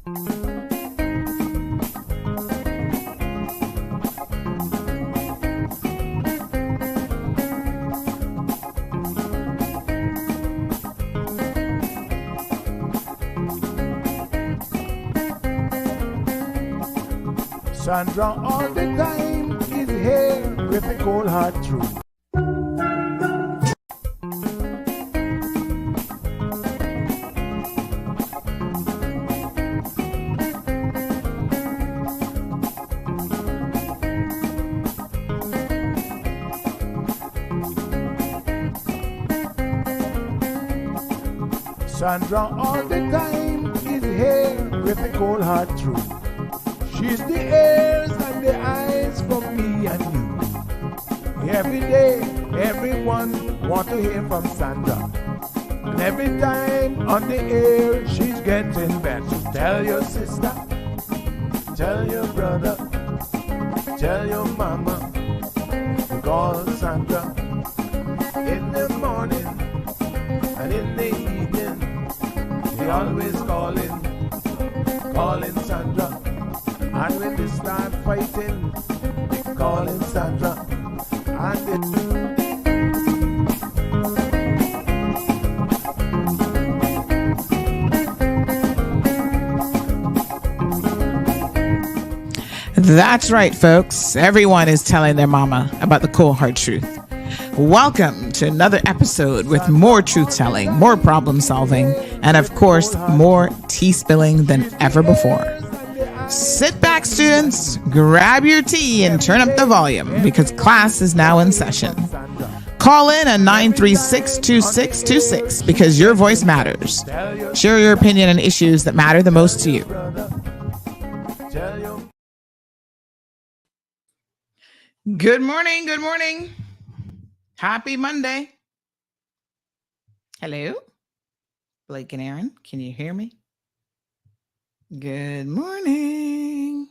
Sandra all the time is here with a cold hard truth. Sandra all the time is here with a cold hard truth. She's the ears and the eyes for me and you. Every day, everyone want to hear from Sandra. And every time on the air, she's getting better. Tell your sister, tell your brother, tell your mama. Call Sandra in the morning and in the evening. They always calling Sandra. And when they start fighting, they calling Sandra. That's right, folks. Everyone is telling their mama about the cold hard truth. Welcome to another episode with more truth-telling, more problem-solving, and of course, more tea spilling than ever before. Sit back, students, grab your tea and turn up the volume because class is now in session. Call in at 936-2626 because your voice matters. Share your opinion on issues that matter the most to you. Good morning, good morning. Happy Monday. Hello? Blake and Aaron, can you hear me? Good morning.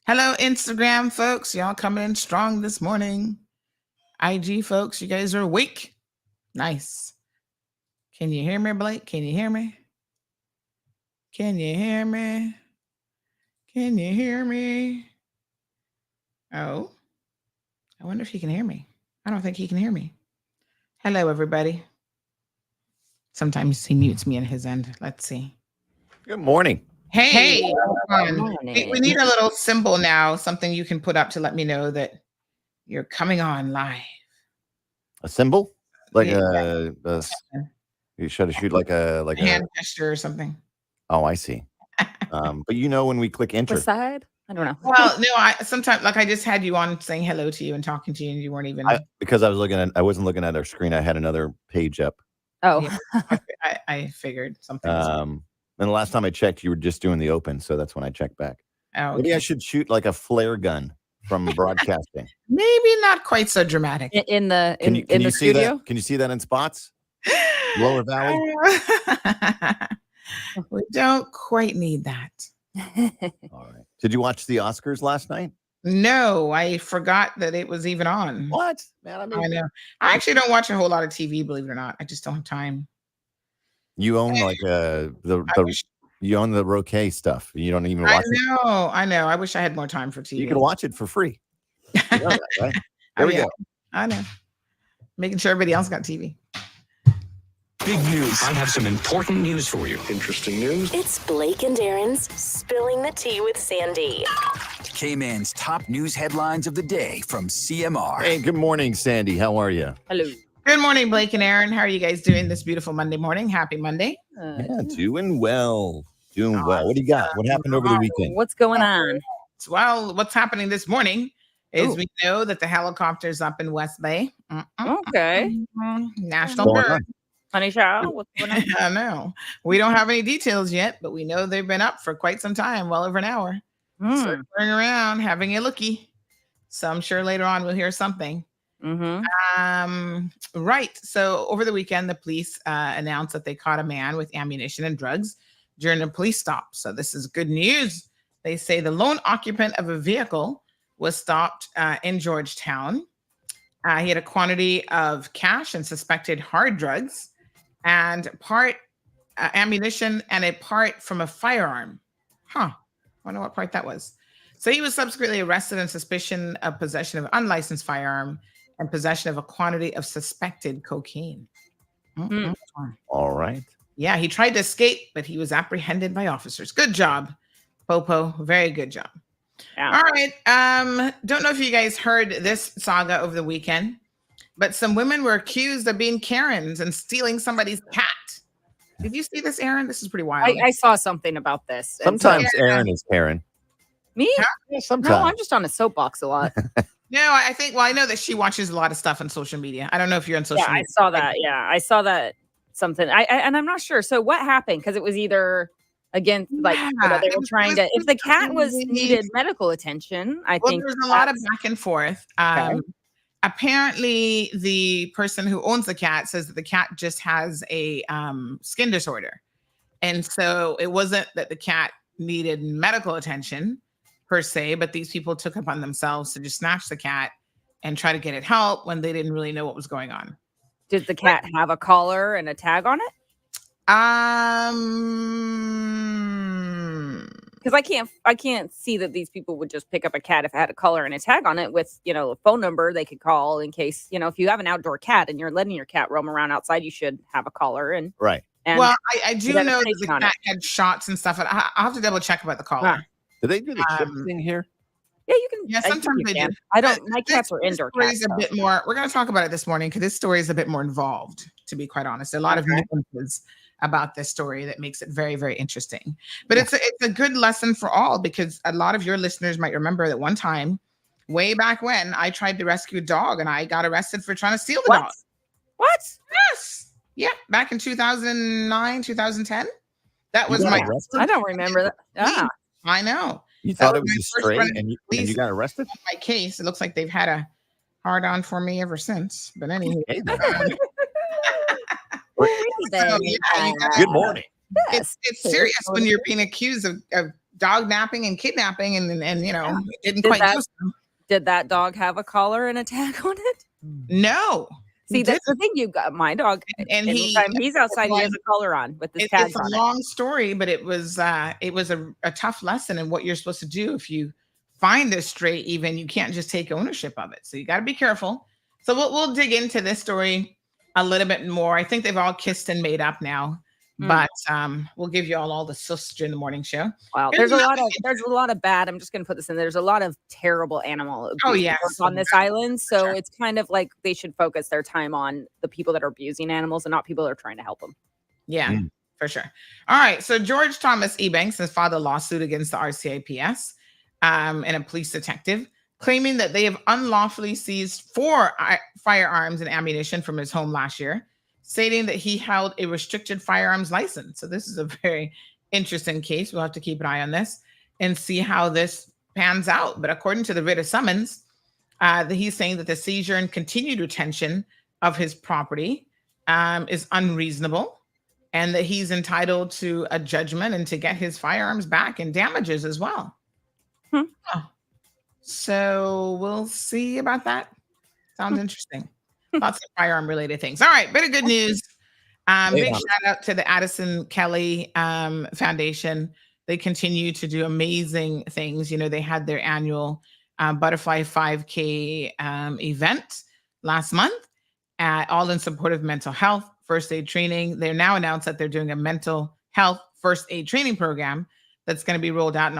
Hello, Instagram folks. Y'all coming in strong this morning. IG folks, you guys are awake. Nice. Can you hear me, Blake? Can you hear me? Can you hear me? Can you hear me? Oh, I wonder if he can hear me. I don't think he can hear me. Hello, everybody. Sometimes he mutes me in his end. Let's see. Good morning. Hey, we need a little symbol now, something you can put up to let me know that you're coming on live. A symbol? Like Yeah. you should shoot like a hand gesture or something. Oh, I see. But when we click enter. The side? I don't know. Well, no, I sometimes I just had you on saying hello to you and talking to you, and you weren't even because I wasn't looking at our screen. I had another page up. Oh, yeah, I figured something. And the last time I checked, you were just doing the open, so that's when I checked back. Oh, okay. Maybe I should shoot like a flare gun from broadcasting. Maybe not quite so dramatic. In the Can you see studio? that? Can you see that in spots? Lower Valley. We don't quite need that. All right. Did you watch the Oscars last night? No, I forgot that it was even on. What? Man, I know. I actually don't watch a whole lot of TV, believe it or not. I just don't have time. You own like you own the Roquet stuff. You don't even watch it. I know. I wish I had more time for TV. You can watch it for free. You know that, right? There we go. I know. Making sure everybody else got TV. Big news. I have some important news for you. Interesting news. It's Blake and Aaron's Spilling the Tea with Sandy. K-Man's top news headlines of the day from CMR. Hey, good morning, Sandy. How are you? Hello. Good morning, Blake and Aaron. How are you guys doing this beautiful Monday morning? Happy Monday. Yeah, doing well. Doing well. What do you got? What happened over the weekend? What's going on? Well, what's happening this morning is we know that the helicopter's up in West Bay. Okay. National bird. Honey child, what's going on? I know. We don't have any details yet, but we know they've been up for quite some time, well over an hour. Circling around, having a lookie. So I'm sure later on we'll hear something. Right. So over the weekend, the police announced that they caught a man with ammunition and drugs during a police stop. So this is good news. They say the lone occupant of a vehicle was stopped in Georgetown. He had a quantity of cash and suspected hard drugs and part ammunition and a part from a firearm. Huh. Wonder what part that was. So he was subsequently arrested on suspicion of possession of unlicensed firearm and possession of a quantity of suspected cocaine. Mm-mm. All right. Yeah, he tried to escape, but he was apprehended by officers. Good job, Popo. Very good job. Yeah. All right. Don't know if you guys heard this saga over the weekend, but some women were accused of being Karens and stealing somebody's cat. Did you see this, Aaron? This is pretty wild. I saw something about this. Sometimes Aaron is Karen. Me? Yeah, sometimes. No, I'm just on a soapbox a lot. No, I think, well, I know that she watches a lot of stuff on social media. I don't know if you're on social Yeah, media. I saw that. Yeah, I saw that something. And I'm not sure. So what happened? Because it was either against, like, Yeah, they it were was- trying it to. was If the cat supposedly- needed medical attention, I Well, think there's a lot of that's- back and forth. Okay. Apparently, the person who owns the cat says that the cat just has a skin disorder. And so it wasn't that the cat needed medical attention per se, but these people took upon themselves to just snatch the cat and try to get it help when they didn't really know what was going on. Did the cat have a collar and a tag on it? Because I can't see that these people would just pick up a cat if it had a collar and a tag on it with, a phone number they could call in case, if you have an outdoor cat and you're letting your cat roam around outside, you should have a collar and Right. Well, I do know that identification the on cat had shots and stuff. I'll have to double check about the collar. Do they do the chip thing here? Yeah, you can. Yeah, I think sometimes you they can. do. I don't. My This- cats are this indoor story cats. is a bit more. We're going to talk about it this morning because this story is a bit more involved. To be quite honest, a lot of nuances about this story that makes it very, very interesting. But it's a good lesson for all because a lot of your listeners might remember that one time, way back when, I tried to rescue a dog and I got arrested for trying to steal the What? dog. What? Yes, yeah, back in 2009, 2010. That was You got my. arrested? I don't remember that. Ah, I know. You That thought was it was my a first stray run and you police. got arrested? My case. It looks like they've had a hard on for me ever since. But anyway, Hey there. so, yeah, you gotta- Good morning. yes. it's serious when you're being accused of dog napping and kidnapping, and it didn't Did quite that- go so. Did that dog have a collar and a tag on it? No. See, he that's didn't. the thing. You got my dog, And anytime he's outside, he has a collar on with his It's tags a on it. long story, but it was a tough lesson in what you're supposed to do if you find a stray. Even you can't just take ownership of it, so you got to be careful. So we'll dig into this story a little bit more. I think they've all kissed and made up now, but we'll give you all the sus during the morning show. Wow, Here's there's a another lot of bad. I'm just going to put this in. There's a lot of terrible animal abuse yes. on this island, so Sure. it's kind of like they should focus their time on the people that are abusing animals and not people that are trying to help them. Yeah, for sure. All right. So George Thomas Ebanks has filed a lawsuit against the RCIPS and a police detective, claiming that they have unlawfully seized 4 firearms and ammunition from his home last year, stating that he held a restricted firearms license. So this is a very interesting case. We'll have to keep an eye on this and see how this pans out. But according to the writ of summons, he's saying that the seizure and continued retention of his property is unreasonable, and that he's entitled to a judgment and to get his firearms back and damages as well. Oh. So we'll see about that. Sounds interesting. Lots of firearm related things. All right, bit of good news. Big shout out to the Addison Kelly Foundation. They continue to do amazing things. They had their annual Butterfly 5K event last month, all in support of mental health, first aid training. They're now announced that they're doing a mental health first aid training program that's going to be rolled out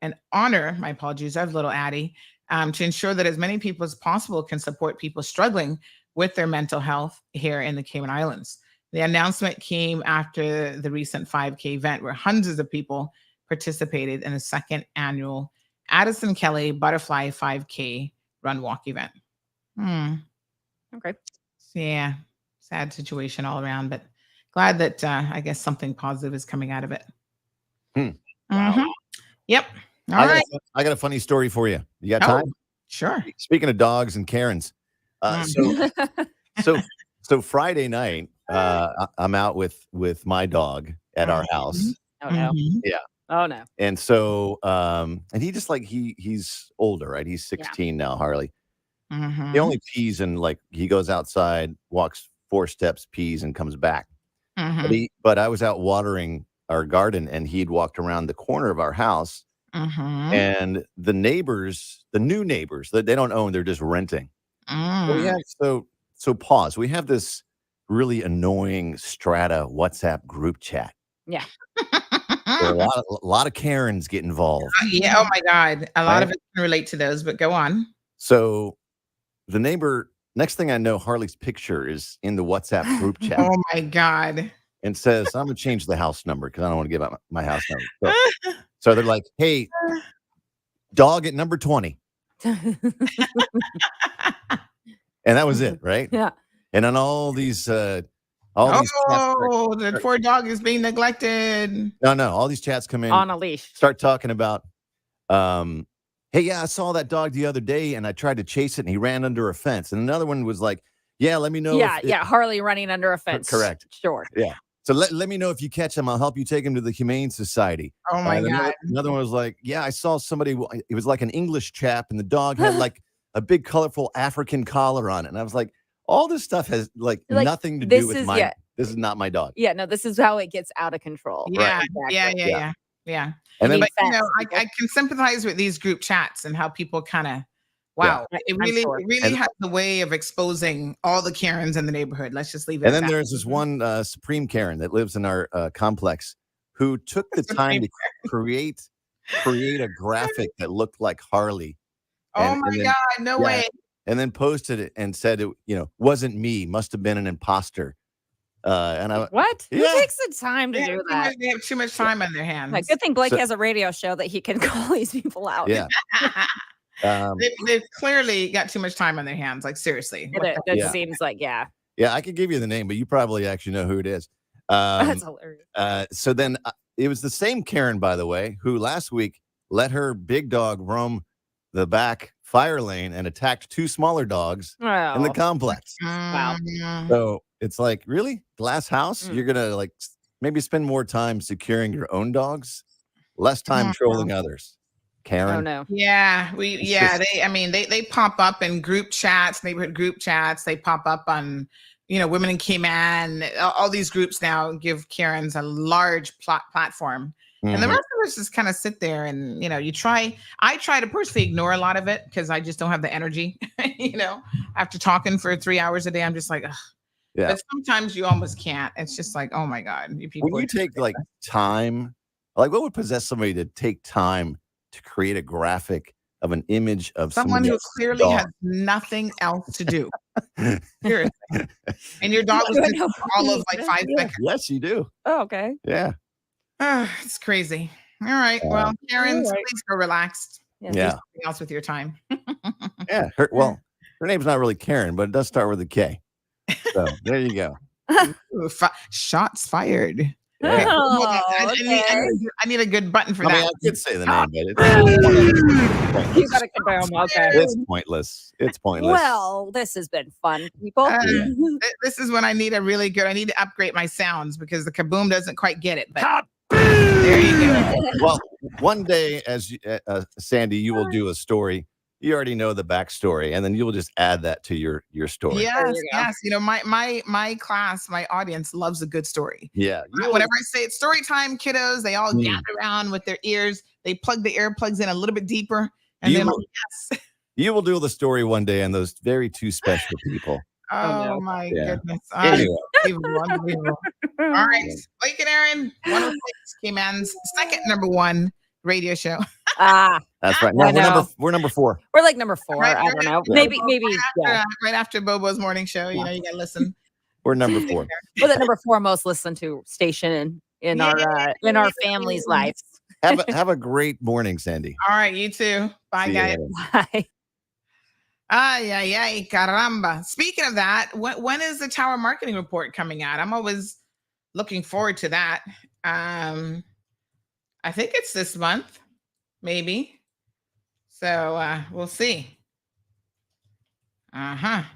in honor, my apologies, I have little Addie, to ensure that as many people as possible can support people struggling with their mental health here in the Cayman Islands. The announcement came after the recent 5K event where hundreds of people participated in the second annual Addison Kelly Butterfly 5K Run Walk event. Okay. Yeah, sad situation all around, but glad that I guess something positive is coming out of it. Wow. Yep. All right. I got a funny story for you. You got Oh. time? Sure. Speaking of dogs and Karens, so Friday night, I'm out with my dog at our house, Oh no. Mhm. Oh no. and so and he just he's older, right? He's 16 now, Harley. Mhm. He only pees and he goes outside, walks 4 steps, pees, and comes back. Mhm. But I was out watering our garden, and he'd walked around the corner of our house, and the neighbors, the new neighbors, that they don't own, they're just renting. We have so pause. We have this really annoying Strata WhatsApp group chat. Yeah. Where a lot of Karens get involved. Yeah. Oh my God. A lot of it can relate to those, but go on. So the neighbor, next thing I know, Harley's picture is in the WhatsApp group chat. Oh my God. And says, I'm going to change the house number because I don't want to give out my house number. So they're like, hey, dog at number 20. And that was it, right? Yeah. And then all these the poor dog is being neglected. No, all these chats come in on a leash. Start talking about, hey, yeah, I saw that dog the other day and I tried to chase it and he ran under a fence. And another one was like, yeah, let me know. Yeah, Harley running under a fence. Correct. Sure. Yeah. So let me know if you catch him. I'll help you take him to the Humane Society. Oh my God. Another one was like, yeah, I saw somebody. It was like an English chap, and the dog had like a big, colorful African collar on it. And I was like, all this stuff has like nothing to do with my. This is not my dog. Yeah, no, this is how it gets out of control. Yeah, right, exactly. yeah. And then, but I can sympathize with these group chats and how people kind of. Wow, it really has the way of exposing all the Karens in the neighborhood. Let's just leave it. And then there's this one Supreme Karen that lives in our complex who took the time to create a graphic that looked like Harley. Oh my God, no way. And then posted it and said it, wasn't me, must have been an imposter. And I what? Who takes the time to do that? They have too much time on their hands. Like, good thing Blake has a radio show that he can call these people out. Yeah. They've clearly got too much time on their hands. Like, seriously. It seems like, yeah. Yeah, I could give you the name, but you probably actually know who it is. That's hilarious. So then it was the same Karen, by the way, who last week let her big dog roam the back fire lane and attacked two smaller dogs in the complex. Wow. So it's like, really? Glass house? You're going to like maybe spend more time securing your own dogs, less time trolling others. Karen. Oh no. Yeah, they pop up in group chats, neighborhood group chats. They pop up on, Women in Cayman. All these groups now give Karens a large platform. And the rest of us just kind of sit there and, I try to personally ignore a lot of it because I just don't have the energy, after talking for 3 hours a day, I'm just like, ugh. Yeah. But sometimes you almost can't. It's just like, oh my God. When you take like time, like what would possess somebody to take time to create a graphic of an image of someone who clearly has nothing else to do? Seriously. And your dog was all of like 5 seconds. Yes, you do. Oh, okay. Yeah. It's crazy. All right. Well, Karen, please go relaxed. Yeah. Do something else with your time. Yeah. Her name's not really Karen, but it does start with a K. So there you go. Ooh, shots fired. Yeah. I need a good button for that. I could say the name, but you gotta confirm. Okay. It's pointless. Well, this has been fun, people. This is when I need I need to upgrade my sounds because the kaboom doesn't quite get it. But there you go. Well, one day, as Sandy, you will do a story. You already know the backstory, and then you'll just add that to your story. Yes. My class, my audience loves a good story. Yeah. Whenever I say it's story time, kiddos, they all gather around with their ears. They plug the earplugs in a little bit deeper, and then yes. You will do the story one day on those very two special people. Oh my goodness! Anyway. Unbelievable. All right, Blake and Aaron, 106 Cayman's second #1 radio show. That's right. No, we're number 4. We're like number 4. I don't know. Maybe. Right after Bobo's morning show, you gotta listen. We're number 4. We're the number 4 most listened to station in our family's lives. Have a great morning, Sandy. All right, you too. Bye, guys. Bye. Ay, caramba. Speaking of that, when is the Tower Marketing Report coming out? I'm always looking forward to that. I think it's this month, maybe. So we'll see. I'm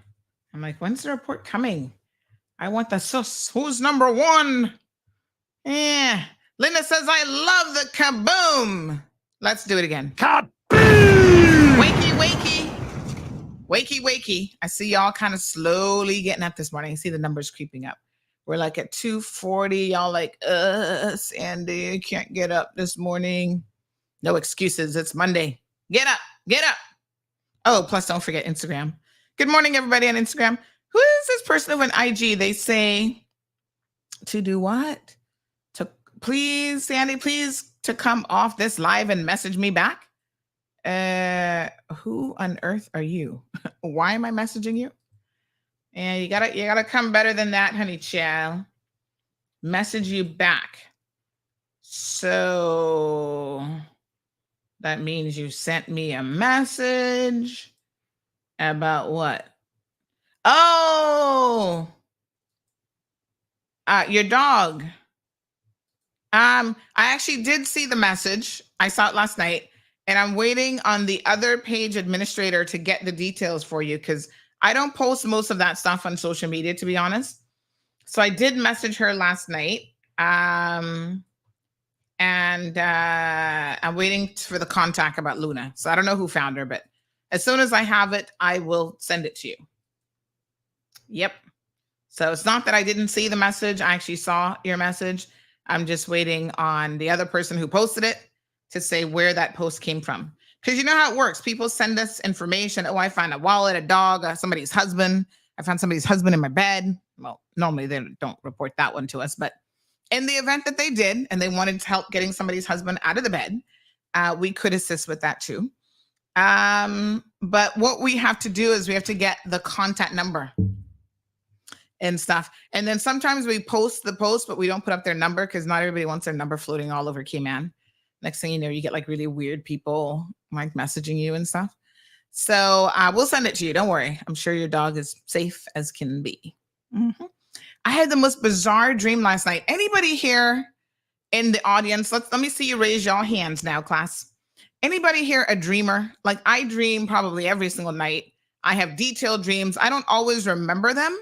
like, when's the report coming? I want the sus. Who's number 1? Yeah. Linda says, I love the kaboom. Let's do it again. Kaboom! Wakey, wakey. Wakey, wakey. I see y'all kind of slowly getting up this morning. I see the numbers creeping up. We're like at 2:40. Y'all like, Sandy, can't get up this morning. No excuses. It's Monday. Get up. Get up. Oh, plus don't forget Instagram. Good morning, everybody on Instagram. Who is this person over on IG? They say to do what? To please, Sandy, please to come off this live and message me back. Who on earth are you? Why am I messaging you? And you gotta come better than that, honey child. Message you back. So that means you sent me a message about what? Oh, your dog. I actually did see the message. I saw it last night, and I'm waiting on the other page administrator to get the details for you because I don't post most of that stuff on social media, to be honest. So I did message her last night. And I'm waiting for the contact about Luna. So I don't know who found her, but as soon as I have it, I will send it to you. Yep. So it's not that I didn't see the message. I actually saw your message. I'm just waiting on the other person who posted it to say where that post came from. Because you know how it works. People send us information. Oh, I found a wallet, a dog, somebody's husband. I found somebody's husband in my bed. Well, normally they don't report that one to us, but in the event that they did and they wanted help getting somebody's husband out of the bed, we could assist with that too. But what we have to do is we have to get the contact number and stuff. And then sometimes we post the post, but we don't put up their number because not everybody wants their number floating all over Cayman. Next thing you know, you get like really weird people like messaging you and stuff. So we'll send it to you. Don't worry. I'm sure your dog is safe as can be. Mm-hmm. I had the most bizarre dream last night. Anybody here in the audience? Let me see you raise your hands now, class. Anybody here a dreamer? Like I dream probably every single night. I have detailed dreams. I don't always remember them,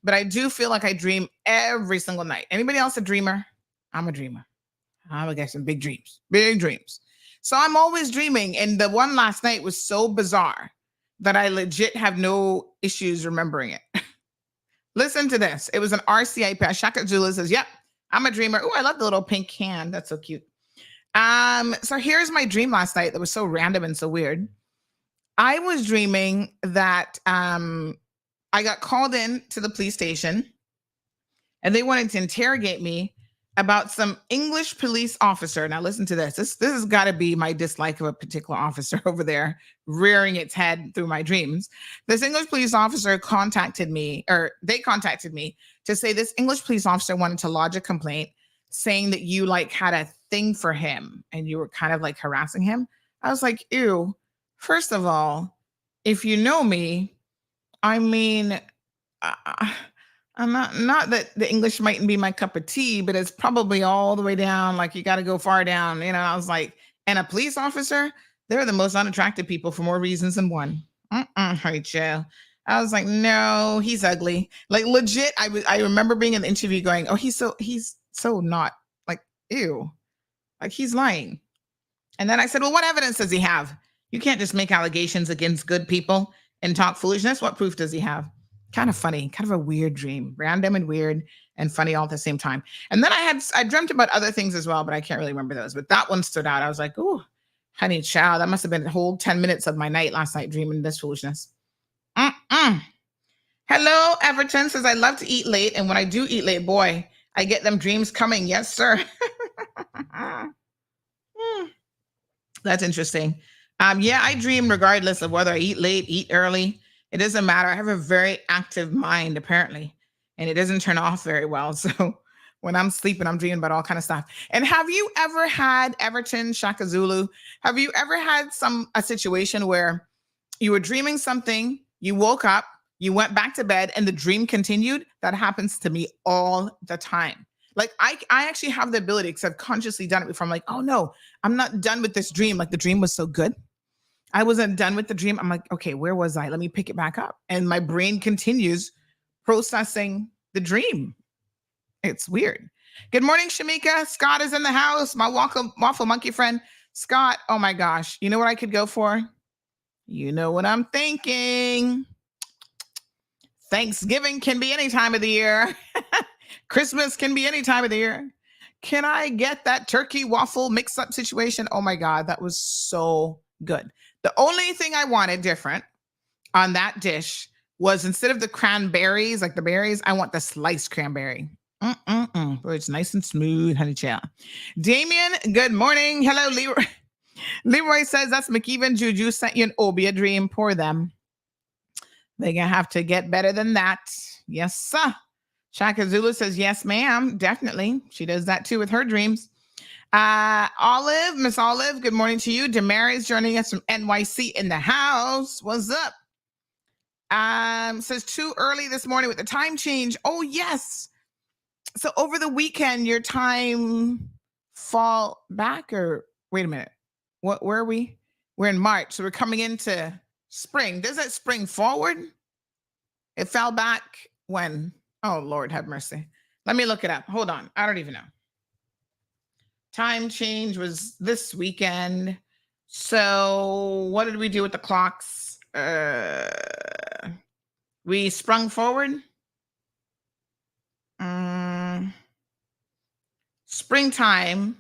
but I do feel like I dream every single night. Anybody else a dreamer? I'm a dreamer. I'm got some big dreams, big dreams. So I'm always dreaming. And the one last night was so bizarre that I legit have no issues remembering it. Listen to this. It was an RCI pass. Shaka Zula says, yep, I'm a dreamer. Oh, I love the little pink hand. That's so cute. So here's my dream last night that was so random and so weird. I was dreaming that I got called in to the police station and they wanted to interrogate me about some English police officer. Now listen to this. This has got to be my dislike of a particular officer over there rearing its head through my dreams. This English police officer contacted me to say this English police officer wanted to lodge a complaint saying that you like had a thing for him and you were kind of like harassing him. I was like, ew. First of all, if you know me, I mean, I'm not that the English mightn't be my cup of tea, but it's probably all the way down. Like you got to go far down. You know, I was like, and a police officer, they're the most unattractive people for more reasons than one. Rachel. I was like, no, he's ugly. Like legit. I remember being in the interview going, oh, he's so not like, ew, like he's lying. And then I said, well, what evidence does he have? You can't just make allegations against good people and talk foolishness. What proof does he have? Kind of funny, kind of a weird dream, random and weird and funny all at the same time. And then I dreamt about other things as well, but I can't really remember those. But that one stood out. I was like, ooh, honey child, that must have been a whole 10 minutes of my night last night dreaming this foolishness. Hello, Everton says, I love to eat late. And when I do eat late, boy, I get them dreams coming. Yes, sir. That's interesting. Yeah, I dream regardless of whether I eat late, eat early. It doesn't matter. I have a very active mind, apparently, and it doesn't turn off very well. So when I'm sleeping, I'm dreaming about all kind of stuff. And have you ever had, Everton, Shaka Zulu, have you ever had a situation where you were dreaming something, you woke up, you went back to bed, and the dream continued? That happens to me all the time. Like I actually have the ability, because I've consciously done it before. I'm like, oh no, I'm not done with this dream. Like the dream was so good. I wasn't done with the dream. I'm like, okay, where was I? Let me pick it back up. And my brain continues processing the dream. It's weird. Good morning, Shamika. Scott is in the house. My waffle monkey friend. Scott, oh my gosh. You know what I could go for? You know what I'm thinking. Thanksgiving can be any time of the year. Christmas can be any time of the year. Can I get that turkey waffle mix-up situation? Oh my God, that was so good. The only thing I wanted different on that dish was instead of the cranberries, like the berries, I want the sliced cranberry. Boy, it's nice and smooth, honey child. Damien, good morning. Hello, Leroy. Leroy says that's McEwen Juju sent you an Obia dream. Pour them. They're going to have to get better than that. Yes, sir. Shaka Zulu says, yes, ma'am. Definitely. She does that too with her dreams. Olive, Miss Olive, good morning to you. Damaris joining us from NYC in the house. What's up? Says too early this morning with the time change. Oh, yes. So over the weekend, your time fall back or wait a minute. Where are we? We're in March. So we're coming into spring. Does that spring forward? It fell back when? Oh, Lord, have mercy. Let me look it up. Hold on. I don't even know. Time change was this weekend. So what did we do with the clocks? We sprung forward. Springtime,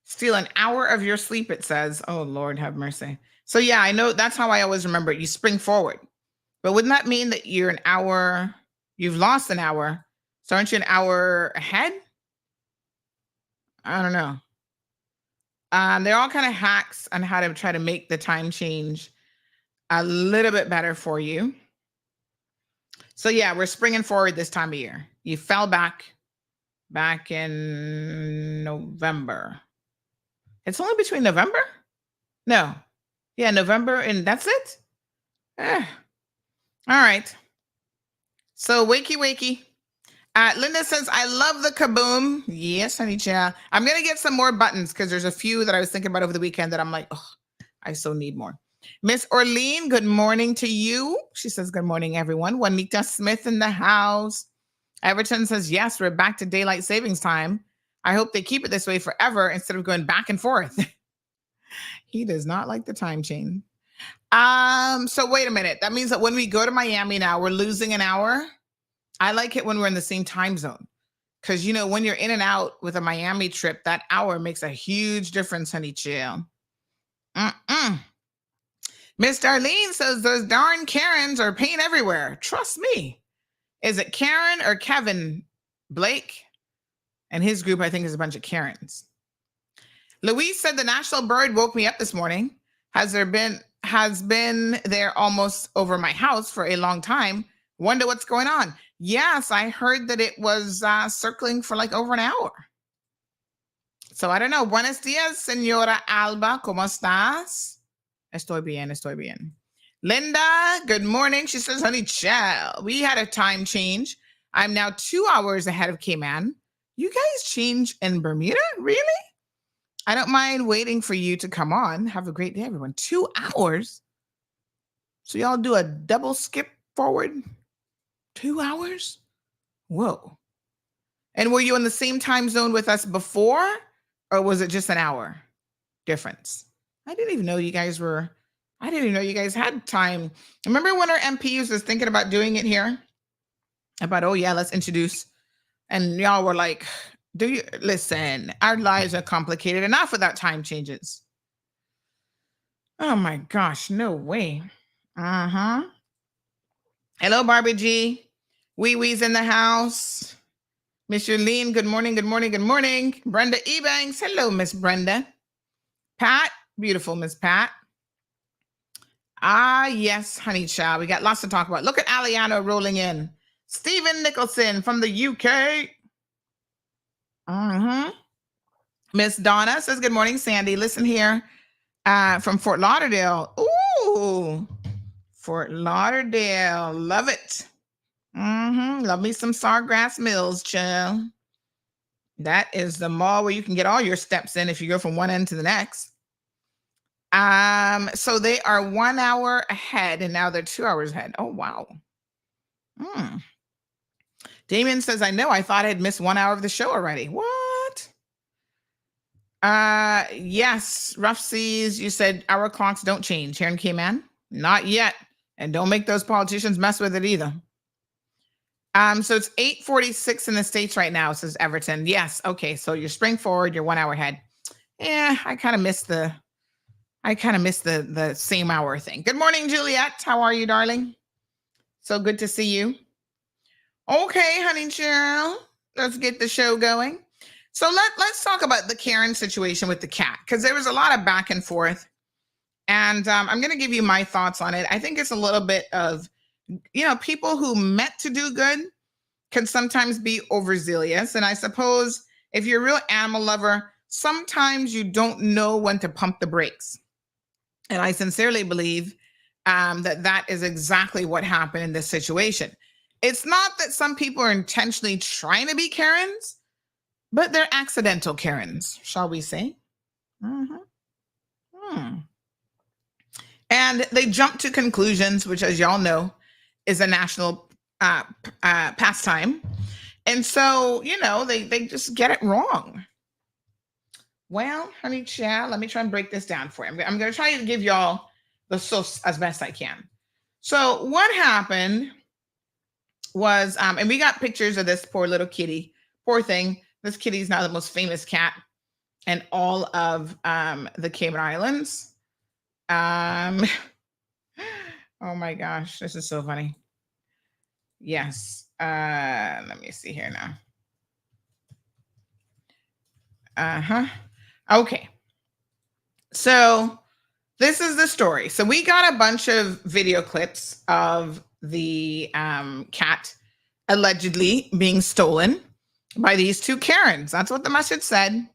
steal an hour of your sleep, it says. Oh, Lord, have mercy. So yeah, I know that's how I always remember it. You spring forward. But wouldn't that mean that you're an hour, you've lost an hour? So aren't you an hour ahead? I don't know. They're all kind of hacks on how to try to make the time change a little bit better for you. So yeah, we're springing forward this time of year. You fell back in November. It's only between November? No. Yeah, November, and that's it? All right. So wakey. Linda says, I love the kaboom. Yes, honey child. I'm going to get some more buttons because there's a few that I was thinking about over the weekend that I'm like, oh, I so need more. Miss Orlean, good morning to you. She says, good morning, everyone. Juanita Smith in the house. Everton says, yes, we're back to daylight savings time. I hope they keep it this way forever instead of going back and forth. He does not like the time change. So wait a minute. That means that when we go to Miami now, we're losing an hour. I like it when we're in the same time zone. Because, you know, when you're in and out with a Miami trip, that hour makes a huge difference, honey chill. Miss Darlene says those darn Karens are paying everywhere. Trust me. Is it Karen or Kevin Blake? And his group, I think, is a bunch of Karens. Louise said the national bird woke me up this morning. Has been there almost over my house for a long time. Wonder what's going on. Yes, I heard that it was circling for like over an hour. So I don't know. Buenos dias, señora Alba. ¿Cómo estás? Estoy bien. Linda, good morning. She says, honey, child, we had a time change. I'm now 2 hours ahead of Cayman. You guys change in Bermuda? Really? I don't mind waiting for you to come on. Have a great day, everyone. 2 hours? So y'all do a double skip forward? 2 hours? Whoa. And were you in the same time zone with us before? Or was it just an hour difference? I didn't even know you guys had time. Remember when our MPs was thinking about doing it here? About, oh yeah, let's introduce. And y'all were like, listen, our lives are complicated enough without time changes. Oh my gosh, no way. Hello, Barbie G. Wee Wee's in the house. Miss Yulene, good morning. Brenda Ebanks, hello, Miss Brenda. Pat, beautiful Miss Pat. Yes, honey child. We got lots to talk about. Look at Aliana rolling in. Stephen Nicholson from the UK. Miss Donna says, good morning, Sandy. Listen here from Fort Lauderdale. Ooh, Fort Lauderdale. Love it. Love me some Sawgrass Mills, child. That is the mall where you can get all your steps in if you go from one end to the next. So they are 1 hour ahead and now they're 2 hours ahead. Oh, wow. Damien says, I know, I thought I'd missed 1 hour of the show already. What? Yes, Rough Seas, you said our clocks don't change here in Cayman. Not yet. And don't make those politicians mess with it either. So it's 8:46 in the States right now, says Everton. Yes. Okay. So you're spring forward, you're 1 hour ahead. Yeah, I kind of missed the same hour thing. Good morning, Juliet. How are you, darling? So good to see you. Okay, honey Cheryl. Let's get the show going. So let's talk about the Karen situation with the cat, because there was a lot of back and forth. And I'm going to give you my thoughts on it. I think it's a little bit of, people who meant to do good can sometimes be overzealous. And I suppose if you're a real animal lover, sometimes you don't know when to pump the brakes. And I sincerely believe that is exactly what happened in this situation. It's not that some people are intentionally trying to be Karens, but they're accidental Karens, shall we say. And they jump to conclusions, which, as y'all know, is a national pastime. And so, they just get it wrong. Well, honey child, let me try and break this down for you. I'm going to try to give y'all the source as best I can. So what happened was, and we got pictures of this poor little kitty. Poor thing. This kitty is now the most famous cat in all of the Cayman Islands. Oh my gosh, this is so funny. Yes. Let me see here now. Okay. So this is the story. So we got a bunch of video clips of the cat allegedly being stolen by these two Karens. That's what the message said.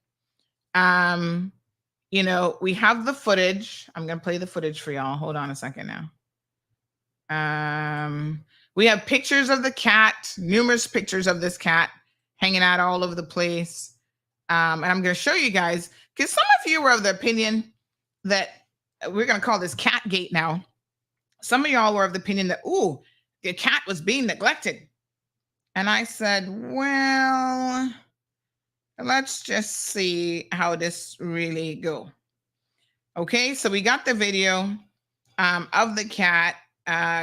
We have the footage. I'm going to play the footage for y'all. Hold on a second now. We have pictures of the cat, numerous pictures of this cat hanging out all over the place. And I'm going to show you guys, because some of you were of the opinion that we're going to call this cat gate now. Some of y'all were of the opinion that, the cat was being neglected. And I said, well, let's just see how this really go. Okay, so we got the video of the cat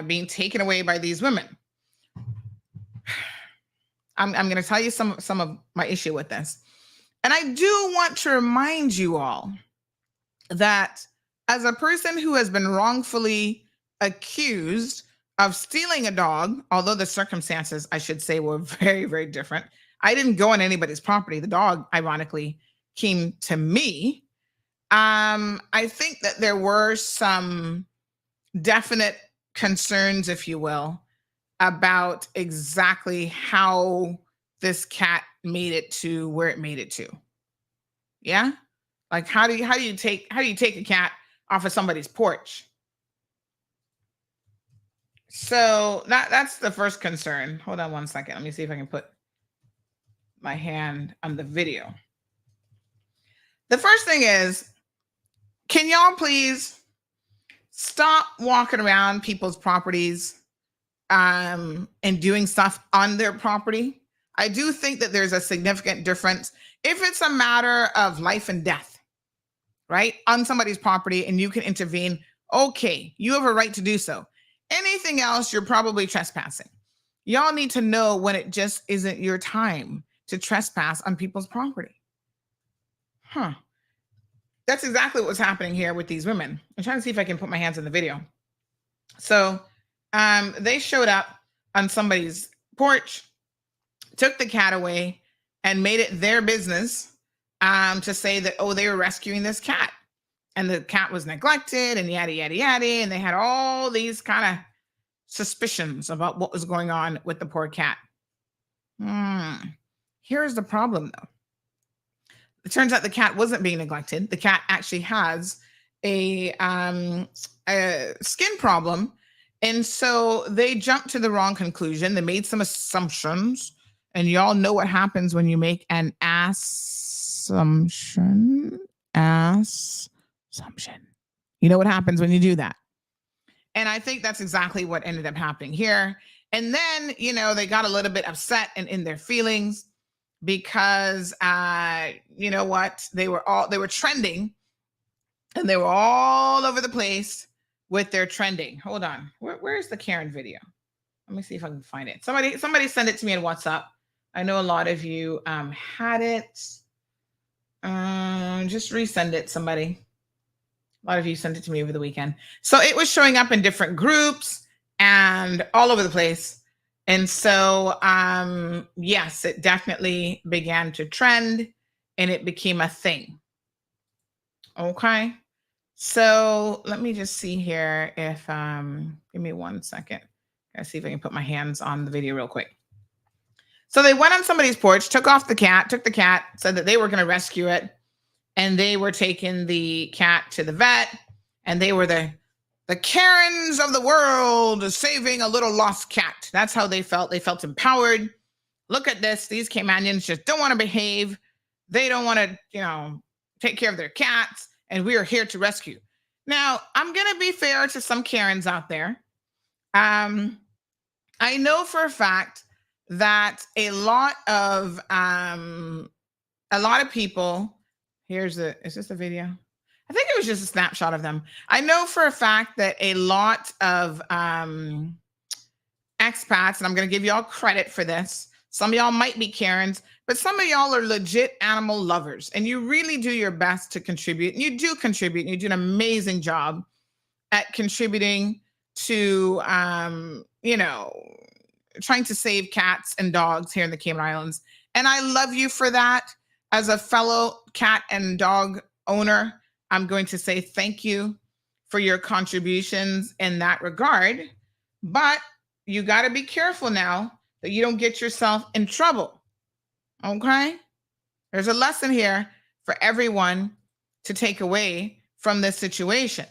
being taken away by these women. I'm going to tell you some of my issue with this. And I do want to remind you all that as a person who has been wrongfully accused of stealing a dog, although the circumstances, I should say, were very, very different. I didn't go on anybody's property. The dog, ironically, came to me. I think that there were some definite concerns, if you will, about exactly how this cat made it to where it made it to. Yeah? Like how do you take a cat off of somebody's porch? So that's the first concern. Hold on one second. Let me see if I can put my hand on the video. The first thing is, can y'all please stop walking around people's properties and doing stuff on their property? I do think that there's a significant difference if it's a matter of life and death, right? On somebody's property and you can intervene. Okay, you have a right to do so. Anything else, you're probably trespassing. Y'all need to know when it just isn't your time to trespass on people's property. That's exactly what was happening here with these women. I'm trying to see if I can put my hands in the video. So they showed up on somebody's porch, took the cat away, and made it their business to say that, they were rescuing this cat. And the cat was neglected and yada, yada, yada. And they had all these kind of suspicions about what was going on with the poor cat. Here's the problem, though. It turns out the cat wasn't being neglected. The cat actually has a skin problem. And so they jumped to the wrong conclusion. They made some assumptions. And y'all know what happens when you make an assumption. You know what happens when you do that. And I think that's exactly what ended up happening here. And then, they got a little bit upset and in their feelings because, you know what? They were trending and they were all over the place with their trending. Hold on. Where's the Karen video? Let me see if I can find it. Somebody send it to me in WhatsApp. I know a lot of you had it. Just resend it, somebody. A lot of you sent it to me over the weekend. So it was showing up in different groups and all over the place. And so, yes, it definitely began to trend and it became a thing. Okay. So let me just see here if, give me 1 second. I'll see if I can put my hands on the video real quick. So they went on somebody's porch, took the cat, said that they were going to rescue it. And they were taking the cat to the vet. And they were the Karens of the world saving a little lost cat. That's how they felt. They felt empowered. Look at this. These Caymanians just don't want to behave. They don't want to, take care of their cats. And we are here to rescue. Now, I'm going to be fair to some Karens out there. I know for a fact that a lot of people, is this a video? I think it was just a snapshot of them. I know for a fact that a lot of expats, and I'm going to give y'all credit for this. Some of y'all might be Karens, but some of y'all are legit animal lovers and you really do your best to contribute. And you do contribute and you do an amazing job at contributing to, trying to save cats and dogs here in the Cayman Islands. And I love you for that. As a fellow cat and dog owner, I'm going to say thank you for your contributions in that regard. But you got to be careful now that you don't get yourself in trouble. Okay? There's a lesson here for everyone to take away from this situation.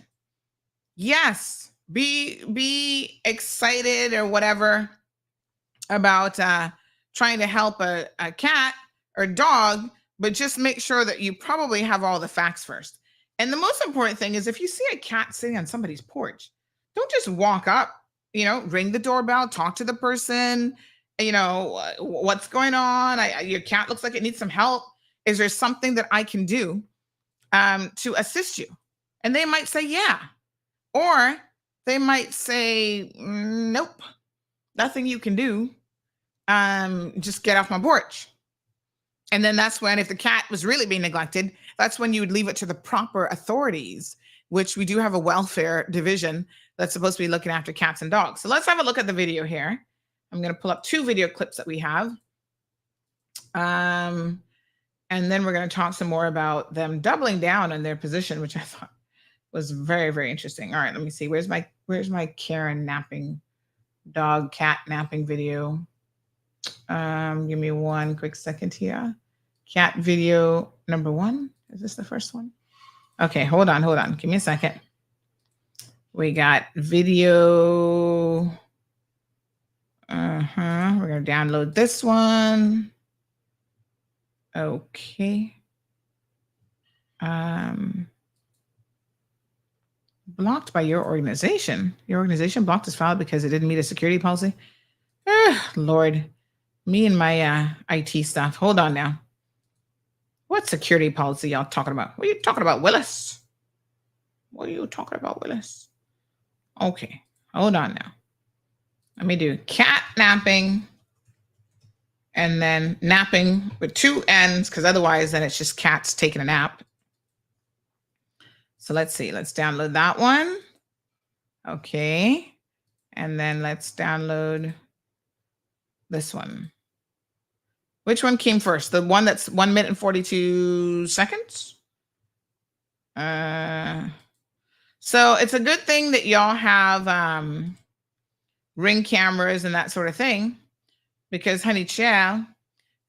Yes, be excited or whatever about trying to help a cat or dog, but just make sure that you probably have all the facts first. And the most important thing is if you see a cat sitting on somebody's porch, don't just walk up, ring the doorbell, talk to the person, what's going on? Your cat looks like it needs some help. Is there something that I can do to assist you? And they might say, yeah. Or they might say, nope, nothing you can do. Just get off my porch. And then that's when, if the cat was really being neglected, that's when you would leave it to the proper authorities, which we do have a welfare division that's supposed to be looking after cats and dogs. So let's have a look at the video here. I'm going to pull up 2 video clips that we have. And then we're going to talk some more about them doubling down on their position, which I thought was very, very interesting. All right, let me see. Where's my Karen napping, dog, cat napping video? Give me 1 quick second here. Cat video number 1. Is this the first one? Okay, hold on. Give me a second. We got video. We're going to download this one. Okay. Blocked by your organization. Your organization blocked this file because it didn't meet a security policy. Lord, me and my IT stuff. Hold on now. What security policy y'all talking about? What are you talking about, Willis? What are you talking about, Willis? Okay, hold on now. Let me do cat napping and then napping with 2 N's, because otherwise then it's just cats taking a nap. So let's see. Let's download that one. Okay. And then let's download this one. Which one came first? The one that's 1 minute and 42 seconds? So it's a good thing that y'all have Ring cameras and that sort of thing, because honey child,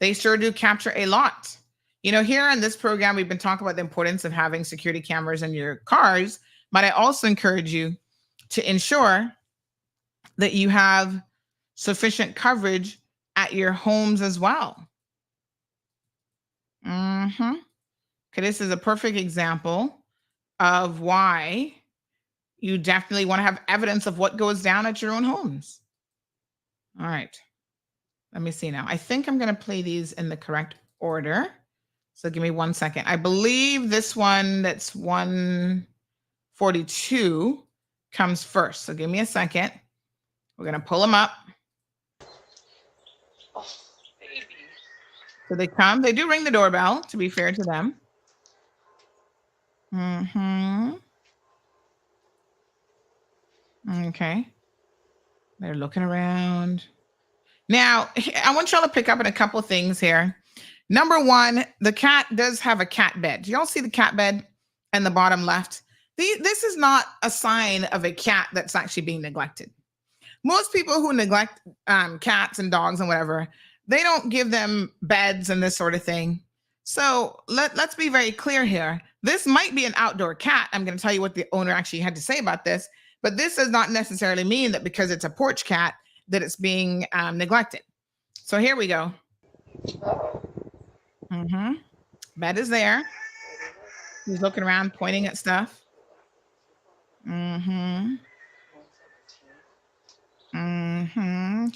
they sure do capture a lot. Here in this program, we've been talking about the importance of having security cameras in your cars, but I also encourage you to ensure that you have sufficient coverage at your homes as well. Okay, this is a perfect example of why you definitely want to have evidence of what goes down at your own homes. All right, let me see now. I think I'm going to play these in the correct order. So give me 1 second. I believe this one that's 142 comes first. So give me a second. We're going to pull them up. So they come, they do ring the doorbell, to be fair to them. Okay. They're looking around. Now, I want y'all to pick up on a couple of things here. Number one, the cat does have a cat bed. Do y'all see the cat bed in the bottom left? This is not a sign of a cat that's actually being neglected. Most people who neglect cats and dogs and whatever, they don't give them beds and this sort of thing. So let's be very clear here. This might be an outdoor cat. I'm going to tell you what the owner actually had to say about this, but this does not necessarily mean that because it's a porch cat that it's being neglected. So here we go. Bed is there. He's looking around, pointing at stuff. She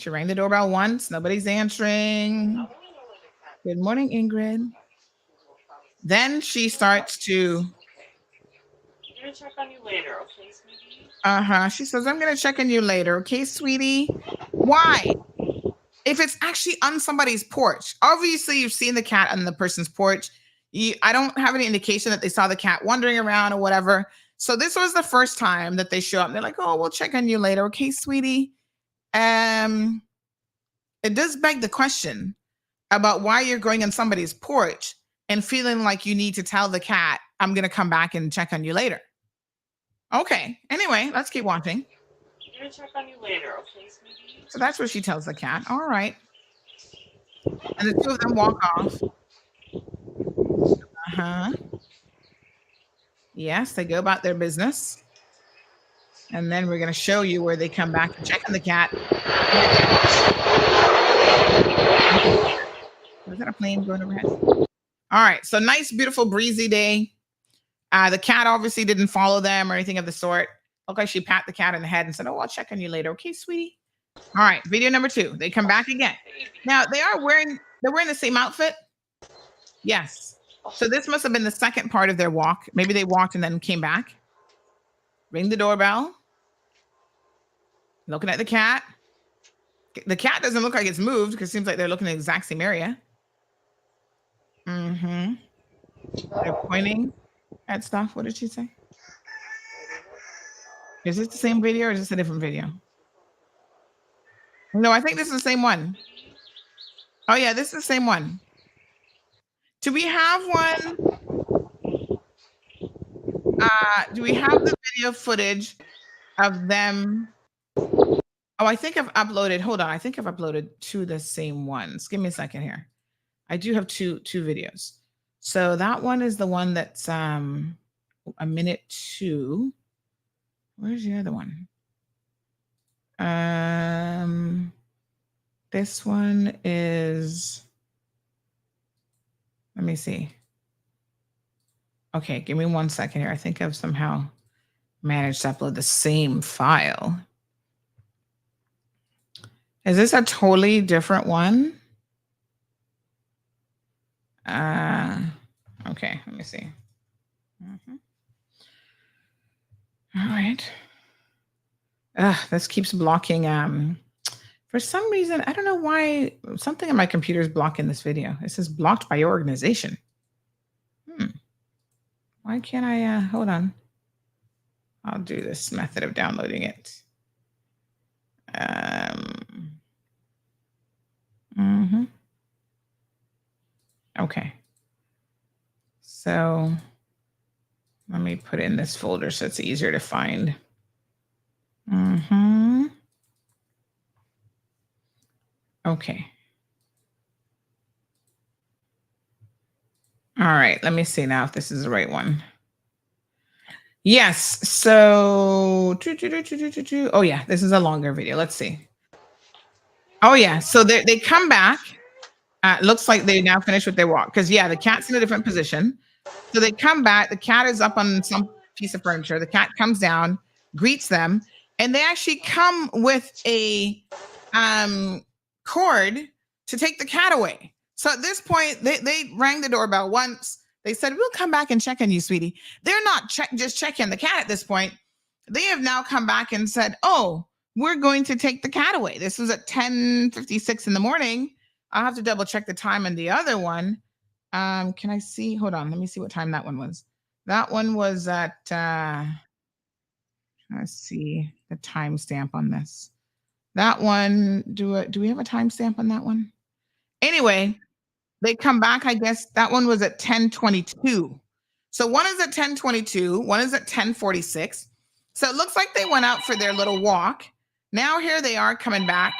rang the doorbell once. Nobody's answering. Good morning, Ingrid. Then she starts to. I'm gonna check on you later, okay, sweetie? She says, I'm gonna check on you later, okay, sweetie? Why? If it's actually on somebody's porch, obviously you've seen the cat on the person's porch. I don't have any indication that they saw the cat wandering around or whatever. So this was the first time that they show up. They're like, oh, we'll check on you later, okay, sweetie? It does beg the question about why you're going on somebody's porch and feeling like you need to tell the cat, I'm going to come back and check on you later. Okay. Anyway, let's keep watching. I'm gonna check on you later, okay, sweetie? So that's what she tells the cat. All right. And the two of them walk off. Yes, they go about their business. And then we're going to show you where they come back and check on the cat. Was that a plane going overhead? All right. So nice, beautiful, breezy day. The cat obviously didn't follow them or anything of the sort. Looked like she pat the cat in the head and said, oh, I'll check on you later. Okay, sweetie. All right. Video number 2. They come back again. Now they're wearing the same outfit. Yes. So this must have been the second part of their walk. Maybe they walked and then came back. Ring the doorbell. Looking at the cat. The cat doesn't look like it's moved because it seems like they're looking in the exact same area. They're pointing at stuff. What did she say? Is this the same video or is this a different video? No, I think this is the same one. Oh yeah, this is the same one. Do we have one? Do we have the video footage of them? Oh, I think I've uploaded. Hold on. I think I've uploaded 2 the same ones. Give me a second here. I do have two videos. So that one is the one that's a minute 2. Where's the other one? This one is. Let me see. Okay, give me 1 second here. I think I've somehow managed to upload the same file. Is this a totally different one? Okay, let me see. All right. This keeps blocking. For some reason, I don't know why, something on my computer is blocking this video. It says blocked by your organization. Why can't I, hold on. I'll do this method of downloading it. Okay. So let me put it in this folder so it's easier to find. Okay. All right. Let me see now if this is the right one. Yes. So, oh yeah, this is a longer video. Let's see. Oh yeah. So they come back. Looks like they now finished with their walk because yeah, the cat's in a different position. So they come back. The cat is up on some piece of furniture. The cat comes down, greets them, and they actually come with a cord to take the cat away. So at this point, they rang the doorbell once. They said, we'll come back and check on you, sweetie. They're not just checking the cat at this point. They have now come back and said, oh, we're going to take the cat away. This was at 10:56 in the morning. I'll have to double check the time on the other one. Can I see? Hold on. Let me see what time that one was. That one was at, let's see the timestamp on this. That one, do we have a timestamp on that one? Anyway, they come back, I guess that one was at 10:22. So one is at 10:22, one is at 10:46. So it looks like they went out for their little walk. Now here they are coming back,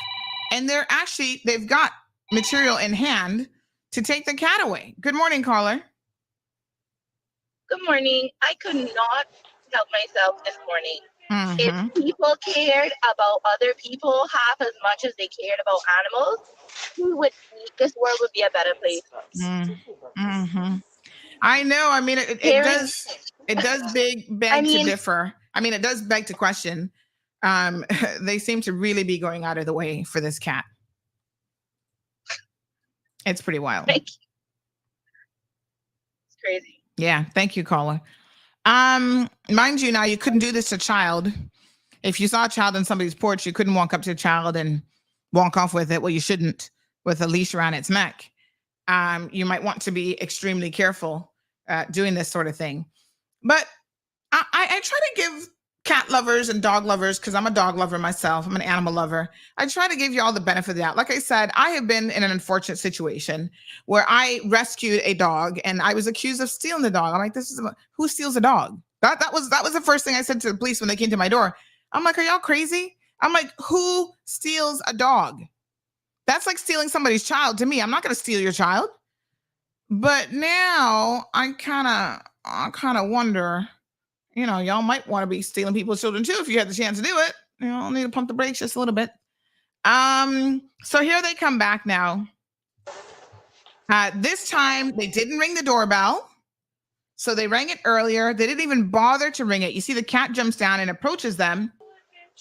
and they've got material in hand to take the cat away. Good morning, caller. Good morning. I could not help myself this morning. If people cared about other people half as much as they cared about animals, this world would be a better place. I know. I mean, it does beg to differ. I mean, it does beg to question. They seem to really be going out of the way for this cat. It's pretty wild. It's crazy. Yeah. Thank you, caller. Mind you, now you couldn't do this to a child. If you saw a child on somebody's porch, you couldn't walk up to a child and walk off with it. Well, you shouldn't, with a leash around its neck. You might want to be extremely careful doing this sort of thing. But I try to give cat lovers and dog lovers, because I'm a dog lover myself, I'm an animal lover, I try to give you all the benefit of the doubt. Like I said, I have been in an unfortunate situation where I rescued a dog and I was accused of stealing the dog. I'm like, who steals a dog? That was the first thing I said to the police when they came to my door. I'm like, are y'all crazy? I'm like, who steals a dog? That's like stealing somebody's child to me. I'm not going to steal your child. But now I kind of wonder, y'all might want to be stealing people's children too if you had the chance to do it. I'll need to pump the brakes just a little bit. So here they come back now. This time they didn't ring the doorbell. So they rang it earlier. They didn't even bother to ring it. You see the cat jumps down and approaches them.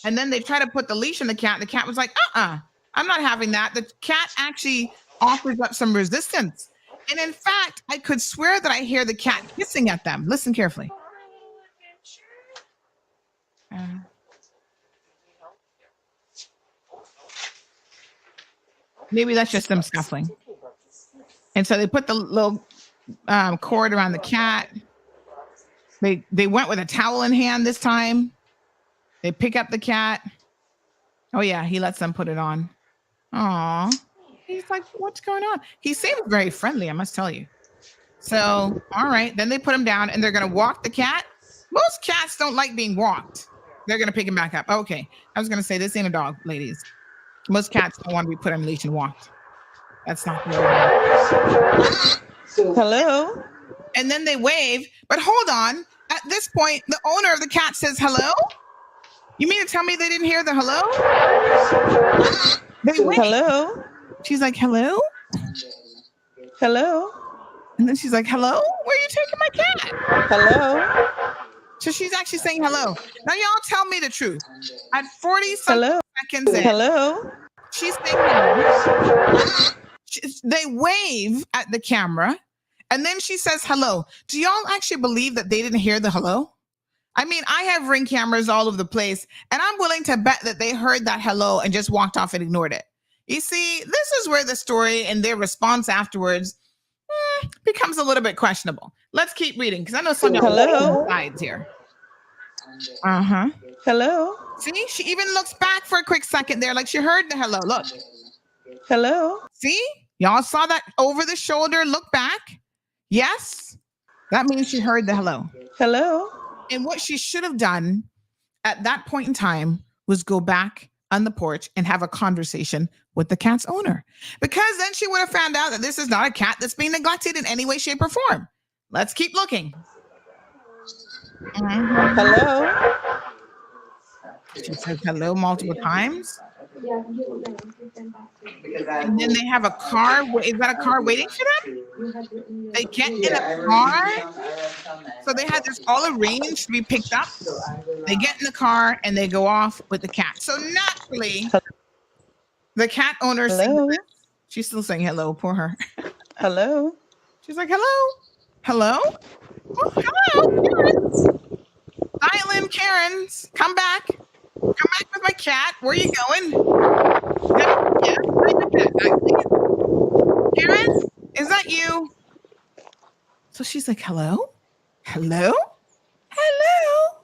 And then they try to put the leash on the cat. The cat was like, I'm not having that. The cat actually offers up some resistance. And in fact, I could swear that I hear the cat hissing at them. Listen carefully. Maybe that's just them scuffling. And so they put the little cord around the cat. They went with a towel in hand this time. They pick up the cat. Oh yeah, he lets them put it on. Aw. He's like, what's going on? He seems very friendly, I must tell you. So, all right. Then they put him down and they're going to walk the cat. Most cats don't like being walked. They're going to pick him back up. Okay. I was going to say, this ain't a dog, ladies. Most cats don't want to be put on a leash and walked. That's not the way. Hello? And then they wave. But hold on. At this point, the owner of the cat says, hello? You mean to tell me they didn't hear the hello? They wave. Hello? She's like, hello? Hello? And then she's like, hello? Where are you taking my cat? Hello? So she's actually saying hello. Now, y'all tell me the truth. At 40 seconds in, hello? She's saying hello. They wave at the camera, and then she says hello. Do y'all actually believe that they didn't hear the hello? I mean, I have Ring cameras all over the place, and I'm willing to bet that they heard that hello and just walked off and ignored it. You see, this is where the story and their response afterwards becomes a little bit questionable. Let's keep reading, because I know some of y'all sides here. Hello? See, she even looks back for a quick second there, like she heard the hello. Look. Hello? See? Y'all saw that over the shoulder look back? Yes? That means she heard the hello. Hello? And what she should have done at that point in time was go back on the porch and have a conversation with the cat's owner, because then she would have found out that this is not a cat that's being neglected in any way, shape, or form. Let's keep looking. Hello? She says hello multiple times. And then they have a car. Is that a car waiting for them? They get in a car. So they had this all arranged to be picked up. They get in the car and they go off with the cat. So naturally, the cat owner, she's still saying hello, poor her. Hello? She's like, hello? Hello? Oh, hello, Karens. Island Karens, come back. Come back with my cat. Where are you going? Karen, is that you? So she's like, hello? Hello? Hello?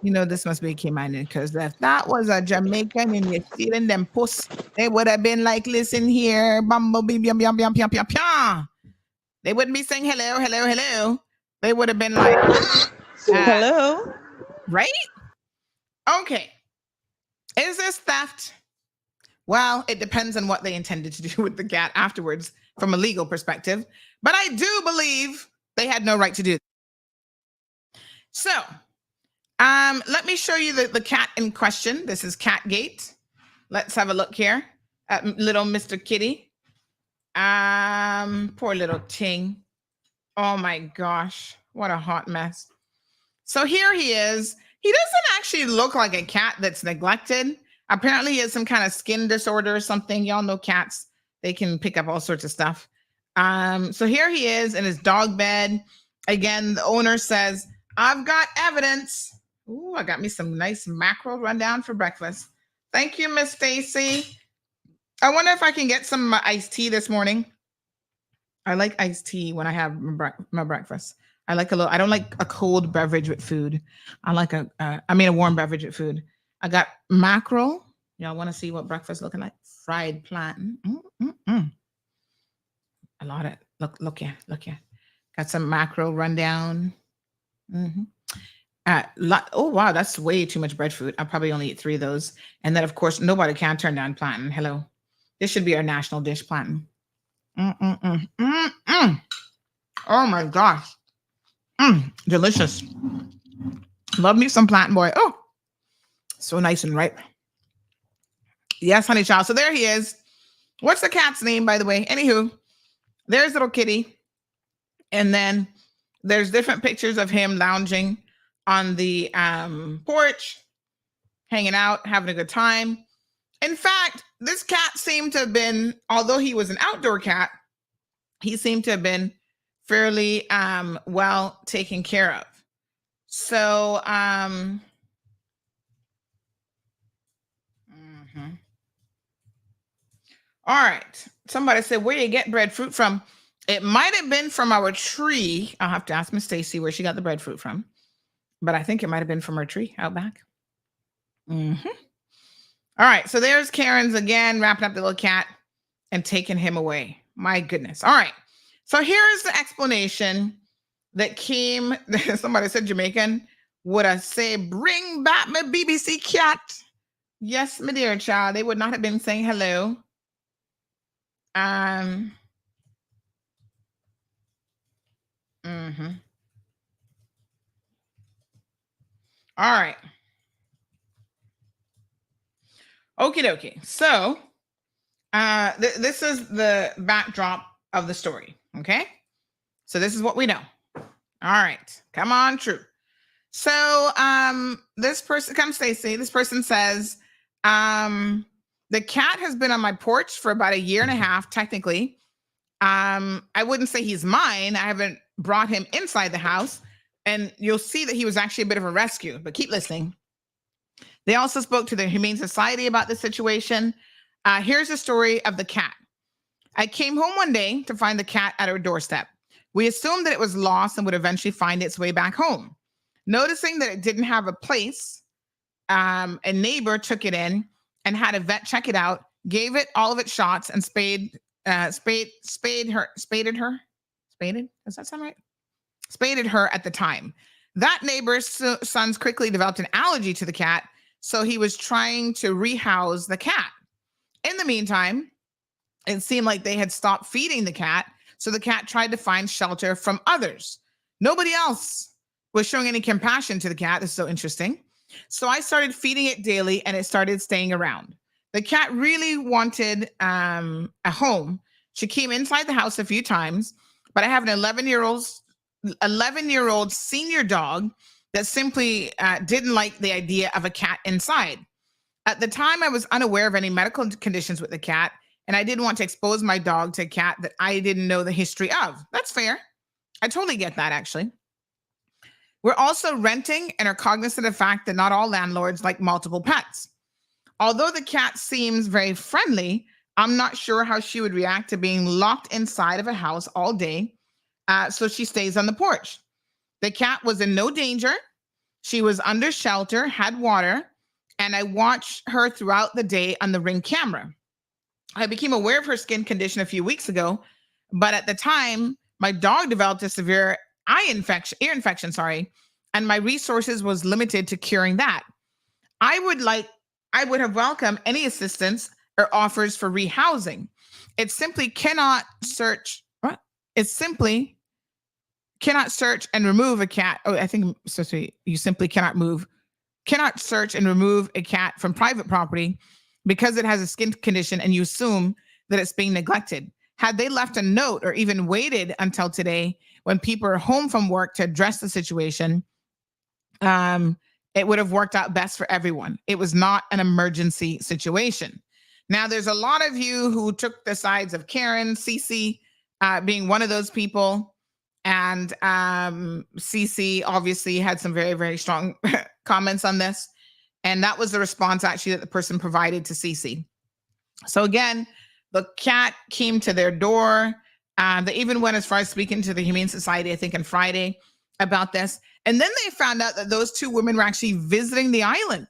You know, this must be a Cayman, because if that was a Jamaican and you're stealing them puss, they would have been like, listen here, bumblebee, bum, bum, bum, bum, bum, bum. They wouldn't be saying hello, hello, hello. They would have been like, Hello? right? Okay. Is this theft? Well, it depends on what they intended to do with the cat afterwards from a legal perspective. But I do believe they had no right to do it. So, let me show you the cat in question. This is Catgate. Let's have a look here at little Mr. Kitty. Poor little Ting. Oh my gosh, what a hot mess. So here he is. He doesn't actually look like a cat that's neglected. Apparently he has some kind of skin disorder or something. Y'all know cats, they can pick up all sorts of stuff. So here he is in his dog bed. Again, the owner says, I've got evidence. Ooh, I got me some nice mackerel rundown for breakfast. Thank you, Miss Stacy. I wonder if I can get some iced tea this morning. I like iced tea when I have my breakfast. I don't like a cold beverage with food. I like a warm beverage with food. I got mackerel. Y'all want to see what breakfast looking like? Fried plantain. A lot of, look here. Got some mackerel rundown. Oh, wow, that's way too much breadfruit. I'll probably only eat 3 of those. And then, of course, nobody can turn down plantain. Hello. This should be our national dish, plantain. Oh, my gosh. Delicious. Love me some plantain, boy. Oh, so nice and ripe. Yes, honey child. So there he is. What's the cat's name, by the way? Anywho, there's little kitty. And then there's different pictures of him lounging on the porch, hanging out, having a good time. In fact, this cat seemed to have been, although he was an outdoor cat, he seemed to have been fairly well taken care of. So, all right. Somebody said, where you get breadfruit from? It might have been from our tree. I'll have to ask Miss Stacy where she got the breadfruit from. But I think it might have been from our tree out back. All right. So there's Karen's again, wrapping up the little cat and taking him away. My goodness. All right. So here's the explanation that came. Somebody said Jamaican. Would I say, bring back my BBC cat? Yes, my dear child. They would not have been saying hello. All right. Okie dokie. So this is the backdrop of the story. Okay. So this is what we know. All right. Come on, true. So this person, come Stacy, this person says, the cat has been on my porch for about 1.5 years, technically. I wouldn't say he's mine. I haven't brought him inside the house. And you'll see that he was actually a bit of a rescue, but keep listening. They also spoke to the Humane Society about the situation. Here's the story of the cat. I came home one day to find the cat at our doorstep. We assumed that it was lost and would eventually find its way back home. Noticing that it didn't have a place, a neighbor took it in and had a vet check it out, gave it all of its shots, and spaded her. Does that sound right? Spaded her at the time. That neighbor's sons quickly developed an allergy to the cat, so he was trying to rehouse the cat. In the meantime, it seemed like they had stopped feeding the cat, so the cat tried to find shelter from others. Nobody else was showing any compassion to the cat. This is so interesting. So I started feeding it daily, and it started staying around. The cat really wanted a home. She came inside the house a few times, but I have an 11-year-old senior dog that simply didn't like the idea of a cat inside. At the time, I was unaware of any medical conditions with the cat, and I didn't want to expose my dog to a cat that I didn't know the history of. That's fair. I totally get that, actually. We're also renting and are cognizant of the fact that not all landlords like multiple pets. Although the cat seems very friendly, I'm not sure how she would react to being locked inside of a house all day. So she stays on the porch. The cat was in no danger. She was under shelter, had water, and I watched her throughout the day on the Ring camera. I became aware of her skin condition a few weeks ago, but at the time, my dog developed a severe ear infection, and my resources was limited to curing that. I would have welcomed any assistance or offers for rehousing. It simply cannot search. What? It simply cannot search and remove a cat. Oh, I think so. You simply cannot search and remove a cat from private property because it has a skin condition and you assume that it's being neglected. Had they left a note or even waited until today when people are home from work to address the situation, it would have worked out best for everyone. It was not an emergency situation. Now, there's a lot of you who took the sides of Karen, Cece being one of those people. And Cece obviously had some very, very strong comments on this. And that was the response actually that the person provided to Cece. So again, the cat came to their door. They even went as far as speaking to the Humane Society, I think on Friday, about this. And then they found out that those two women were actually visiting the island.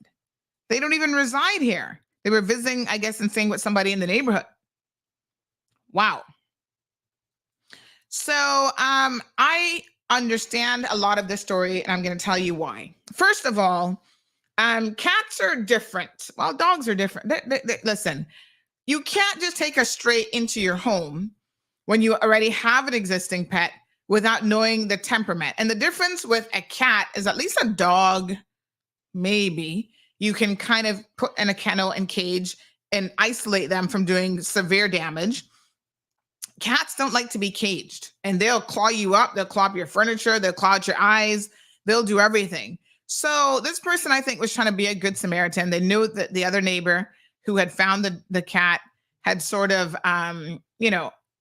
They don't even reside here. They were visiting, I guess, and staying with somebody in the neighborhood. Wow. So I understand a lot of this story, and I'm going to tell you why. First of all, cats are different. Well, dogs are different. Listen, you can't just take us straight into your home when you already have an existing pet without knowing the temperament. And the difference with a cat is at least a dog, maybe, you can kind of put in a kennel and cage and isolate them from doing severe damage. Cats don't like to be caged, and they'll claw you up. They'll claw up your furniture. They'll claw at your eyes. They'll do everything. So this person, I think, was trying to be a good Samaritan. They knew that the other neighbor who had found the cat had sort of,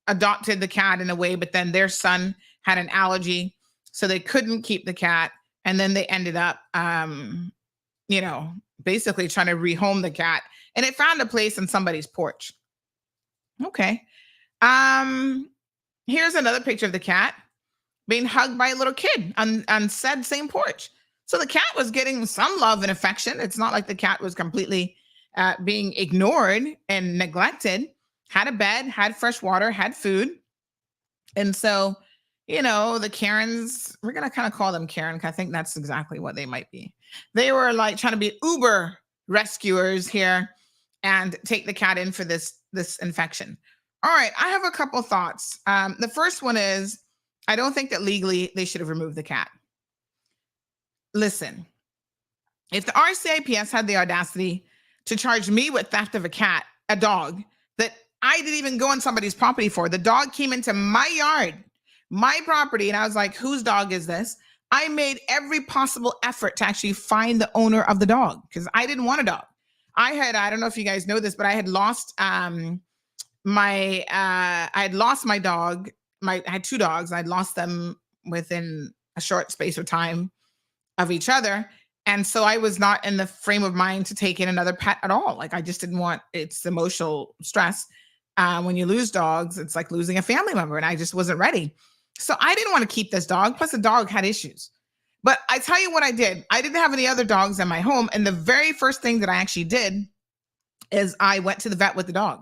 adopted the cat in a way, but then their son had an allergy, so they couldn't keep the cat. And then they ended up, basically trying to rehome the cat, and it found a place on somebody's porch. Okay. Here's another picture of the cat being hugged by a little kid on said same porch. So the cat was getting some love and affection. It's not like the cat was completely being ignored and neglected. Had a bed, had fresh water, had food. And so, the Karens, we're going to kind of call them Karen, because I think that's exactly what they might be. They were like trying to be Uber rescuers here and take the cat in for this infection. All right, I have a couple thoughts. The first one is, I don't think that legally they should have removed the cat. Listen, if the RCIPS had the audacity to charge me with theft of a dog, that I didn't even go on somebody's property for, the dog came into my yard, my property, and I was like, whose dog is this? I made every possible effort to actually find the owner of the dog because I didn't want a dog. I don't know if you guys know this, but I had lost my dog. I had two dogs. I'd lost them within a short space of time of each other. And so I was not in the frame of mind to take in another pet at all. Like I just didn't want its emotional stress. When you lose dogs, it's like losing a family member, and I just wasn't ready. So I didn't want to keep this dog. Plus the dog had issues. But I tell you what I did. I didn't have any other dogs in my home. And the very first thing that I actually did is I went to the vet with the dog.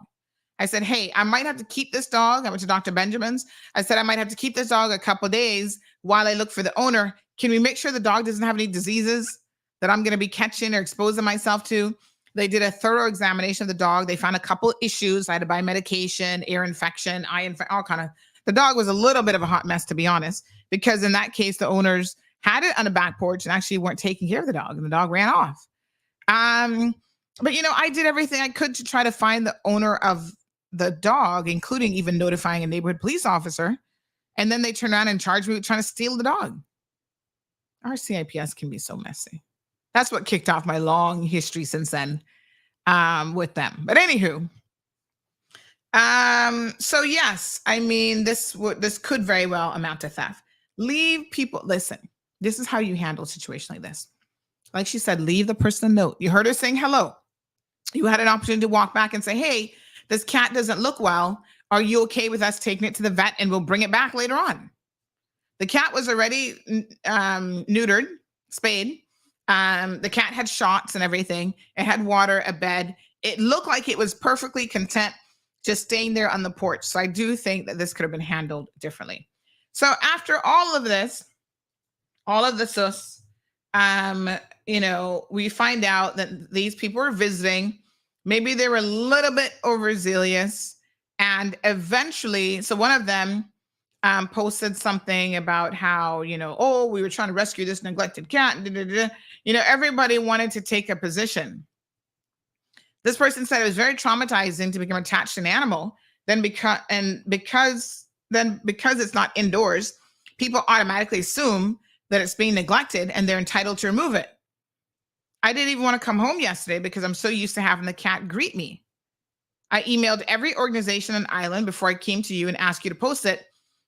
I said, hey, I might have to keep this dog. I went to Dr. Benjamin's. I said, I might have to keep this dog a couple of days while I look for the owner. Can we make sure the dog doesn't have any diseases that I'm going to be catching or exposing myself to? They did a thorough examination of the dog. They found a couple of issues. I had to buy medication, ear infection, eye infection, all kind of. The dog was a little bit of a hot mess, to be honest, because in that case, the owners had it on the back porch and actually weren't taking care of the dog, and the dog ran off. But, I did everything I could to try to find the owner of the dog, including even notifying a neighborhood police officer. And then they turned around and charged me with trying to steal the dog. Our CIPS can be so messy. That's what kicked off my long history since then with them. But anywho, so yes, I mean, this could very well amount to theft. Leave people, listen, this is how you handle a situation like this. Like she said, leave the person a note. You heard her saying hello. You had an opportunity to walk back and say, hey, this cat doesn't look well. Are you okay with us taking it to the vet and we'll bring it back later on? The cat was already neutered, spayed. The cat had shots and everything. It had water, a bed. It looked like it was perfectly content just staying there on the porch. So I do think that this could have been handled differently. So after all of this, all of the sus, we find out that these people were visiting. Maybe they were a little bit overzealous. And eventually, so one of them posted something about how, we were trying to rescue this neglected cat. Everybody wanted to take a position. This person said it was very traumatizing to become attached to an animal. Because it's not indoors, people automatically assume that it's being neglected and they're entitled to remove it. I didn't even want to come home yesterday because I'm so used to having the cat greet me. I emailed every organization on island before I came to you and asked you to post it.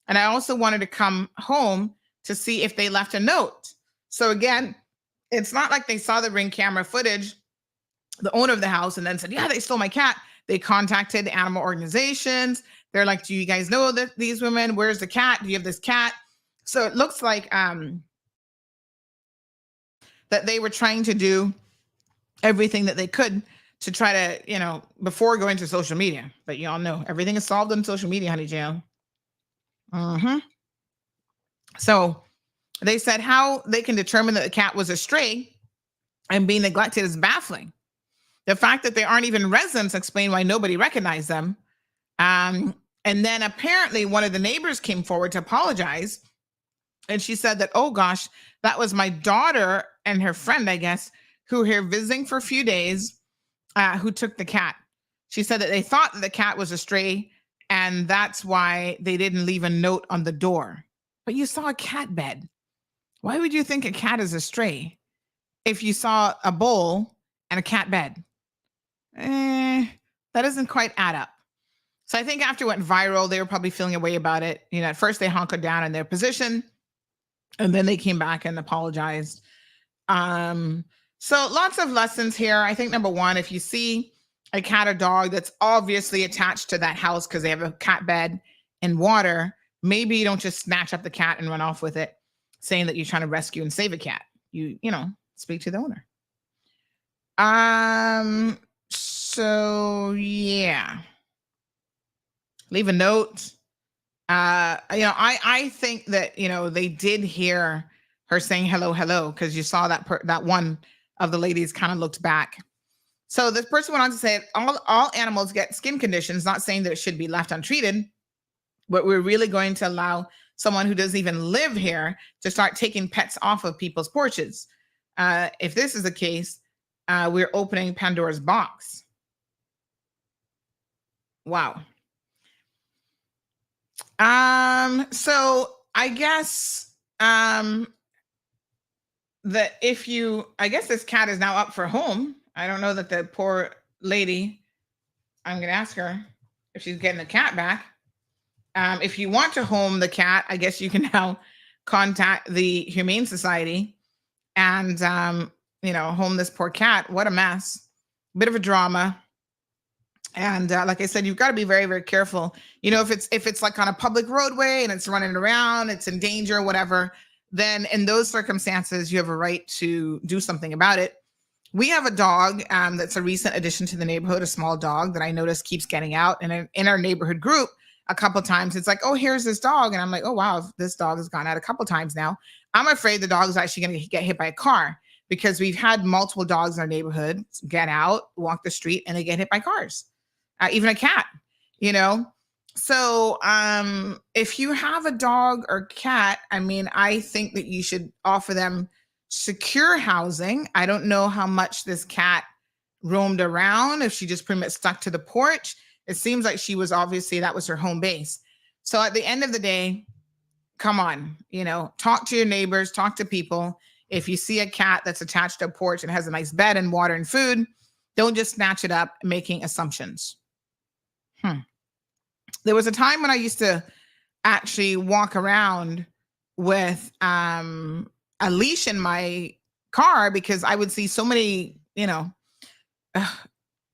And I also wanted to come home to see if they left a note. So again, it's not like they saw the Ring camera footage, the owner of the house, and then said, yeah, they stole my cat. They contacted animal organizations. They're like, do you guys know that these women? Where's the cat? Do you have this cat? So it looks like that they were trying to do everything that they could to try to, before going to social media. But y'all know everything is solved on social media, honey Jill. So they said how they can determine that the cat was a stray and being neglected is baffling. The fact that they aren't even residents explain why nobody recognized them. And then apparently one of the neighbors came forward to apologize. And she said that, oh gosh, that was my daughter and her friend, I guess, who were here visiting for a few days, who took the cat. She said that they thought that the cat was a stray and that's why they didn't leave a note on the door. But you saw a cat bed. Why would you think a cat is a stray if you saw a bowl and a cat bed? That doesn't quite add up. So I think after it went viral, they were probably feeling a way about it. At first they hunkered down in their position and then they came back and apologized. So lots of lessons here. I think number one, if you see a cat or dog that's obviously attached to that house because they have a cat bed and water, maybe you don't just snatch up the cat and run off with it, saying that you're trying to rescue and save a cat. You speak to the owner. So yeah. Leave a note. I think that, they did hear her saying hello, because you saw that one of the ladies kind of looked back. So this person went on to say all animals get skin conditions, not saying that it should be left untreated, but we're really going to allow someone who doesn't even live here to start taking pets off of people's porches. If this is the case, we're opening Pandora's box. Wow. So I guess that I guess this cat is now up for home. I don't know that the poor lady, I'm going to ask her if she's getting the cat back. If you want to home the cat, I guess you can now contact the Humane Society and, home this poor cat. What a mess. Bit of a drama. And like I said, you've got to be very, very careful. If it's like on a public roadway and it's running around, it's in danger, whatever, then in those circumstances, you have a right to do something about it. We have a dog that's a recent addition to the neighborhood, a small dog that I notice keeps getting out. And in our neighborhood group, a couple of times, it's like, oh, here's this dog. And I'm like, oh, wow, this dog has gone out a couple of times now. I'm afraid the dog is actually going to get hit by a car because we've had multiple dogs in our neighborhood get out, walk the street, and they get hit by cars. Even a cat, So if you have a dog or cat, I think that you should offer them secure housing. I don't know how much this cat roamed around, if she just pretty much stuck to the porch. It seems like she was that was her home base. So at the end of the day, come on, talk to your neighbors, talk to people. If you see a cat that's attached to a porch and has a nice bed and water and food, don't just snatch it up making assumptions. There was a time when I used to actually walk around with a leash in my car because I would see so many,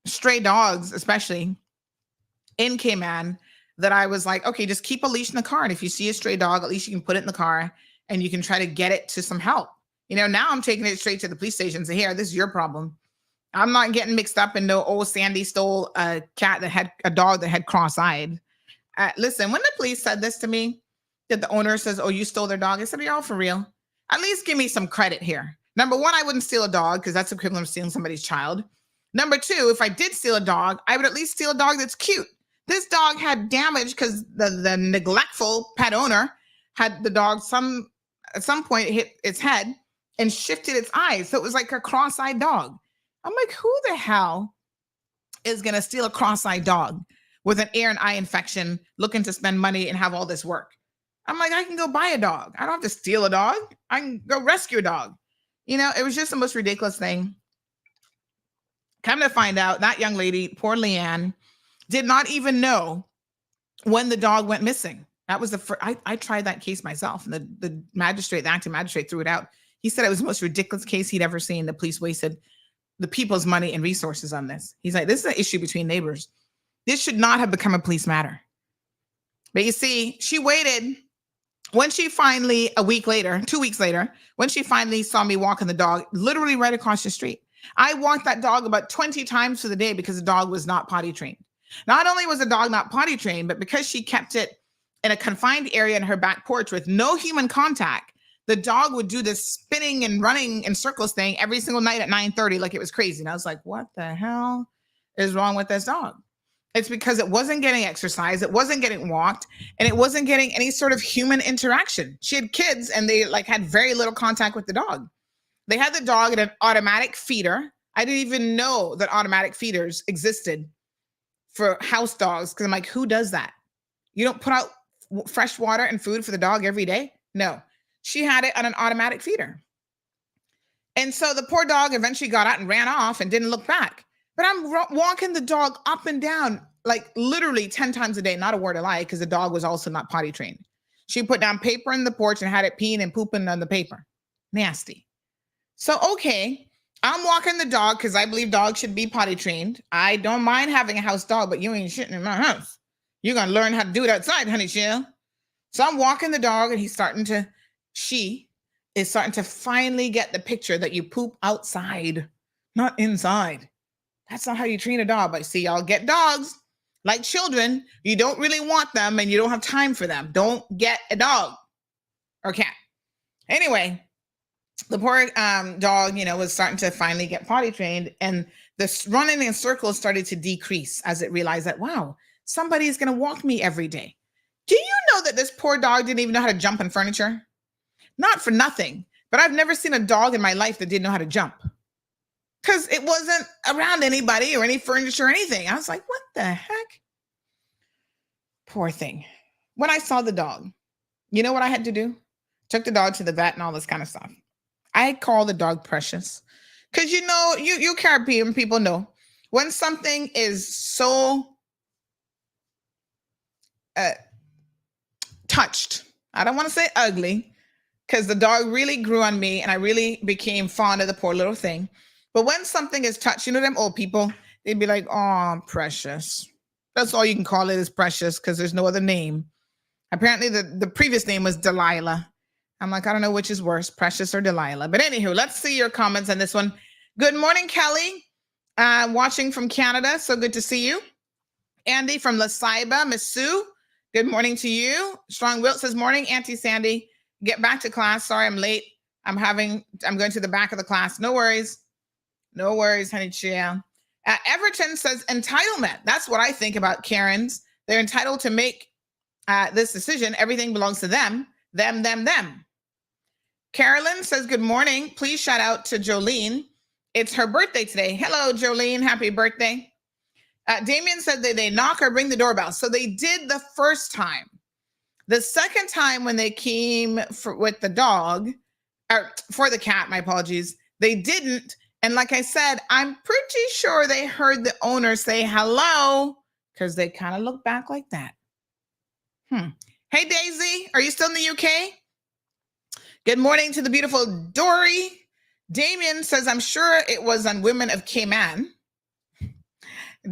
stray dogs, especially in Cayman that I was like, okay, just keep a leash in the car. And if you see a stray dog, at least you can put it in the car and you can try to get it to some help. Now I'm taking it straight to the police station and say, here, this is your problem. I'm not getting mixed up in no old Sandy stole a dog that had cross-eyed. Listen, when the police said this to me, that the owner says, oh, you stole their dog. I said, are y'all for real? At least give me some credit here. Number one, I wouldn't steal a dog because that's equivalent of stealing somebody's child. Number two, if I did steal a dog, I would at least steal a dog that's cute. This dog had damage because the neglectful pet owner had the dog at some point hit its head and shifted its eyes. So it was like a cross-eyed dog. I'm like, who the hell is going to steal a cross-eyed dog with an ear and eye infection, looking to spend money and have all this work? I'm like, I can go buy a dog. I don't have to steal a dog. I can go rescue a dog. It was just the most ridiculous thing. Come to find out, that young lady, poor Leanne, did not even know when the dog went missing. That was the first. I tried that case myself, and the acting magistrate threw it out. He said it was the most ridiculous case he'd ever seen. The police wasted the people's money and resources on this. He's like, this is an issue between neighbors. This should not have become a police matter. But you see, she waited. When she finally, 2 weeks later, when she finally saw me walking the dog, literally right across the street, I walked that dog about 20 times for the day because the dog was not potty trained. Not only was the dog not potty trained, but because she kept it in a confined area in her back porch with no human contact, the dog would do this spinning and running in circles thing every single night at 9:30 like it was crazy. And I was like, what the hell is wrong with this dog? It's because it wasn't getting exercise, it wasn't getting walked, and it wasn't getting any sort of human interaction. She had kids and they had very little contact with the dog. They had the dog in an automatic feeder. I didn't even know that automatic feeders existed for house dogs because I'm like, who does that? You don't put out fresh water and food for the dog every day? No. She had it on an automatic feeder. And so the poor dog eventually got out and ran off and didn't look back. But I'm walking the dog up and down, literally 10 times a day, not a word of lie, because the dog was also not potty trained. She put down paper in the porch and had it peeing and pooping on the paper. Nasty. So, okay, I'm walking the dog because I believe dogs should be potty trained. I don't mind having a house dog, but you ain't shitting in my house. You're going to learn how to do it outside, honey chill. So I'm walking the dog and she is starting to finally get the picture that you poop outside, not inside. That's not how you train a dog. But see, y'all get dogs like children. You don't really want them and you don't have time for them. Don't get a dog or cat. Anyway, the poor dog, was starting to finally get potty trained, and the running in circles started to decrease as it realized that, wow, somebody's going to walk me every day. Do you know that this poor dog didn't even know how to jump in furniture? Not for nothing, but I've never seen a dog in my life that didn't know how to jump. Because it wasn't around anybody or any furniture or anything. I was like, what the heck? Poor thing. When I saw the dog, you know what I had to do? Took the dog to the vet and all this kind of stuff. I call the dog Precious. Because you Caribbean people know when something is so touched. I don't want to say ugly, because the dog really grew on me and I really became fond of the poor little thing. But when something is touched, them old people, they'd be like, oh, Precious. That's all you can call it is Precious because there's no other name. Apparently the previous name was Delilah. I'm like, I don't know which is worse, Precious or Delilah. But anywho, let's see your comments on this one. Good morning, Kelly. Watching from Canada. So good to see you. Andy from La Ceiba, Miss Sue. Good morning to you. Strong Wilt says, morning, Auntie Sandy. Get back to class. Sorry, I'm late. I'm going to the back of the class. No worries. No worries, honey chia. Everton says entitlement. That's what I think about Karens. They're entitled to make this decision. Everything belongs to them. Them. Carolyn says, good morning. Please shout out to Jolene. It's her birthday today. Hello, Jolene. Happy birthday. Damien said that they knock or ring the doorbell. So they did the first time. The second time when they came with the dog, or for the cat, my apologies, they didn't. And like I said, I'm pretty sure they heard the owner say hello because they kind of look back like that. Hey, Daisy, are you still in the UK? Good morning to the beautiful Dory. Damien says, I'm sure it was on Women of Cayman.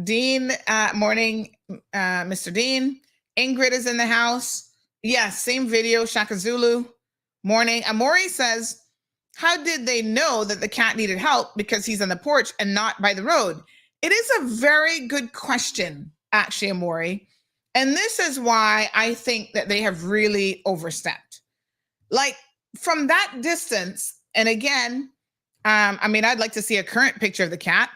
Dean, morning, Mr. Dean. Ingrid is in the house. Yes, same video, Shaka Zulu. Morning. Amori says, how did they know that the cat needed help because he's on the porch and not by the road? It is a very good question, actually, Amori. And this is why I think that they have really overstepped. Like, from that distance, and again, I mean, I'd like to see a current picture of the cat.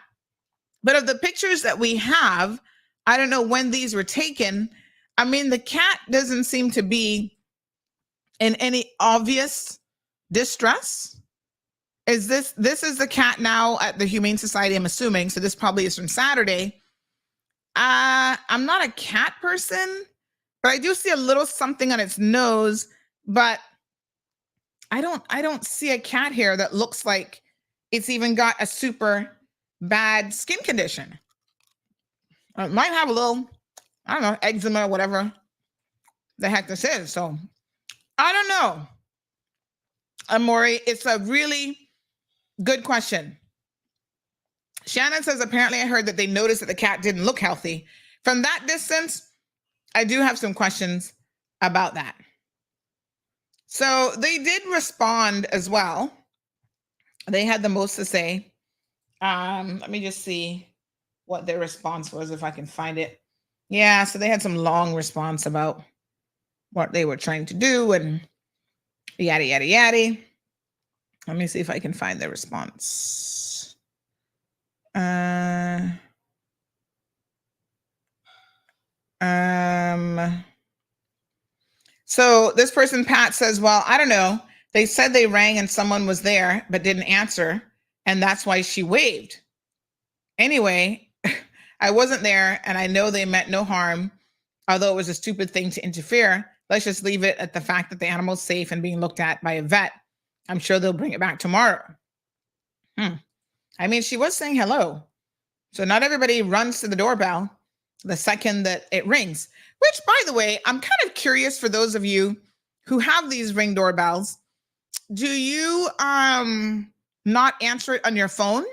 But of the pictures that we have, I don't know when these were taken. I mean, the cat doesn't seem to be in any obvious distress. Is this is the cat now at the Humane Society, I'm assuming. So this probably is from Saturday. I'm not a cat person, but I do see a little something on its nose, but I don't see a cat here that looks like it's even got a super bad skin condition. It might have a little, I don't know, eczema or whatever the heck this is. So I don't know. Amori, it's a really good question. Shannon says, apparently I heard that they noticed that the cat didn't look healthy. From that distance, I do have some questions about that. So they did respond as well. They had the most to say. Let me just see what their response was, if I can find it. Yeah, so they had some long response about what they were trying to do and yada, yada, yada. Let me see if I can find their response. So this person, Pat, says, well, I don't know. They said they rang and someone was there, but didn't answer. And that's why she waved. Anyway, I wasn't there and I know they meant no harm, although it was a stupid thing to interfere. Let's just leave it at the fact that the animal's safe and being looked at by a vet. I'm sure they'll bring it back tomorrow. I mean, she was saying hello. So not everybody runs to the doorbell the second that it rings, which, by the way, I'm kind of curious for those of you who have these Ring doorbells. Do you not answer it on your phone?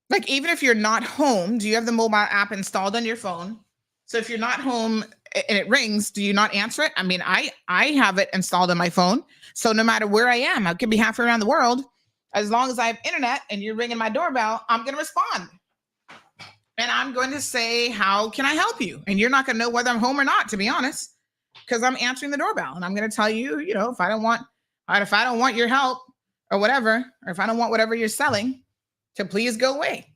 Like, even if you're not home, do you have the mobile app installed on your phone? So if you're not home and it rings, do you not answer it? I mean, I have it installed on my phone. So no matter where I am, I could be halfway around the world. As long as I have internet and you're ringing my doorbell, I'm going to respond. And I'm going to say, how can I help you? And you're not going to know whether I'm home or not, to be honest, because I'm answering the doorbell. And I'm going to tell you, you know, if I don't want your help or whatever, or if I don't want whatever you're selling, to please go away.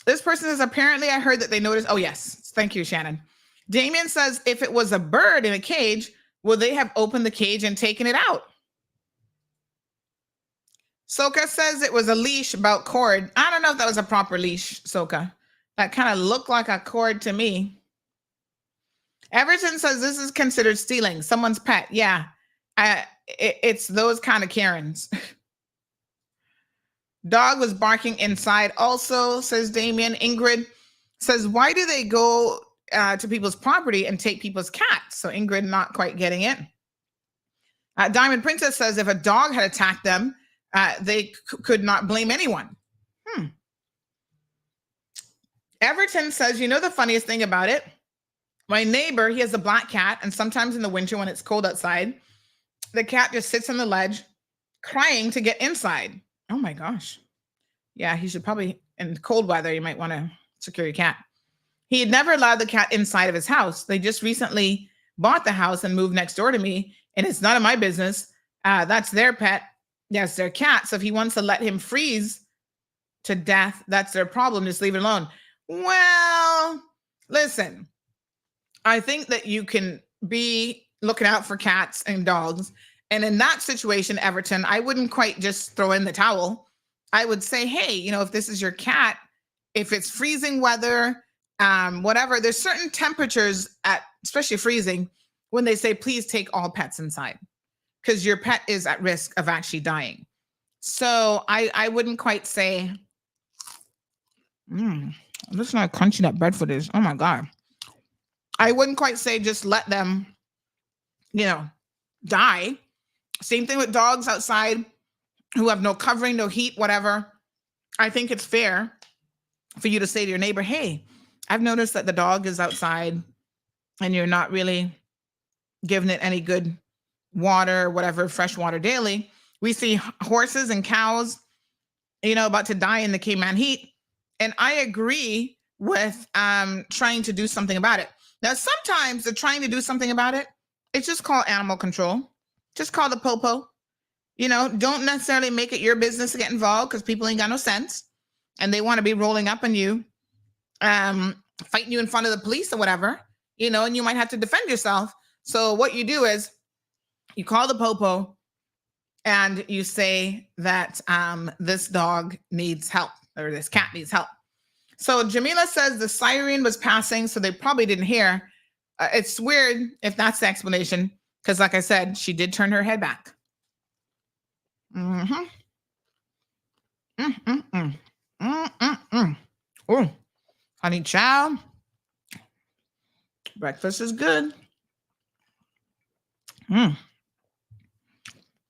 This person says, apparently I heard that they noticed. Oh, yes. Thank you, Shannon. Damien says, if it was a bird in a cage, would they have opened the cage and taken it out? Soka says it was a leash about cord. I don't know if that was a proper leash, Soka. That kind of looked like a cord to me. Everton says this is considered stealing someone's pet. Yeah, it's those kind of Karens. Dog was barking inside also, says Damien. Ingrid says, why do they go to people's property and take people's cats? So Ingrid not quite getting it. Diamond Princess says if a dog had attacked them, they could not blame anyone. Everton says, you know the funniest thing about it? My neighbor, he has a black cat, and sometimes in the winter when it's cold outside, the cat just sits on the ledge crying to get inside. Oh my gosh. Yeah, he should probably, in cold weather, you might want to secure your cat. He had never allowed the cat inside of his house. They just recently bought the house and moved next door to me, and it's none of my business. That's their pet. That's their cat. So if he wants to let him freeze to death, that's their problem. Just leave it alone. Well, listen, I think that you can be looking out for cats and dogs. And in that situation, Everton, I wouldn't quite just throw in the towel. I would say, hey, you know, if this is your cat, if it's freezing weather, whatever, there's certain temperatures at, especially freezing, when they say, please take all pets inside, because your pet is at risk of actually dying. So I wouldn't quite say, listen how crunchy that breadfruit is. Oh my God. I wouldn't quite say just let them, you know, die. Same thing with dogs outside who have no covering, no heat, whatever. I think it's fair for you to say to your neighbor, hey, I've noticed that the dog is outside and you're not really giving it any good water or whatever, fresh water daily. We see horses and cows, about to die in the Cayman heat. And I agree with trying to do something about it. Now, sometimes the trying to do something about it, it's just called animal control. Just call the popo. Don't necessarily make it your business to get involved because people ain't got no sense. And they want to be rolling up on you, fighting you in front of the police or whatever, and you might have to defend yourself. So what you do is you call the popo and you say that this dog needs help or this cat needs help. So Jamila says the siren was passing, so they probably didn't hear. It's weird if that's the explanation, because like I said, she did turn her head back. Mm-hmm. Mm-mm-mm. Mm-mm-mm. Oh, honey child. Breakfast is good.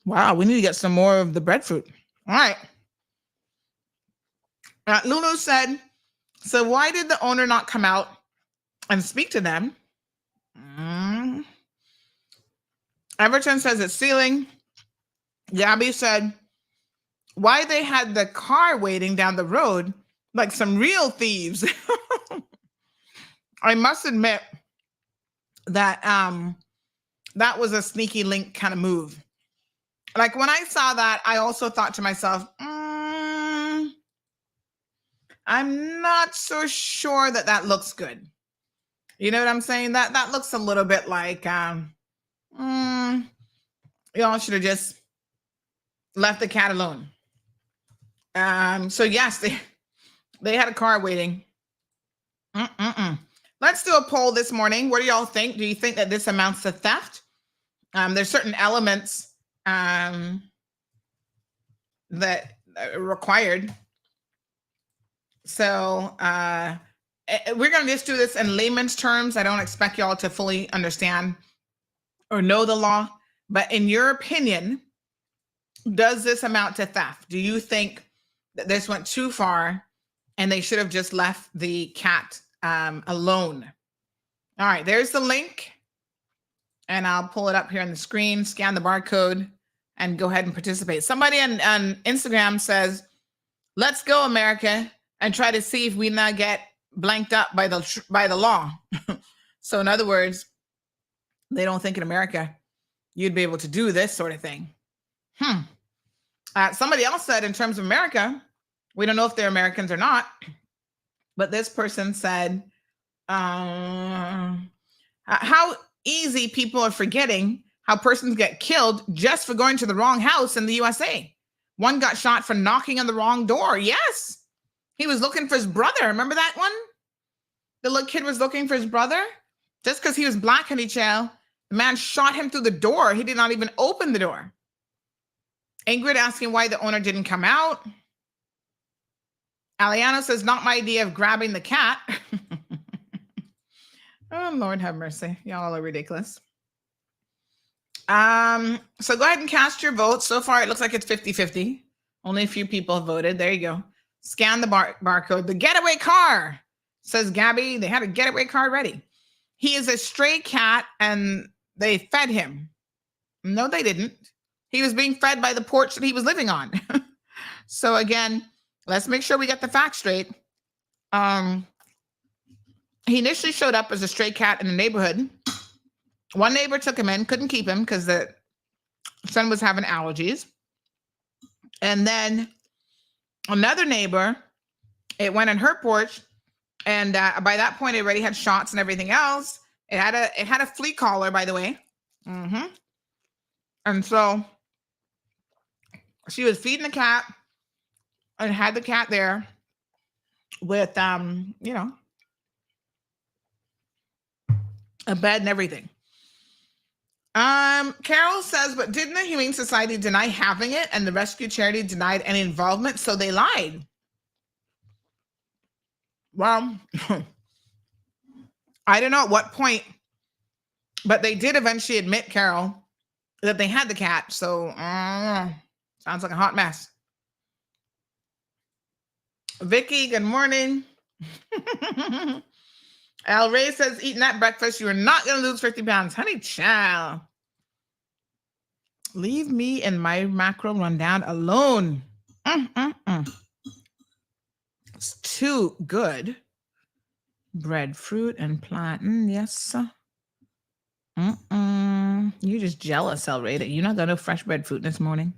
Wow, we need to get some more of the breadfruit. All right. Lulu said, so why did the owner not come out and speak to them? Everton says it's stealing. Gabby said, why they had the car waiting down the road like some real thieves. I must admit that that was a sneaky link kind of move. Like when I saw that, I also thought to myself, I'm not so sure that looks good. You know what I'm saying? That looks a little bit like y'all should have just left the cat alone. So yes, they had a car waiting. Let's do a poll this morning. What do y'all think? Do you think that this amounts to theft? There's certain elements that are required. So we're going to just do this in layman's terms. I don't expect y'all to fully understand or know the law. But in your opinion, does this amount to theft? Do you think that this went too far and they should have just left the cat alone? All right, there's the link. And I'll pull it up here on the screen, scan the barcode, and go ahead and participate. Somebody on Instagram says, let's go, America, and try to see if we not get blanked up by the law. So in other words, they don't think in America you'd be able to do this sort of thing. Somebody else said in terms of America, we don't know if they're Americans or not, but this person said, how easy people are forgetting how persons get killed just for going to the wrong house in the USA. One got shot for knocking on the wrong door. Yes. He was looking for his brother. Remember that one? The little kid was looking for his brother. Just because he was black in jail, the man shot him through the door. He did not even open the door. Ingrid asking why the owner didn't come out. Aliano says, not my idea of grabbing the cat. Oh, Lord have mercy. Y'all are ridiculous. So go ahead and cast your vote. So far, it looks like it's 50-50. Only a few people have voted. There you go. Scan the barcode. The getaway car, says Gabby. They had a getaway car ready. He is a stray cat and they fed him. No, they didn't. He was being fed by the porch that he was living on. So again, let's make sure we get the facts straight. He initially showed up as a stray cat in the neighborhood. One neighbor took him in, couldn't keep him because the son was having allergies. And then another neighbor, it went on her porch, and by that point, it already had shots and everything else. It had a flea collar, by the way. And so she was feeding the cat and had the cat there with, a bed and everything. Carol says, but didn't the Humane Society deny having it and the rescue charity denied any involvement? So they lied. Well, I don't know at what point, but they did eventually admit, Carol, that they had the cat. So sounds like a hot mess. Vicky, good morning. Al Ray says, eating that breakfast, you are not going to lose 50 pounds. Honey, child. Leave me and my macro rundown alone. It's too good. Breadfruit and plantain, yes. You're just jealous, El Ray, that you're not got no fresh breadfruit this morning.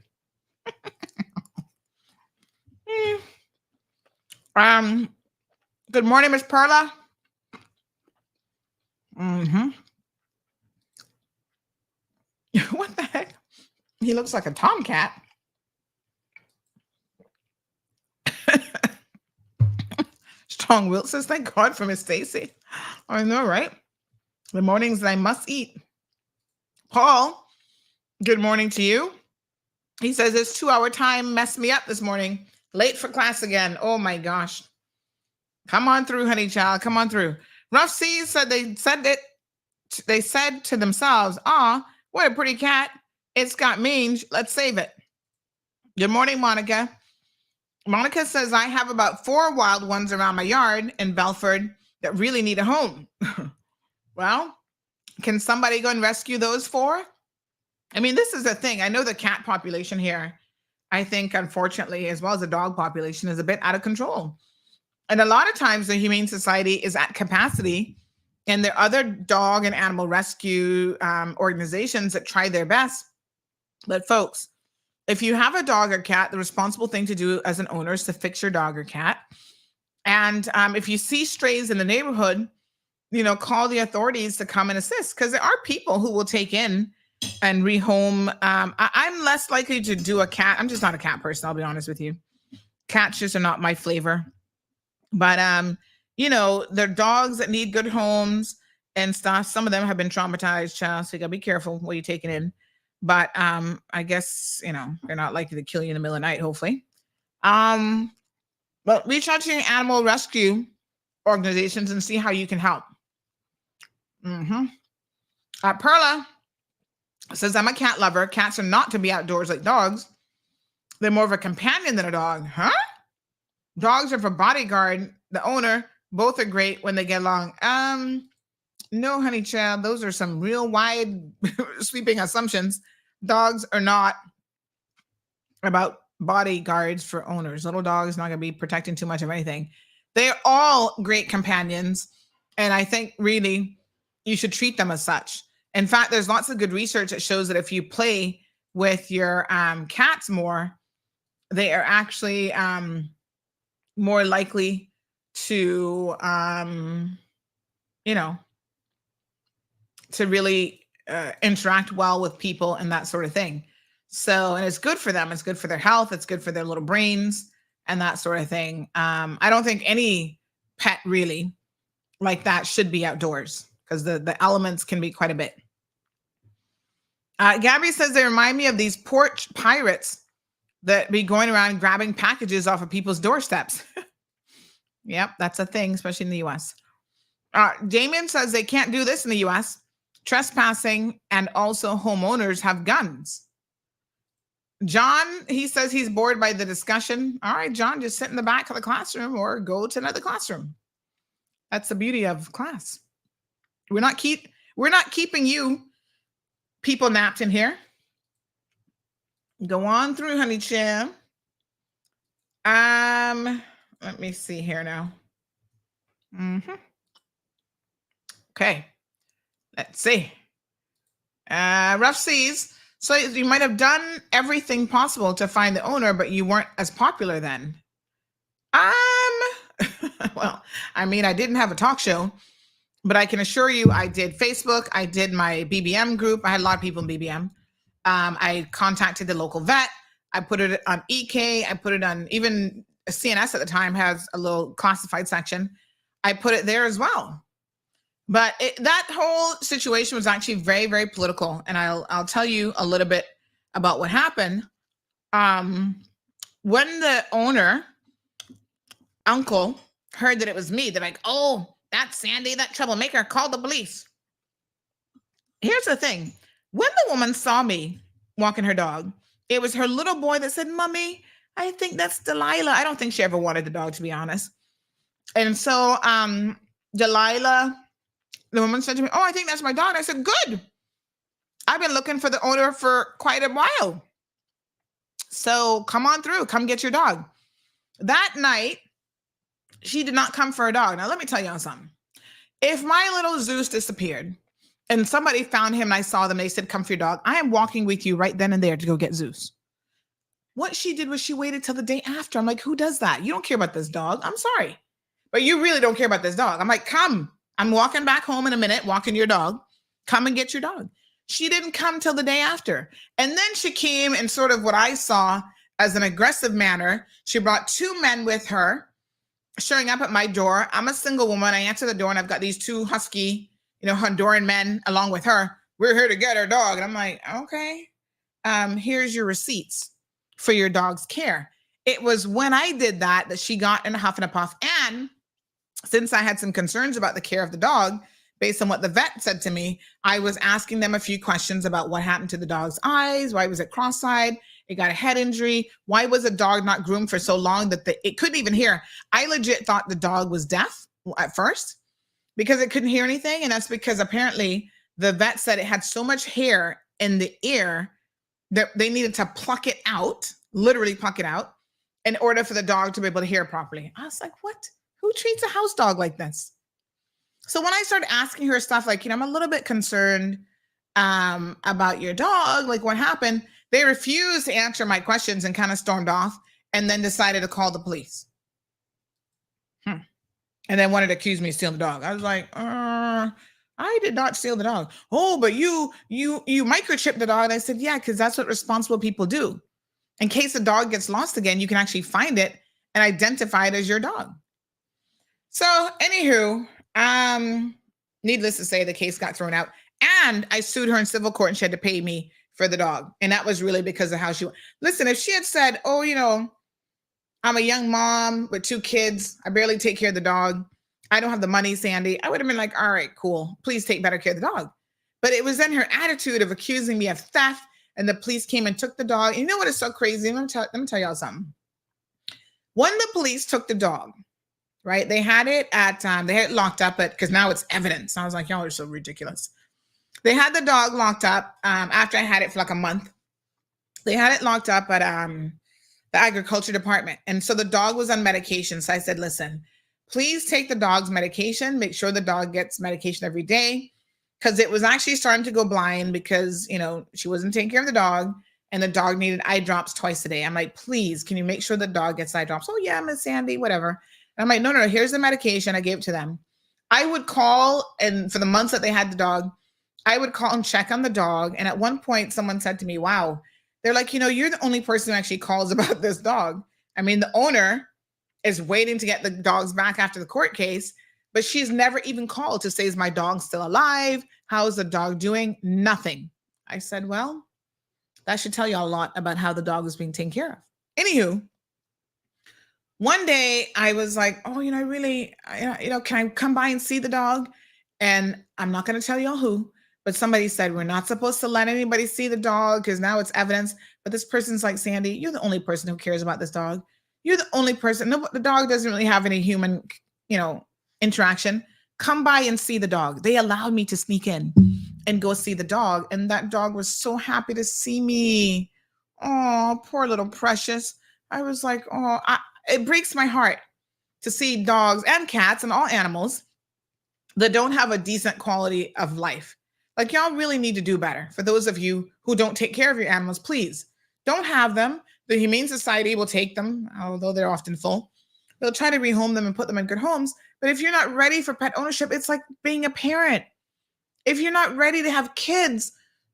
Good morning, Miss Perla. What the heck? He looks like a tomcat. Strong Will says, thank God for Miss Stacy. I know, right? The mornings that I must eat. Paul, good morning to you. He says, this 2-hour time messed me up this morning. Late for class again. Oh my gosh. Come on through, honey child. Come on through. Rough Seas said they said to themselves, what a pretty cat. It's got mange. Let's save it. Good morning, Monica. Monica says, I have about 4 wild ones around my yard in Belford that really need a home. Well, can somebody go and rescue those 4? I mean, this is the thing. I know the cat population here, I think, unfortunately, as well as the dog population, is a bit out of control. And a lot of times the Humane Society is at capacity, and there are other dog and animal rescue organizations that try their best. But folks, if you have a dog or cat, the responsible thing to do as an owner is to fix your dog or cat. And if you see strays in the neighborhood, call the authorities to come and assist, because there are people who will take in and rehome. I'm less likely to do a cat. I'm just not a cat person, I'll be honest with you. Cats just are not my flavor. But, they're dogs that need good homes and stuff. Some of them have been traumatized, child, so you gotta be careful what you're taking in. But I guess, they're not likely to kill you in the middle of the night, hopefully. But reach out to your animal rescue organizations and see how you can help. Perla says, I'm a cat lover. Cats are not to be outdoors like dogs. They're more of a companion than a dog. Huh? Dogs are for bodyguard, the owner. Both are great when they get along. No, honey child, those are some real wide sweeping assumptions. Dogs are not about bodyguards for owners. Little dogs not going to be protecting too much of anything. They're all great companions. And I think really you should treat them as such. In fact, there's lots of good research that shows that if you play with your cats more, they are actually more likely to, to really interact well with people and that sort of thing. So, and it's good for them. It's good for their health. It's good for their little brains and that sort of thing. I don't think any pet really like that should be outdoors, because the elements can be quite a bit. Gabby says they remind me of these porch pirates that be going around grabbing packages off of people's doorsteps. Yep, that's a thing, especially in the U.S. Damien says they can't do this in the U.S. Trespassing and also homeowners have guns. John, he says he's bored by the discussion. All right, John, just sit in the back of the classroom or go to another classroom. That's the beauty of class. We're not keeping you people napped in here. Go on through, honey child. Let me see here now. Okay. Let's see. Rough Seas. So you might have done everything possible to find the owner, but you weren't as popular then. Well, I mean, I didn't have a talk show, but I can assure you I did Facebook. I did my BBM group. I had a lot of people in BBM. I contacted the local vet. I put it on EK. I put it on, even CNS at the time has a little classified section. I put it there as well. But that whole situation was actually very, very political. And I'll tell you a little bit about what happened. When the owner, uncle, heard that it was me, they're like, oh, that's Sandy, that troublemaker, call the police. Here's the thing. When the woman saw me walking her dog, it was her little boy that said, Mommy, I think that's Delilah. I don't think she ever wanted the dog, to be honest. And so Delilah, the woman said to me, oh, I think that's my dog. I said, good. I've been looking for the owner for quite a while. So come on through, come get your dog. That night, she did not come for her dog. Now, let me tell y'all something. If my little Zeus disappeared and somebody found him and I saw them, they said, come for your dog, I am walking with you right then and there to go get Zeus. What she did was she waited till the day after. I'm like, who does that? You don't care about this dog. I'm sorry, but you really don't care about this dog. I'm like, come. I'm walking back home in a minute, walking your dog. Come and get your dog. She didn't come till the day after. And then she came in sort of what I saw as an aggressive manner. She brought two men with her, showing up at my door. I'm a single woman. I answer the door and I've got these two husky, Honduran men along with her. We're here to get our dog. And I'm like, okay, here's your receipts for your dog's care. It was when I did that she got in a huff and a puff. And since I had some concerns about the care of the dog, based on what the vet said to me, I was asking them a few questions about what happened to the dog's eyes. Why was it cross-eyed? It got a head injury. Why was a dog not groomed for so long that it couldn't even hear? I legit thought the dog was deaf at first because it couldn't hear anything. And that's because apparently the vet said it had so much hair in the ear that they needed to pluck it out, literally pluck it out, in order for the dog to be able to hear properly. I was like, what? Who treats a house dog like this? So when I started asking her stuff like, I'm a little bit concerned about your dog, like what happened? They refused to answer my questions and kind of stormed off and then decided to call the police. And then wanted to accuse me of stealing the dog. I was like, I did not steal the dog. Oh, but you microchipped the dog. And I said, yeah, because that's what responsible people do. In case the dog gets lost again, you can actually find it and identify it as your dog. So anywho, needless to say, the case got thrown out and I sued her in civil court and she had to pay me for the dog. And that was really because of how she, listen, if she had said, oh, I'm a young mom with 2 kids. I barely take care of the dog. I don't have the money, Sandy. I would have been like, all right, cool. Please take better care of the dog. But it was then her attitude of accusing me of theft and the police came and took the dog. You know what is so crazy? Let me tell y'all something. When the police took the dog, right? They had it they had it locked up, because now it's evidence. I was like, y'all are so ridiculous. They had the dog locked up after I had it for like a month. They had it locked up at the agriculture department. And so the dog was on medication. So I said, listen, please take the dog's medication. Make sure the dog gets medication every day. Because it was actually starting to go blind because, she wasn't taking care of the dog and the dog needed eye drops twice a day. I'm like, please, can you make sure the dog gets eye drops? Oh yeah, Miss Sandy, whatever. And I'm like, no, here's the medication. I gave it to them. I would call, and for the months that they had the dog, I would call and check on the dog. And at one point someone said to me, wow, they're like, you're the only person who actually calls about this dog. I mean, the owner is waiting to get the dogs back after the court case, but she's never even called to say, is my dog still alive? How's the dog doing? Nothing. I said, well, that should tell you a lot about how the dog is being taken care of. Anywho, one day I was like, oh, I really, can I come by and see the dog? And I'm not going to tell y'all who, but somebody said, we're not supposed to let anybody see the dog because now it's evidence. But this person's like, Sandy, you're the only person who cares about this dog. You're the only person. No, the dog doesn't really have any human, interaction. Come by and see the dog. They allowed me to sneak in and go see the dog. And that dog was so happy to see me. Oh, poor little precious. I was like, oh, it breaks my heart to see dogs and cats and all animals that don't have a decent quality of life. Like, y'all really need to do better. For those of you who don't take care of your animals, please don't have them. The Humane Society will take them, although they're often full. They'll try to rehome them and put them in good homes. But if you're not ready for pet ownership, it's like being a parent. If you're not ready to have kids,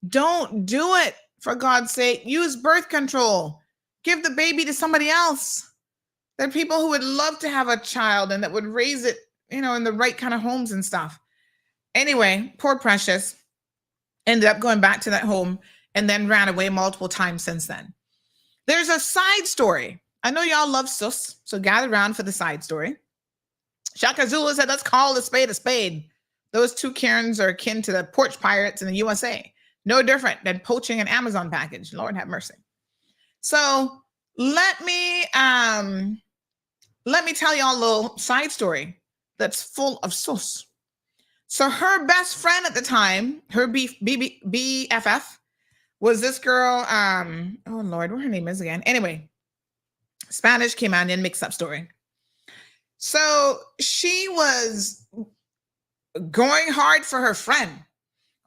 don't do it. For God's sake, use birth control. Give the baby to somebody else. There are people who would love to have a child and that would raise it, in the right kind of homes and stuff. Anyway, poor Precious ended up going back to that home and then ran away multiple times since then. There's a side story. I know y'all love sus, so gather around for the side story. Shaka Zulu said, let's call a spade a spade. Those 2 Karens are akin to the porch pirates in the USA. No different than poaching an Amazon package. Lord have mercy. So let me let me tell y'all a little side story that's full of sauce. So her best friend at the time, her BFF, was this girl. Oh Lord, what her name is again? Anyway, Spanish came on in mixed up story. So she was going hard for her friend.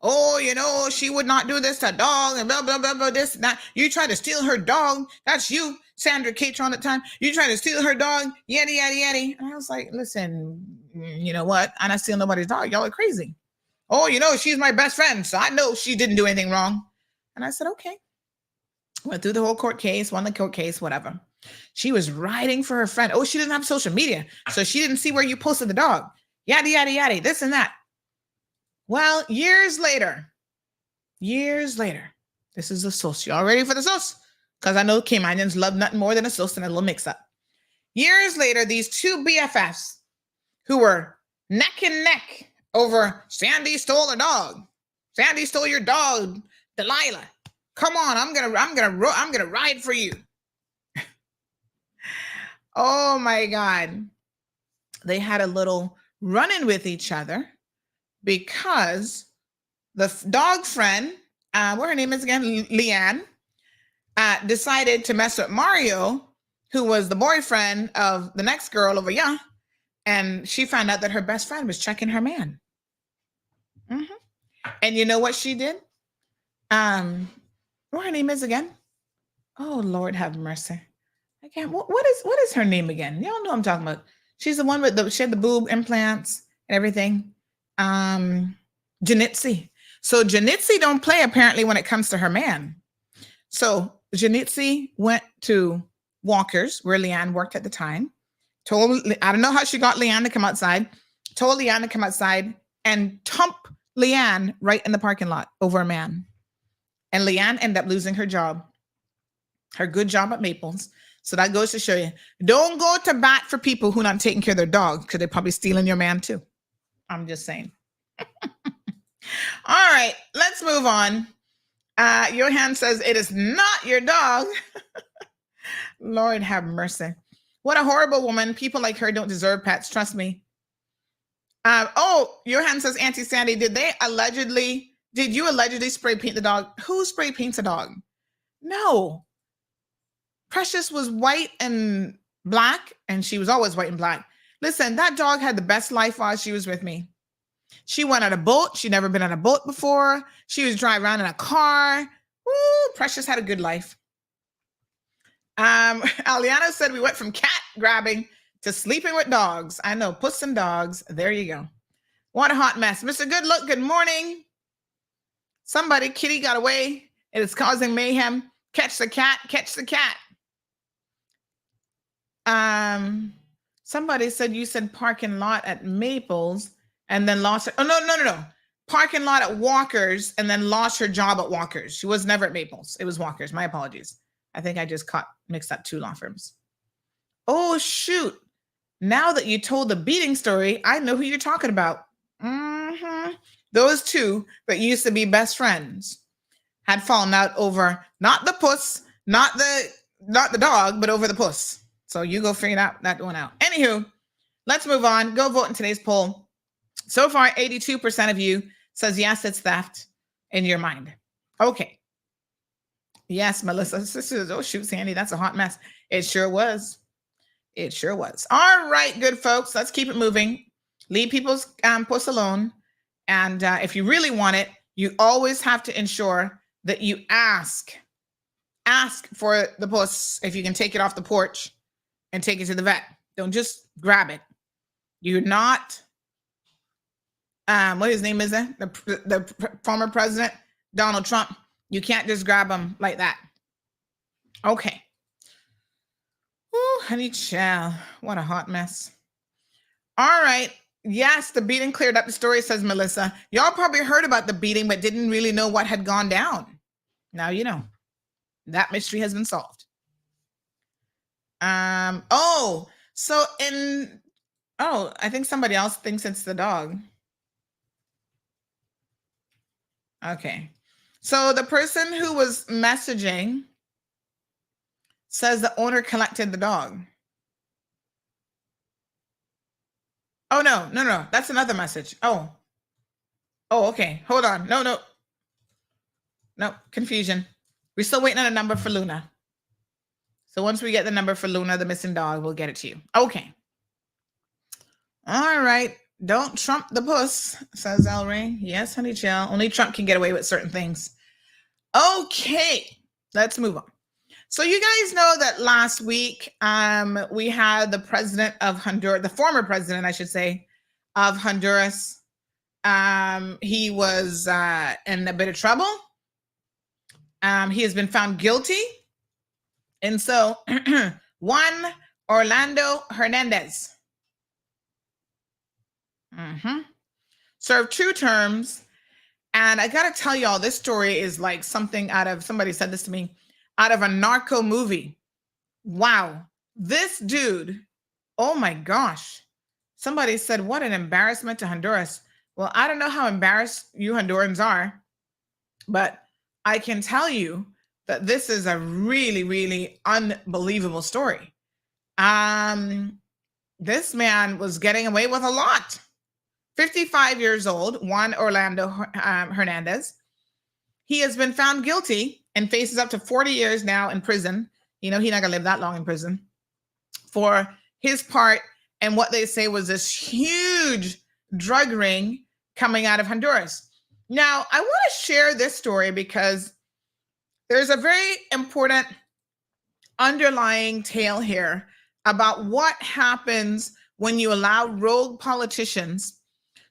Oh, you know, she would not do this to a dog and blah, blah, blah, blah, this and that. You try to steal her dog. That's you, Sandra Catron at the time. You try to steal her dog. Yaddy, yaddy, yaddy. And I was like, listen, you know what? I'm not stealing nobody's dog. Y'all are crazy. Oh, you know, she's my best friend. So I know she didn't do anything wrong. And I said, okay. Went through the whole court case, won the court case, whatever. She was riding for her friend. Oh, she didn't have social media. So she didn't see where you posted the dog. Yaddy, yaddy, yaddy, this and that. Well, years later, this is the sauce. Y'all ready for the sauce? Because I know Caymanians love nothing more than a sauce and a little mix-up. Years later, these two BFFs who were neck and neck over Sandy stole a dog. Sandy stole your dog, Delilah. Come on, I'm gonna ride for you. Oh my God. They had a little run-in with each other because the dog friend, what her name is again, Leanne, decided to mess with Mario, who was the boyfriend of the next girl over here, and she found out that her best friend was checking her man. Mm-hmm. And you know what she did? What her name is again? Oh Lord, have mercy. I can't. What is her name again? Y'all know what I'm talking about. She's the one with she had the boob implants and everything. Janitzi. So Janitzi don't play apparently when it comes to her man. So Janitzi went to Walker's where Leanne worked at the time. I don't know how she got Leanne to come outside. Told Leanne to come outside and thump Leanne right in the parking lot over a man. And Leanne ended up losing her job, her good job at Maples. So that goes to show you, don't go to bat for people who are not taking care of their dogs because they're probably stealing your man too. I'm just saying. All right, let's move on. Johan says, it is not your dog. Lord have mercy. What a horrible woman. People like her don't deserve pets. Trust me. Johan says, Auntie Sandy, did you allegedly spray paint the dog? Who spray paints a dog? No. Precious was white and black, and she was always white and black. Listen, that dog had the best life while she was with me. She went on a boat. She'd never been on a boat before. She was driving around in a car. Woo, Precious had a good life. Aliana said we went from cat grabbing to sleeping with dogs. I know, puss and dogs. There you go. What a hot mess. Mr. Good Look, good morning. Somebody, kitty got away. It is causing mayhem. Catch the cat, catch the cat. Somebody said you said parking lot at Maples and then lost her. Oh, no. Parking lot at Walker's and then lost her job at Walker's. She was never at Maples. It was Walker's. My apologies. I think I just mixed up two law firms. Oh, shoot. Now that you told the beating story, I know who you're talking about. Mm-hmm. Those two that used to be best friends had fallen out over not the puss, not the dog, but over the puss. So you go figure that one out. Anywho, let's move on. Go vote in today's poll. So far, 82% of you says yes, it's theft in your mind. Okay. Yes, Melissa. Oh, shoot, Sandy, that's a hot mess. It sure was. It sure was. All right, good folks. Let's keep it moving. Leave people's puss alone. And if you really want it, you always have to ensure that you ask for the puss if you can take it off the porch and take it to the vet. Don't just grab it. You're not, what his name is that? The former president, Donald Trump. You can't just grab him like that. Okay. Ooh, honey child. What a hot mess. All right. Yes, the beating cleared up the story, says Melissa. Y'all probably heard about the beating, but didn't really know what had gone down. Now you know. That mystery has been solved. I think somebody else thinks it's the dog. Okay. So the person who was messaging says the owner collected the dog. Oh, no. That's another message. Oh, okay. Hold on. No. Confusion. We're still waiting on a number for Luna. So once we get the number for Luna, the missing dog, we'll get it to you. Okay. All right. Don't trump the puss, says El Rey. Yes, honey chill. Only Trump can get away with certain things. Okay. Let's move on. So you guys know that last week we had the president of Honduras, the former president, I should say, of Honduras. He was in a bit of trouble. He has been found guilty. And so Juan Orlando Hernandez served 2 terms. And I got to tell y'all, this story is like something out of, somebody said this to me, out of a narco movie. Wow. This dude, oh my gosh. Somebody said, what an embarrassment to Honduras. Well, I don't know how embarrassed you Hondurans are, but I can tell you that this is a really, really unbelievable story. This man was getting away with a lot. 55 years old, Juan Orlando Hernandez. He has been found guilty and faces up to 40 years now in prison. You know, he's not gonna live that long in prison for his part in what they say was this huge drug ring coming out of Honduras. Now, I want to share this story because there's a very important underlying tale here about what happens when you allow rogue politicians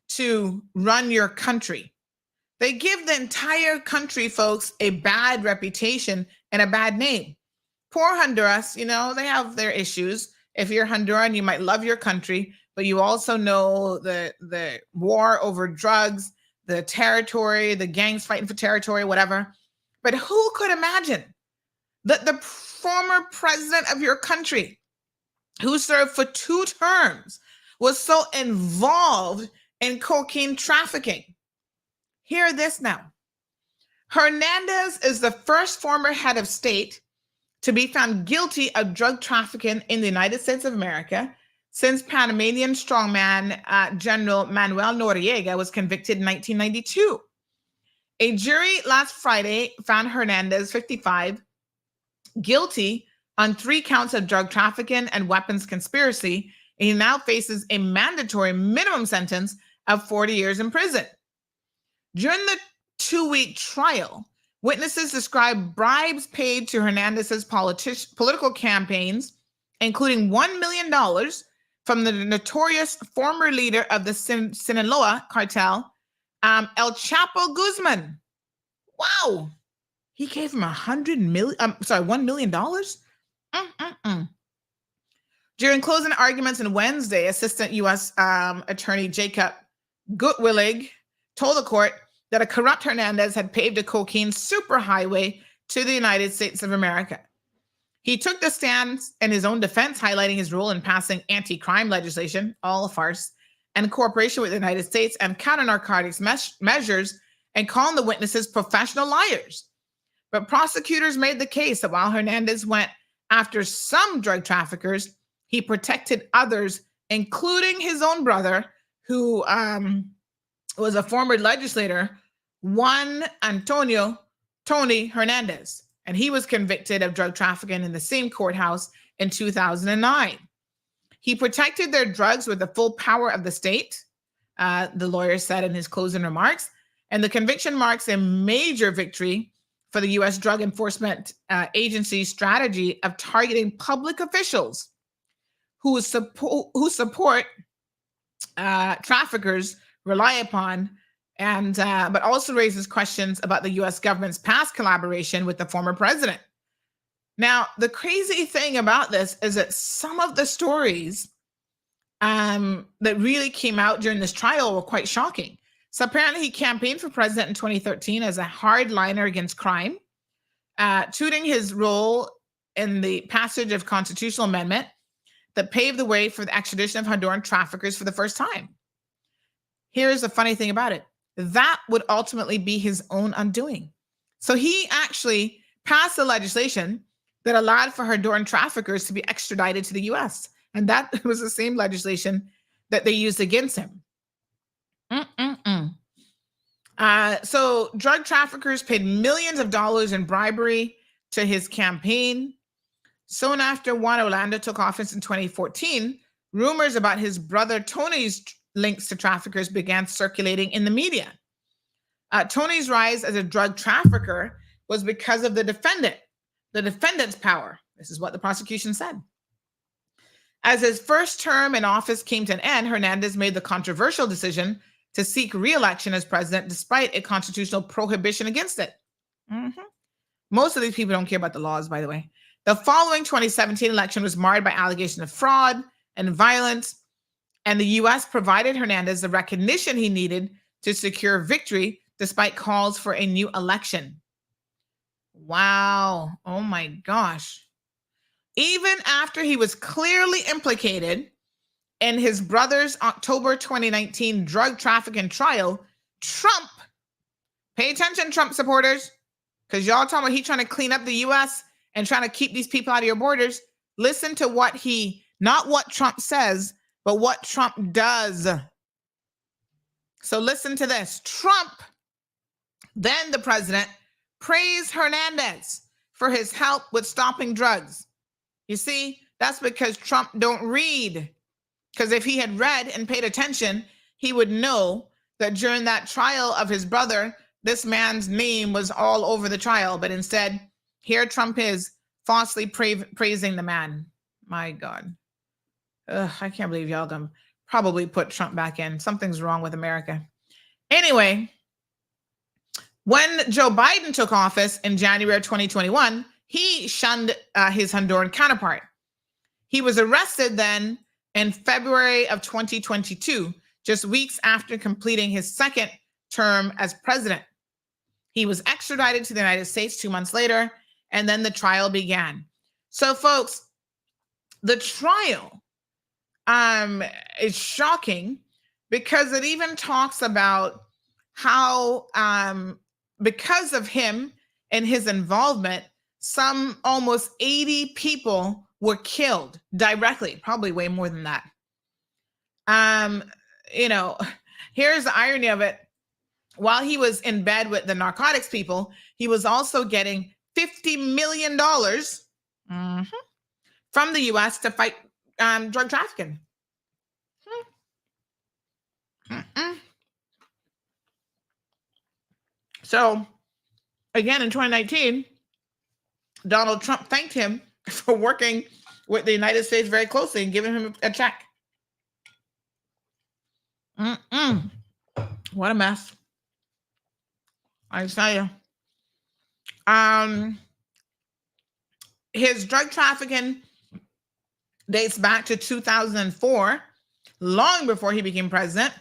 to run your country. They give the entire country, folks, a bad reputation and a bad name. Poor Honduras, you know, they have their issues. If you're Honduran, you might love your country, but you also know the war over drugs, the territory, the gangs fighting for territory, whatever. But who could imagine that the former president of your country, who served for 2 terms, was so involved in cocaine trafficking? Hear this now. Hernandez is the first former head of state to be found guilty of drug trafficking in the United States of America since Panamanian strongman General Manuel Noriega was convicted in 1992. A jury last Friday found Hernandez, 55, guilty on 3 counts of drug trafficking and weapons conspiracy. And he now faces a mandatory minimum sentence of 40 years in prison. During the 2-week trial, witnesses described bribes paid to Hernandez's political campaigns, including $1 million from the notorious former leader of the Sinaloa cartel, El Chapo Guzman. Wow. He gave him $1 million? During closing arguments on Wednesday, Assistant U.S. Attorney Jacob Gutwillig told the court that a corrupt Hernandez had paved a cocaine superhighway to the United States of America. He took the stand in his own defense, highlighting his role in passing anti-crime legislation, all a farce, and cooperation with the United States and counter-narcotics measures, and calling the witnesses professional liars. But prosecutors made the case that while Hernandez went after some drug traffickers, he protected others, including his own brother, who was a former legislator, Juan Antonio Tony Hernandez. And he was convicted of drug trafficking in the same courthouse in 2009. He protected their drugs with the full power of the state, the lawyer said in his closing remarks. And the conviction marks a major victory for the U.S. Drug Enforcement Agency's strategy of targeting public officials who support traffickers, rely upon, and but also raises questions about the U.S. government's past collaboration with the former president. Now, the crazy thing about this is that some of the stories that really came out during this trial were quite shocking. So apparently he campaigned for president in 2013 as a hardliner against crime, touting his role in the passage of constitutional amendment that paved the way for the extradition of Honduran traffickers for the first time. Here's the funny thing about it. That would ultimately be his own undoing. So he actually passed the legislation that allowed for Honduran traffickers to be extradited to the U.S. And that was the same legislation that they used against him. So drug traffickers paid millions of dollars in bribery to his campaign. Soon after Juan Orlando took office in 2014, rumors about his brother Tony's links to traffickers began circulating in the media. Tony's rise as a drug trafficker was because of the defendant's power. This is what the prosecution said. As his first term in office came to an end, Hernandez made the controversial decision to seek re-election as president despite a constitutional prohibition against it. Most of these people don't care about the laws, by the way. The following 2017 election was marred by allegations of fraud and violence, and the U.S. provided Hernandez the recognition he needed to secure victory despite calls for a new election. Wow. Oh my gosh. Even after he was clearly implicated in his brother's October 2019 drug trafficking trial, Trump, pay attention, Trump supporters, because y'all talking about he trying to clean up the U.S. and trying to keep these people out of your borders. Listen to what not what Trump says, but what Trump does. So listen to this. Trump, then the president, praised Hernandez for his help with stopping drugs. You see, that's because Trump don't read. Because if he had read and paid attention, he would know that during that trial of his brother, this man's name was all over the trial. But instead, here Trump is falsely praising the man. My God. I can't believe y'all gonna probably put Trump back in. Something's wrong with America. Anyway, when Joe Biden took office in January of 2021, he shunned his Honduran counterpart. He was arrested then in February of 2022, just weeks after completing his second term as president. He was extradited to the United States 2 months later, and then the trial began. So, folks, the trial is shocking because it even talks about how, because of him and his involvement, some almost 80 people were killed directly, probably way more than that. Here's the irony of it. While he was in bed with the narcotics people, he was also getting $50 million from the U.S. to fight drug trafficking. So, again, in 2019, Donald Trump thanked him for working with the United States very closely and giving him a check. What a mess. I tell you. His drug trafficking dates back to 2004, long before he became president,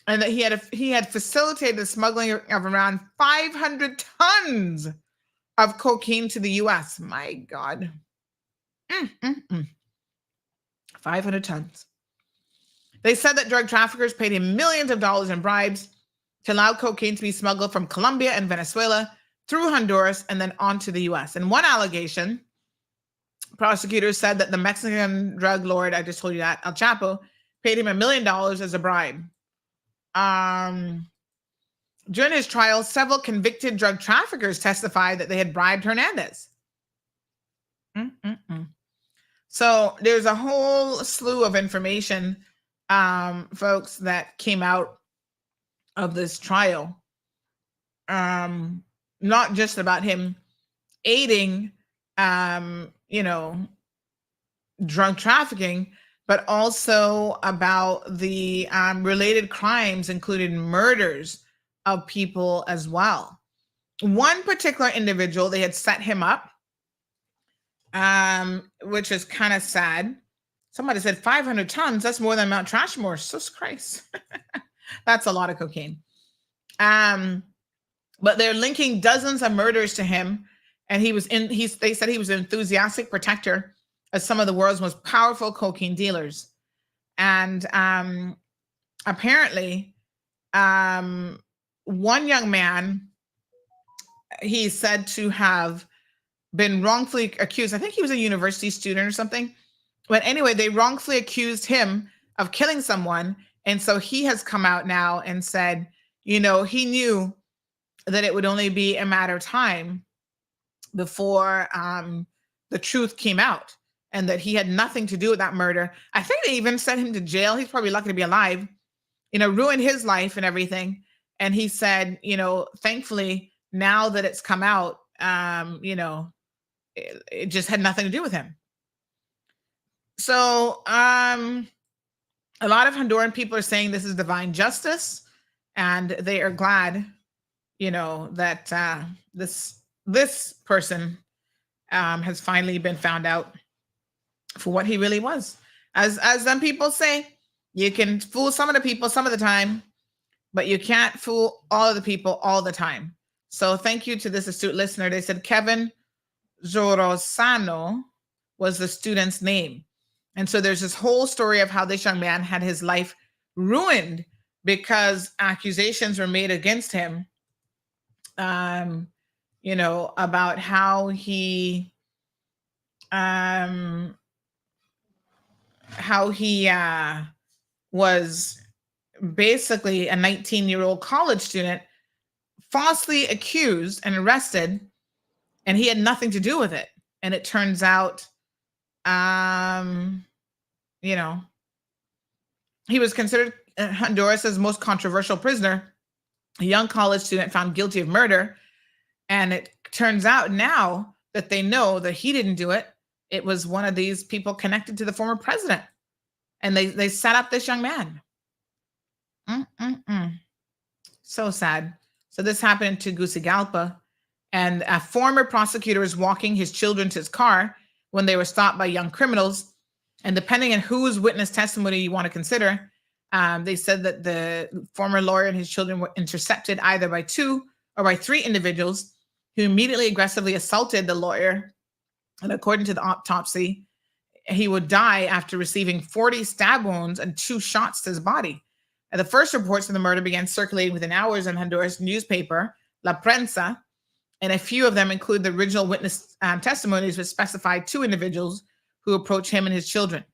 and that he had facilitated the smuggling of around 500 tons of cocaine to the U.S. My God. 500 tons. They said that drug traffickers paid him millions of dollars in bribes to allow cocaine to be smuggled from Colombia and Venezuela through Honduras and then on to the U.S. And one allegation, prosecutors said that the Mexican drug lord, I just told you that, El Chapo, paid him $1 million as a bribe. During his trial, several convicted drug traffickers testified that they had bribed Hernandez. So there's a whole slew of information, folks, that came out of this trial. Not just about him aiding, drug trafficking, but also about the related crimes, including murders of people as well. One particular individual, they had set him up, which is kind of sad. Somebody said 500 tons, that's more than Mount Trashmore. Jesus Christ. That's a lot of cocaine. But they're linking dozens of murders to him. And they said he was an enthusiastic protector of some of the world's most powerful cocaine dealers. And apparently, one young man, he's said to have been wrongfully accused. I think he was a university student or something. But anyway, they wrongfully accused him of killing someone. And so he has come out now and said, he knew that it would only be a matter of time before the truth came out, and that he had nothing to do with that murder. I think they even sent him to jail. He's probably lucky to be alive, ruined his life and everything. And he said, thankfully, now that it's come out, it just had nothing to do with him. So a lot of Honduran people are saying this is divine justice, and they are glad, that this person has finally been found out for what he really was. As some people say, you can fool some of the people some of the time, but you can't fool all of the people all the time. So thank you to this astute listener. They said Kevin Zorosano was the student's name. And so there's this whole story of how this young man had his life ruined because accusations were made against him, about how he was basically a 19-year-old college student falsely accused and arrested, and he had nothing to do with it. And it turns out, he was considered Honduras' most controversial prisoner, a young college student found guilty of murder. And it turns out now that they know that he didn't do it. It was one of these people connected to the former president. And they set up this young man. So sad. So this happened in Tegucigalpa. And a former prosecutor was walking his children to his car when they were stopped by young criminals. And depending on whose witness testimony you want to consider, they said that the former lawyer and his children were intercepted either by 2 or by 3 individuals who immediately aggressively assaulted the lawyer. And according to the autopsy, he would die after receiving 40 stab wounds and 2 shots to his body. And the first reports of the murder began circulating within hours in Honduras newspaper, La Prensa, and a few of them include the original witness testimonies which specified 2 individuals who approached him and his children.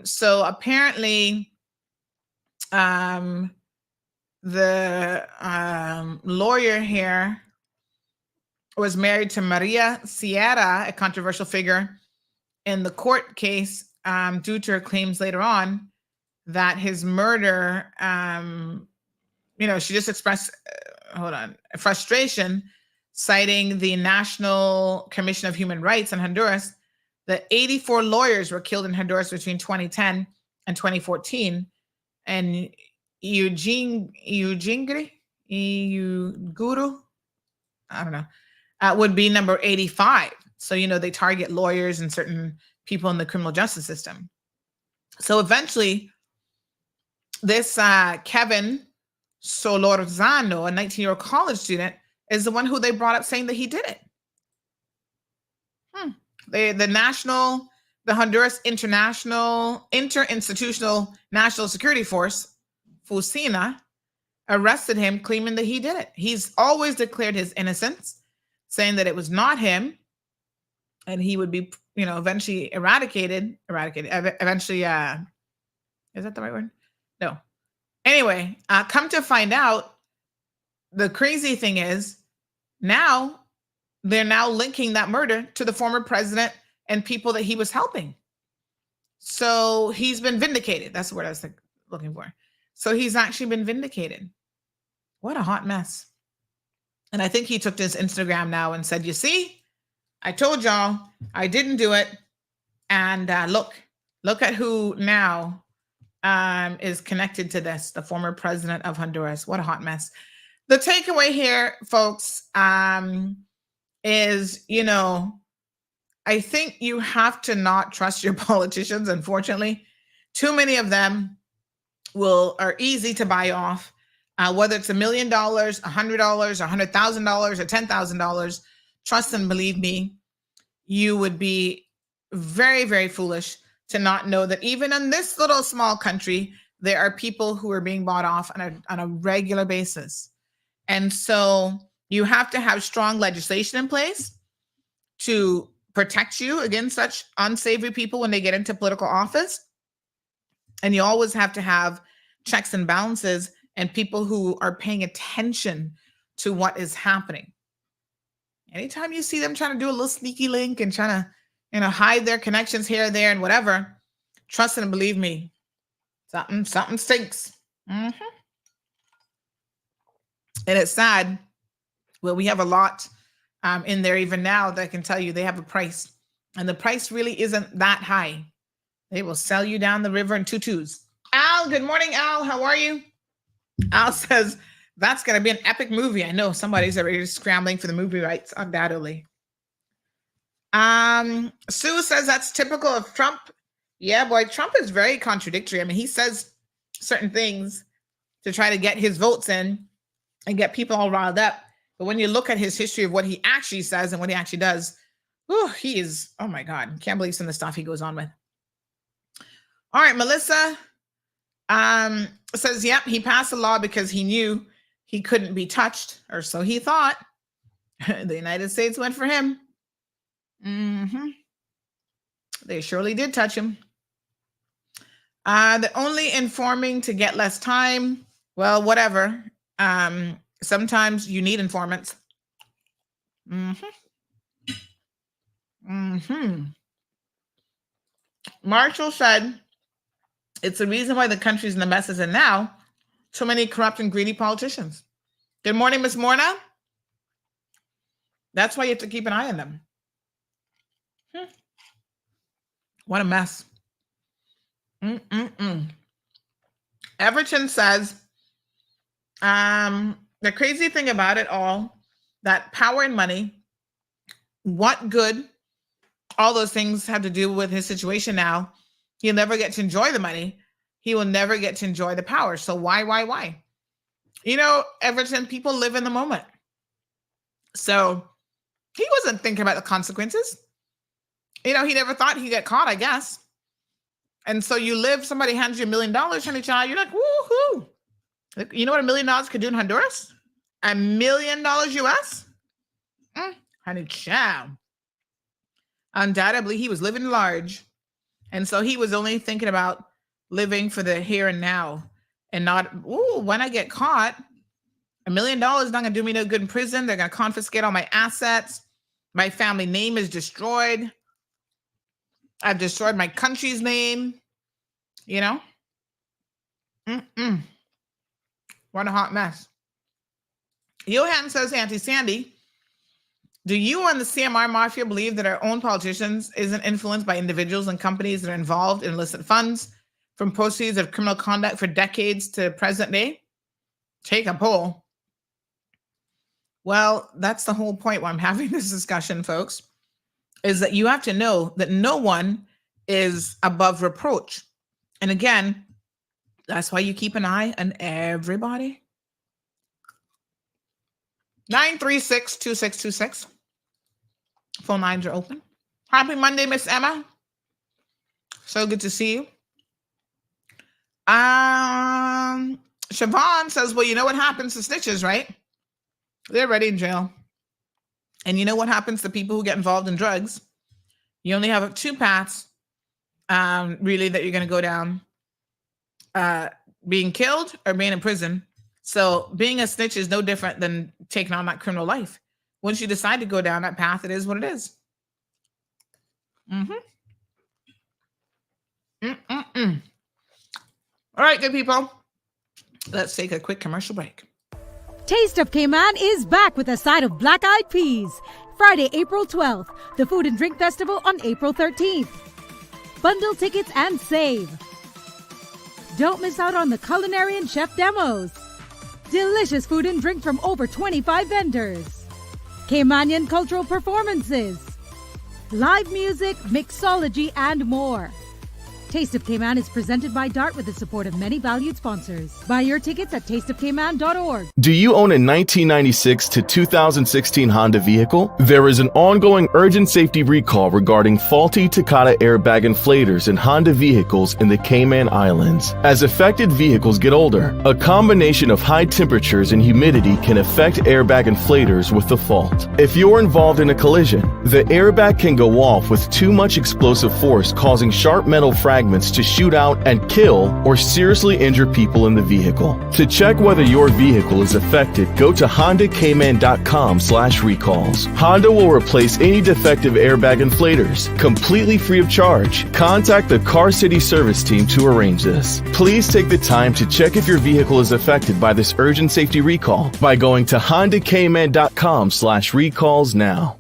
So apparently, the lawyer here was married to Maria Sierra, a controversial figure in the court case, due to her claims later on that his murder, she just expressed, frustration, citing the National Commission of Human Rights in Honduras, that 84 lawyers were killed in Honduras between 2010 and 2014. And Guru, I don't know, would be number 85. So, they target lawyers and certain people in the criminal justice system. So eventually, this Kevin Solorzano, a 19-year-old college student, is the one who they brought up saying that he did it. The Honduras Interinstitutional National Security Force, FUSINA, arrested him, claiming that he did it. He's always declared his innocence, saying that it was not him, and he would be, eventually eradicated. Eventually, is that the right word? No. Anyway, come to find out, the crazy thing is now they're now linking that murder to the former president and people that he was helping. So he's been vindicated. That's the word I was looking for. So he's actually been vindicated. What a hot mess. And I think he took to his Instagram now and said, you see, I told y'all I didn't do it. And look at who now is connected to this, the former president of Honduras. What a hot mess. The takeaway here, folks, is, I think you have to not trust your politicians, unfortunately. Too many of them are easy to buy off, whether it's $1 million, $100, $100,000, or $10,000. Trust and believe me, you would be very, very foolish to not know that even in this little small country, there are people who are being bought off on a regular basis. And so you have to have strong legislation in place to protect you against such unsavory people when they get into political office. And you always have to have checks and balances and people who are paying attention to what is happening. Anytime you see them trying to do a little sneaky link and trying to, hide their connections here, there, and whatever, trust and believe me, something stinks. And it's sad. Well, we have a lot in there even now that I can tell you they have a price. And the price really isn't that high. They will sell you down the river in tutus. Al, good morning, Al. How are you? Al says, that's going to be an epic movie. I know somebody's already scrambling for the movie rights, undoubtedly. Sue says that's typical of Trump. Yeah, boy, Trump is very contradictory. I mean, he says certain things to try to get his votes in and get people all riled up. But when you look at his history of what he actually says and what he actually does, he is, oh my God, can't believe some of the stuff he goes on with. All right, Melissa says, yep, he passed a law because he knew he couldn't be touched, or so he thought. The United States went for him. They surely did touch him. The only informing to get less time. Well, whatever. Sometimes you need informants. Marshall said, it's the reason why the country's in the mess it's in now. Too many corrupt and greedy politicians. Good morning, Miss Morna. That's why you have to keep an eye on them. What a mess. Everton says, the crazy thing about it all, that power and money, what good all those things have to do with his situation now. He'll never get to enjoy the money. He will never get to enjoy the power. So why? Everton, people live in the moment. So he wasn't thinking about the consequences. He never thought he'd get caught, I guess. And so you live, somebody hands you $1 million, honey child, you're like, woohoo. You know what $1 million could do in Honduras? $1 million US? Honey child. Undoubtedly, he was living large. And so he was only thinking about living for the here and now and not, when I get caught, $1 million is not going to do me no good in prison. They're going to confiscate all my assets. My family name is destroyed. I've destroyed my country's name. What a hot mess. Johan says, Auntie Sandy, do you and the CMR Mafia believe that our own politicians isn't influenced by individuals and companies that are involved in illicit funds from proceeds of criminal conduct for decades to present day? Take a poll. Well, that's the whole point why I'm having this discussion, folks, is that you have to know that no one is above reproach. And again, that's why you keep an eye on everybody. 936-2626. Phone lines are open. Happy Monday, Miss Emma. So good to see you. Siobhan says, well, you know what happens to snitches, right? They're already in jail. And you know what happens to people who get involved in drugs? You only have two paths, really, that you're going to go down. Being killed or being in prison. So being a snitch is no different than taking on that criminal life. Once you decide to go down that path, it is what it is. All right, good people. Let's take a quick commercial break. Taste of Cayman is back with a side of black-eyed peas. Friday, April 12th. The Food and Drink Festival on April 13th. Bundle tickets and save. Don't miss out on the culinary and chef demos. Delicious food and drink from over 25 vendors. Caymanian cultural performances. Live music, mixology, and more. Taste of Cayman is presented by DART with the support of many valued sponsors. Buy your tickets at tasteofcayman.org. Do you own a 1996 to 2016 Honda vehicle? There is an ongoing urgent safety recall regarding faulty Takata airbag inflators in Honda vehicles in the Cayman Islands. As affected vehicles get older, a combination of high temperatures and humidity can affect airbag inflators with the fault. If you're involved in a collision, the airbag can go off with too much explosive force, causing sharp metal fragments fragments to shoot out and kill or seriously injure people in the vehicle. To check whether your vehicle is affected, go to HondaCayman.com/recalls. Honda will replace any defective airbag inflators completely free of charge. Contact the Car City service team to arrange this. Please take the time to check if your vehicle is affected by this urgent safety recall by going to HondaCayman.com/recalls now.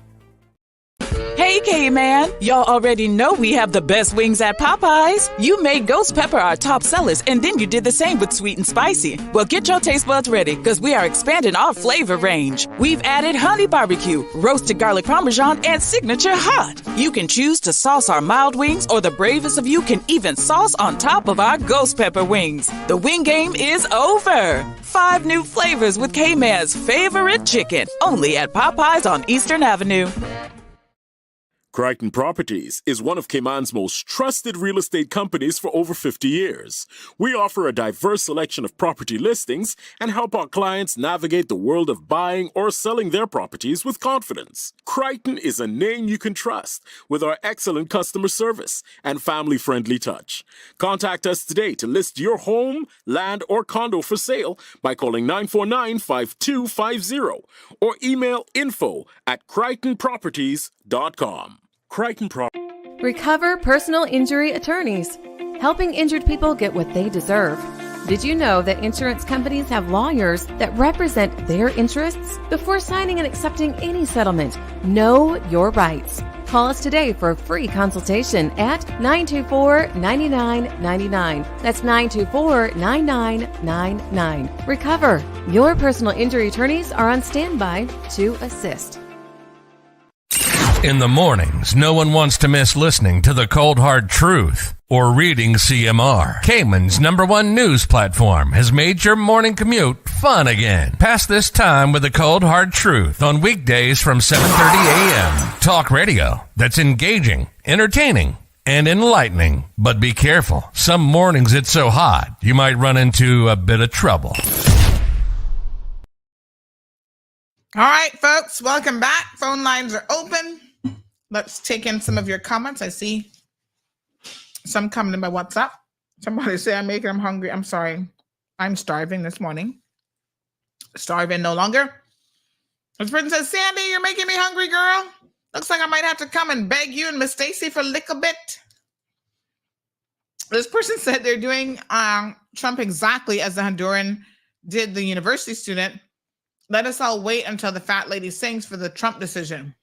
Hey, K-Man! Y'all already know we have the best wings at Popeyes. You made Ghost Pepper our top sellers, and then you did the same with Sweet and Spicy. Well, get your taste buds ready, because we are expanding our flavor range. We've added Honey Barbecue, Roasted Garlic Parmesan, and Signature Hot. You can choose to sauce our mild wings, or the bravest of you can even sauce on top of our Ghost Pepper wings. The wing game is over. 5 new flavors with K-Man's favorite chicken, only at Popeyes on Eastern Avenue. Crichton Properties is one of Cayman's most trusted real estate companies for over 50 years. We offer a diverse selection of property listings and help our clients navigate the world of buying or selling their properties with confidence. Crichton is a name you can trust with our excellent customer service and family-friendly touch. Contact us today to list your home, land, or condo for sale by calling 949-5250 or email info@crichtonproperties.com. Crichton Recover Personal Injury Attorneys, helping injured people get what they deserve. Did you know that insurance companies have lawyers that represent their interests? Before signing and accepting any settlement, know your rights. Call us today for a free consultation at 924-9999. That's 924-9999. Recover. Your personal injury attorneys are on standby to assist. In the mornings, no one wants to miss listening to the Cold Hard Truth or reading CMR. Cayman's #1 news platform has made your morning commute fun again. Pass this time with the Cold Hard Truth on weekdays from 7:30 a.m. Talk radio that's engaging, entertaining, and enlightening. But be careful. Some mornings it's so hot, you might run into a bit of trouble. All right, folks, welcome back. Phone lines are open. Let's take in some of your comments. I see some coming in by WhatsApp. Somebody say, I'm hungry. I'm sorry. I'm starving this morning. Starving no longer. This person says, Sandy, you're making me hungry, girl. Looks like I might have to come and beg you and Miss Stacy for a little bit. This person said they're doing Trump exactly as the Honduran did the university student. Let us all wait until the fat lady sings for the Trump decision.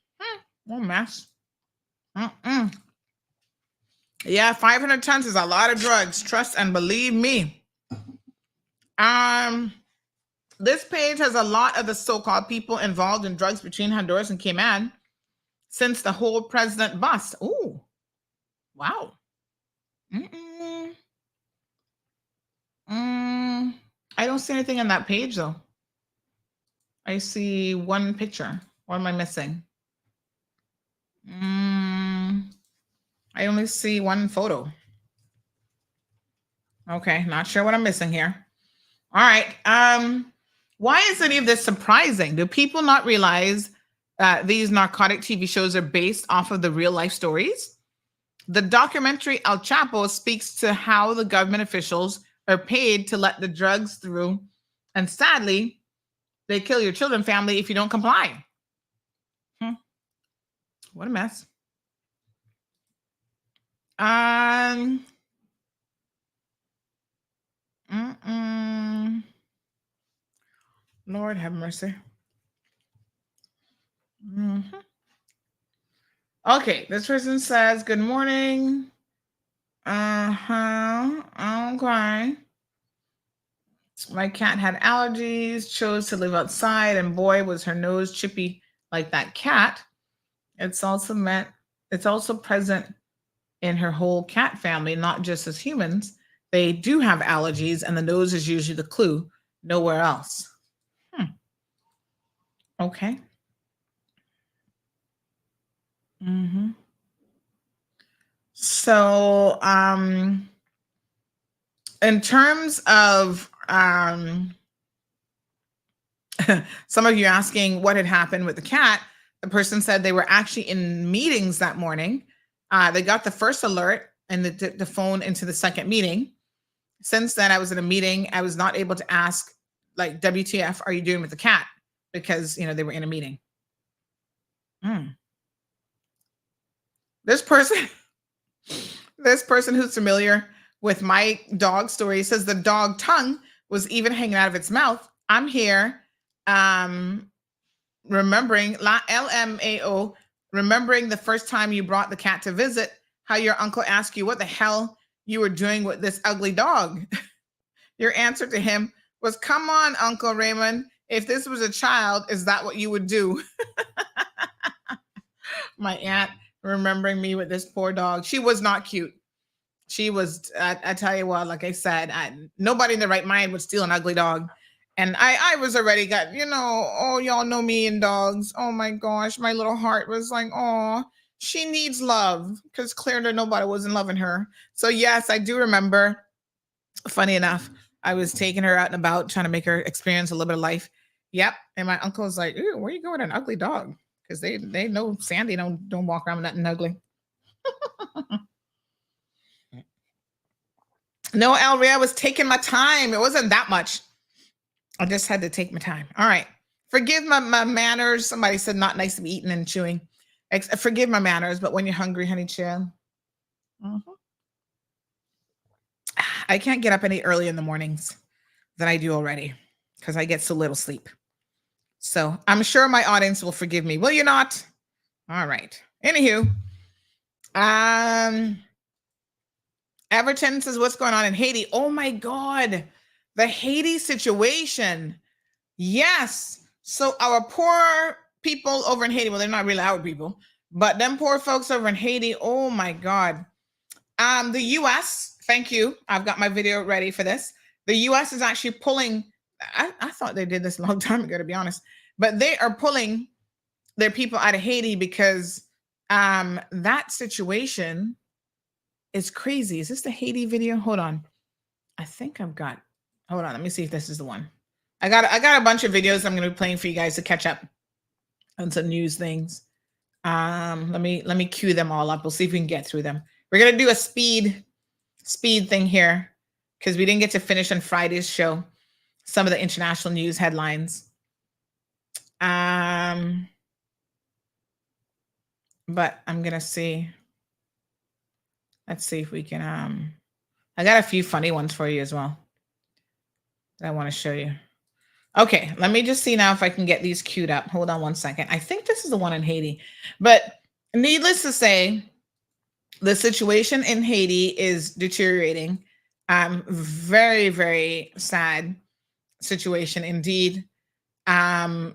Oh, mess. Yeah, 500 tons is a lot of drugs. Trust and believe me. This page has a lot of the so-called people involved in drugs between Honduras and Cayman since the whole president bust. Ooh, wow. I don't see anything on that page though. I see one picture. What am I missing? I only see one photo. Okay, not sure what I'm missing here. All right. Why is any of this surprising? Do people not realize that these narcotic TV shows are based off of the real life stories? The documentary El Chapo speaks to how the government officials are paid to let the drugs through. And sadly, they kill your children family if you don't comply. What a mess. Lord have mercy. Okay, this person says, good morning. Okay. My cat had allergies, chose to live outside, and boy, was her nose chippy like that cat. It's also present in her whole cat family, not just as humans. They do have allergies, and the nose is usually the clue, nowhere else. Okay. So, in terms of some of you asking what had happened with the cat, the person said they were actually in meetings that morning. They got the first alert and the phone into the second meeting. Since then, I was in a meeting. I was not able to ask, like, WTF are you doing with the cat? Because, they were in a meeting. This person who's familiar with my dog story says the dog tongue was even hanging out of its mouth. I'm here remembering LMAO, remembering the first time you brought the cat to visit, how your uncle asked you what the hell you were doing with this ugly dog. Your answer to him was, come on, Uncle Raymond. If this was a child, is that what you would do? My aunt remembering me with this poor dog. She was not cute. She was, I tell you what, like I said, nobody in the right mind would steal an ugly dog. And I was already got, y'all know me and dogs. Oh my gosh, my little heart was like, oh, she needs love, because clearly nobody wasn't loving her. So yes, I do remember. Funny enough, I was taking her out and about, trying to make her experience a little bit of life. Yep. And my uncle was like, "Ew, where you going with an ugly dog?" Because they know Sandy don't walk around with nothing ugly. No, Elria, was taking my time. It wasn't that much. I just had to take my time. All right. Forgive my manners. Somebody said not nice to be eating and chewing. Forgive my manners, but when you're hungry, honey chill. I can't get up any early in the mornings than I do already because I get so little sleep. So I'm sure my audience will forgive me. Will you not? All right. Anywho, Everton says, what's going on in Haiti? Oh my God. The Haiti situation. Yes. So our poor people over in Haiti, well, they're not really our people, but them poor folks over in Haiti. Oh my God. The US, thank you. I've got my video ready for this. The US is actually pulling, I thought they did this a long time ago, to be honest, but they are pulling their people out of Haiti because that situation is crazy. Is this the Haiti video? Hold on. I think hold on. Let me see if this is the one. I got a bunch of videos I'm going to be playing for you guys to catch up on some news things. Let me cue them all up. We'll see if we can get through them. We're going to do a speed thing here because we didn't get to finish on Friday's show some of the international news headlines. But I'm going to see. Let's see if we can. I got a few funny ones for you as well that I want to show you. Okay, let me just see now if I can get these queued up. Hold on one second. I think this is the one in Haiti. But needless to say, the situation in Haiti is deteriorating. Very, very sad situation indeed. I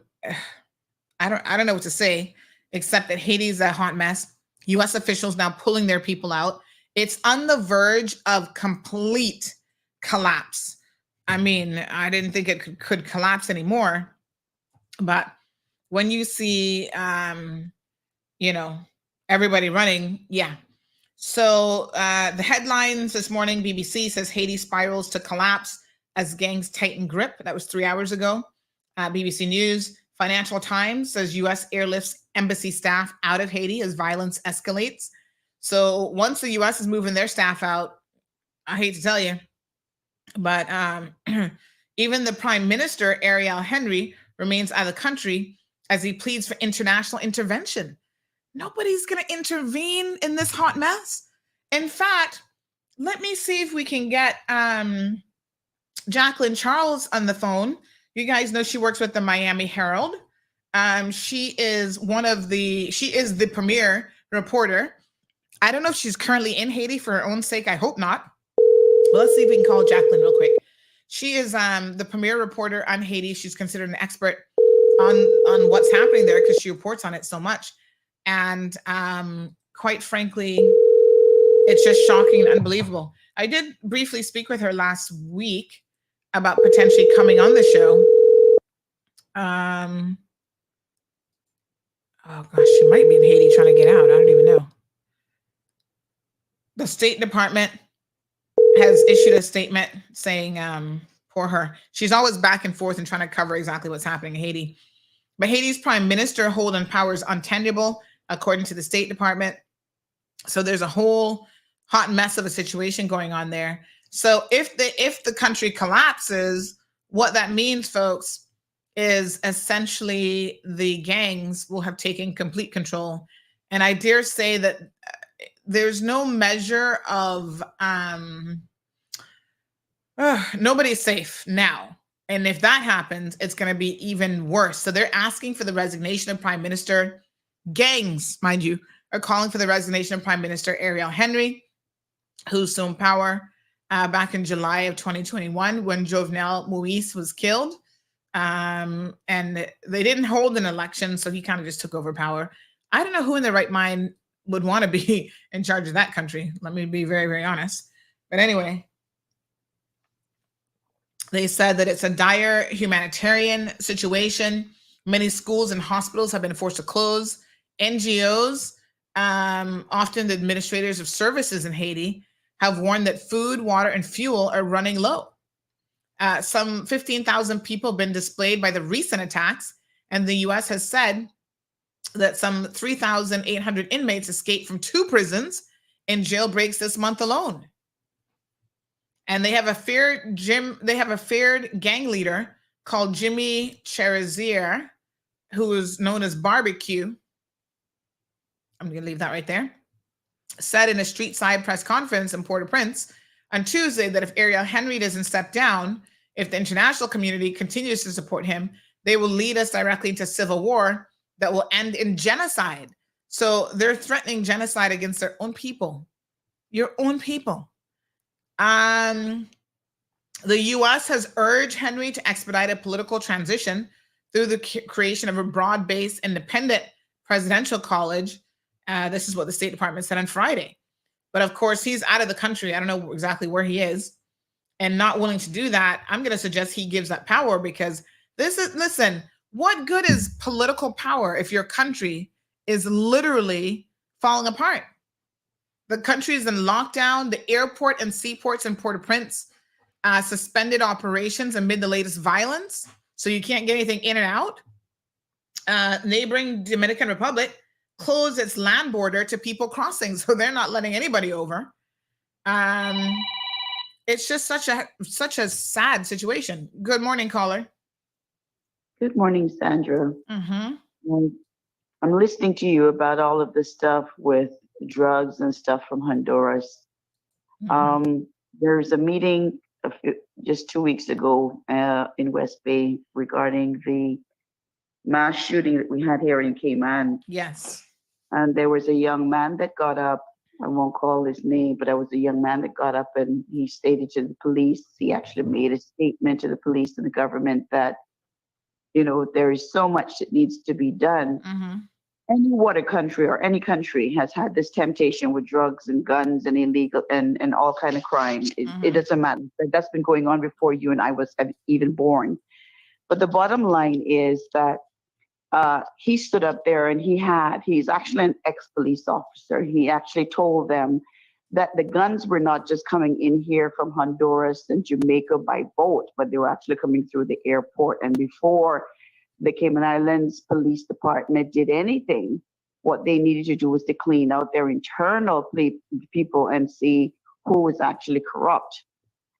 don't know what to say, except that Haiti's a hot mess. U.S. officials now pulling their people out. It's on the verge of complete collapse. I mean, I didn't think it could collapse anymore. But when you see, everybody running, yeah. So the headlines this morning, BBC says Haiti spirals to collapse as gangs tighten grip. That was 3 hours ago. BBC News. Financial Times says U.S. airlifts embassy staff out of Haiti as violence escalates. So once the U.S. is moving their staff out, I hate to tell you, but even the Prime Minister, Ariel Henry, remains out of the country as he pleads for international intervention. Nobody's going to intervene in this hot mess. In fact, let me see if we can get Jacqueline Charles on the phone. You guys know she works with the Miami Herald. She is the premier reporter. I don't know if she's currently in Haiti for her own sake. I hope not. Well, let's see if we can call Jacqueline real quick. She is the premier reporter on Haiti. She's considered an expert on what's happening there because she reports on it so much. And quite frankly, it's just shocking and unbelievable. I did briefly speak with her last week about potentially coming on the show. Oh gosh, she might be in Haiti trying to get out. I don't even know. The State Department has issued a statement saying, poor her. She's always back and forth and trying to cover exactly what's happening in Haiti. But Haiti's prime minister holding power is untenable, according to the State Department. So there's a whole hot mess of a situation going on there. So if the country collapses, what that means, folks, is essentially the gangs will have taken complete control. And I dare say that there's no measure of nobody's safe now. And if that happens, it's going to be even worse. So they're asking for the resignation of Prime Minister. Gangs, mind you, are calling for the resignation of Prime Minister Ariel Henry, who assumed power back in July of 2021 when Jovenel Moïse was killed. And they didn't hold an election, so he kind of just took over power. I don't know who in their right mind would want to be in charge of that country. Let me be very, very honest. But anyway, they said that it's a dire humanitarian situation. Many schools and hospitals have been forced to close. NGOs, often the administrators of services in Haiti, have warned that food, water, and fuel are running low. Some 15,000 people have been displaced by the recent attacks, and the U.S. has said that some 3,800 inmates escaped from 2 prisons in jailbreaks this month alone. And they have a feared gang leader called Jimmy Cherizier, who is known as Barbecue. I'm going to leave that right there. Said in a street-side press conference in Port-au-Prince on Tuesday that if Ariel Henry doesn't step down, if the international community continues to support him, they will lead us directly into civil war that will end in genocide. So they're threatening genocide against their own people, your own people. The U.S. has urged Henry to expedite a political transition through the creation of a broad-based independent presidential college. This is what the State Department said on Friday. But of course, he's out of the country. I don't know exactly where he is. And not willing to do that, I'm going to suggest he gives that power, because listen, what good is political power if your country is literally falling apart? The country is in lockdown. The airport and seaports in Port-au-Prince suspended operations amid the latest violence. So you can't get anything in and out. Neighboring Dominican Republic closed its land border to people crossing. So they're not letting anybody over. It's just such a sad situation. Good morning, caller. Good morning, Sandra. Mm-hmm. I'm listening to you about all of this stuff with drugs and stuff from Honduras. Mm-hmm. There's a meeting just 2 weeks ago in West Bay regarding the mass shooting that we had here in Cayman. Yes. And there was a young man that got up. I won't call his name, but there was a young man that got up and he stated to the police, he actually made a statement to the police and the government that, you know, there is so much that needs to be done. Mm-hmm. Any water country or any country has had this temptation with drugs and guns and illegal and all kind of crime. It doesn't matter. That's been going on before you and I was even born. But the bottom line is that he stood up there and he's actually an ex-police officer. He actually told them that the guns were not just coming in here from Honduras and Jamaica by boat, but they were actually coming through the airport. And before the Cayman Islands Police Department did anything, what they needed to do was to clean out their internal people and see who was actually corrupt.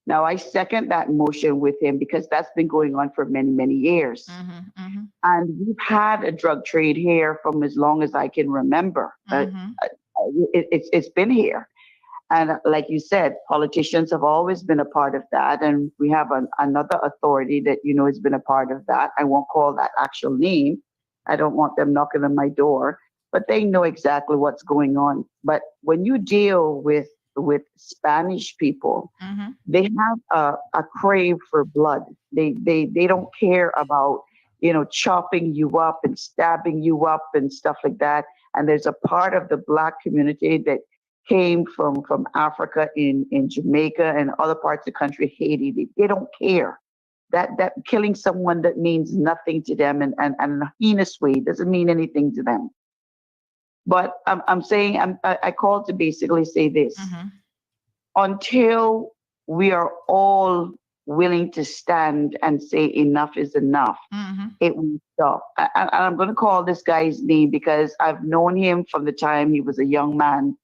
Now, I second that motion with him because that's been going on for many, many years. Mm-hmm, mm-hmm. And we've had a drug trade here from as long as I can remember. It's been here. And like you said, politicians have always been a part of that. And we have another authority that, you know, has been a part of that. I won't call that actual name. I don't want them knocking on my door, but they know exactly what's going on. But when you deal with Spanish people, mm-hmm. they have a crave for blood. They don't care about, you know, chopping you up and stabbing you up and stuff like that. And there's a part of the Black community that came from Africa in Jamaica and other parts of the country, Haiti. They don't care. That killing someone that means nothing to them and in a heinous way doesn't mean anything to them. But I'm saying I called to basically say this. Mm-hmm. Until we are all willing to stand and say enough is enough, mm-hmm. it will stop. And I'm going to call this guy's name because I've known him from the time he was a young man.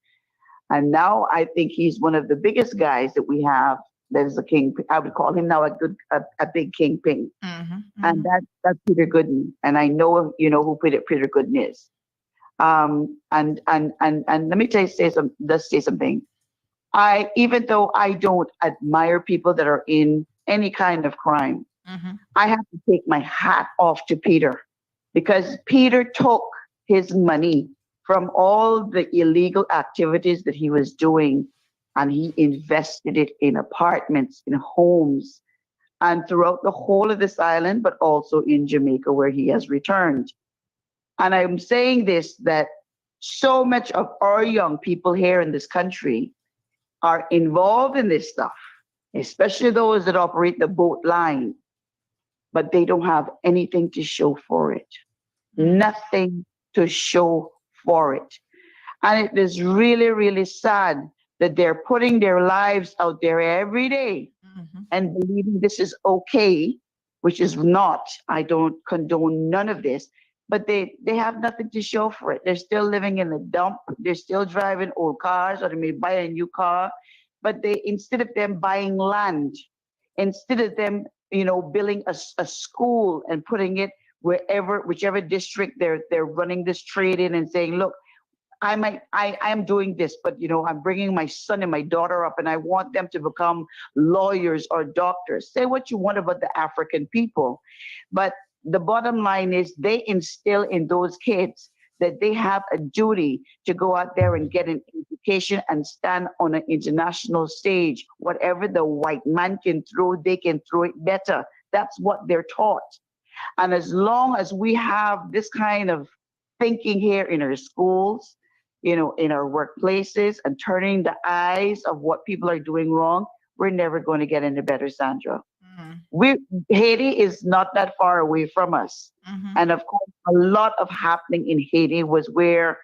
And now I think he's one of the biggest guys that we have. That is a king. I would call him now a big kingpin. And that's Peter Gooden. And I know you know who Peter Gooden is. And let me say something. Even though I don't admire people that are in any kind of crime, I have to take my hat off to Peter, because Peter took his money from all the illegal activities that he was doing, and he invested it in apartments, in homes, and throughout the whole of this island, but also in Jamaica, where he has returned. And I'm saying this, that so much of our young people here in this country are involved in this stuff, especially those that operate the boat line, but they don't have anything to show for it. Nothing to show for it. And it is really, really sad that they're putting their lives out there every day and believing this is okay, which is not. I don't condone none of this, but they have nothing to show for it. They're still living in the dump. They're still driving old cars, or they may buy a new car, but instead of them buying land, instead of them, building a school and putting it whichever district they're running this trade in, and saying, look, I am doing this, but I'm bringing my son and my daughter up, and I want them to become lawyers or doctors. Say what you want about the African people, but the bottom line is they instill in those kids that they have a duty to go out there and get an education and stand on an international stage. Whatever the white man can throw, they can throw it better. That's what they're taught. And as long as we have this kind of thinking here in our schools, in our workplaces, and turning the eyes of what people are doing wrong, we're never going to get any better, Sandra. Haiti is not that far away from us. And of course, a lot of happening in Haiti was where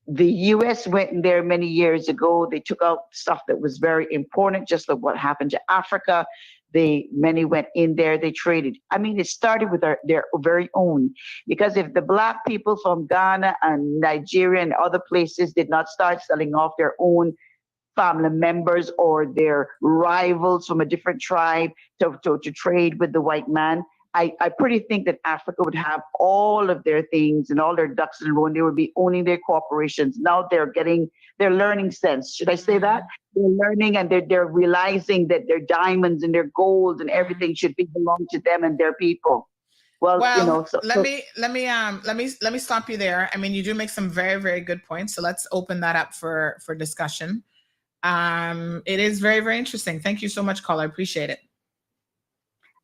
the US went in there many years ago. They took out stuff that was very important, just like what happened to Africa. Many went in there, they traded. I mean, it started with their very own, because if the Black people from Ghana and Nigeria and other places did not start selling off their own family members or their rivals from a different tribe to trade with the white man, I pretty think that Africa would have all of their things and all their ducks in a row, and they would be owning their corporations. Now they're learning sense. Should I say that? They're learning, and they're realizing that their diamonds and their gold and everything should belong to them and their people. Well, let me stop you there. I mean, you do make some very, very good points. So let's open that up for discussion. It is very, very interesting. Thank you so much, caller. I appreciate it.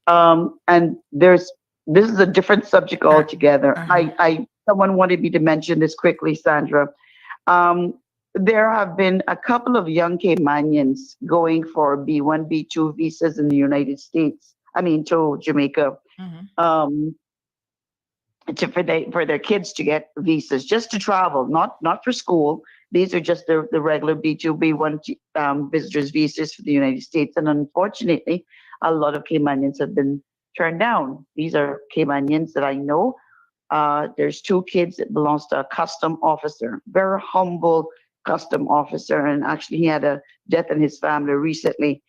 And this is a different subject altogether. Someone wanted me to mention this quickly, Sandra. There have been a couple of young Caymanians going for B1, B2 visas in the United States. I mean, to Jamaica, for their kids to get visas, just to travel, not for school. These are just the regular B2, B1 visitors visas for the United States. And unfortunately, a lot of Caymanians have been turned down. These are Caymanians that I know. There's two kids that belongs to a custom officer, very humble custom officer, and actually he had a death in his family recently.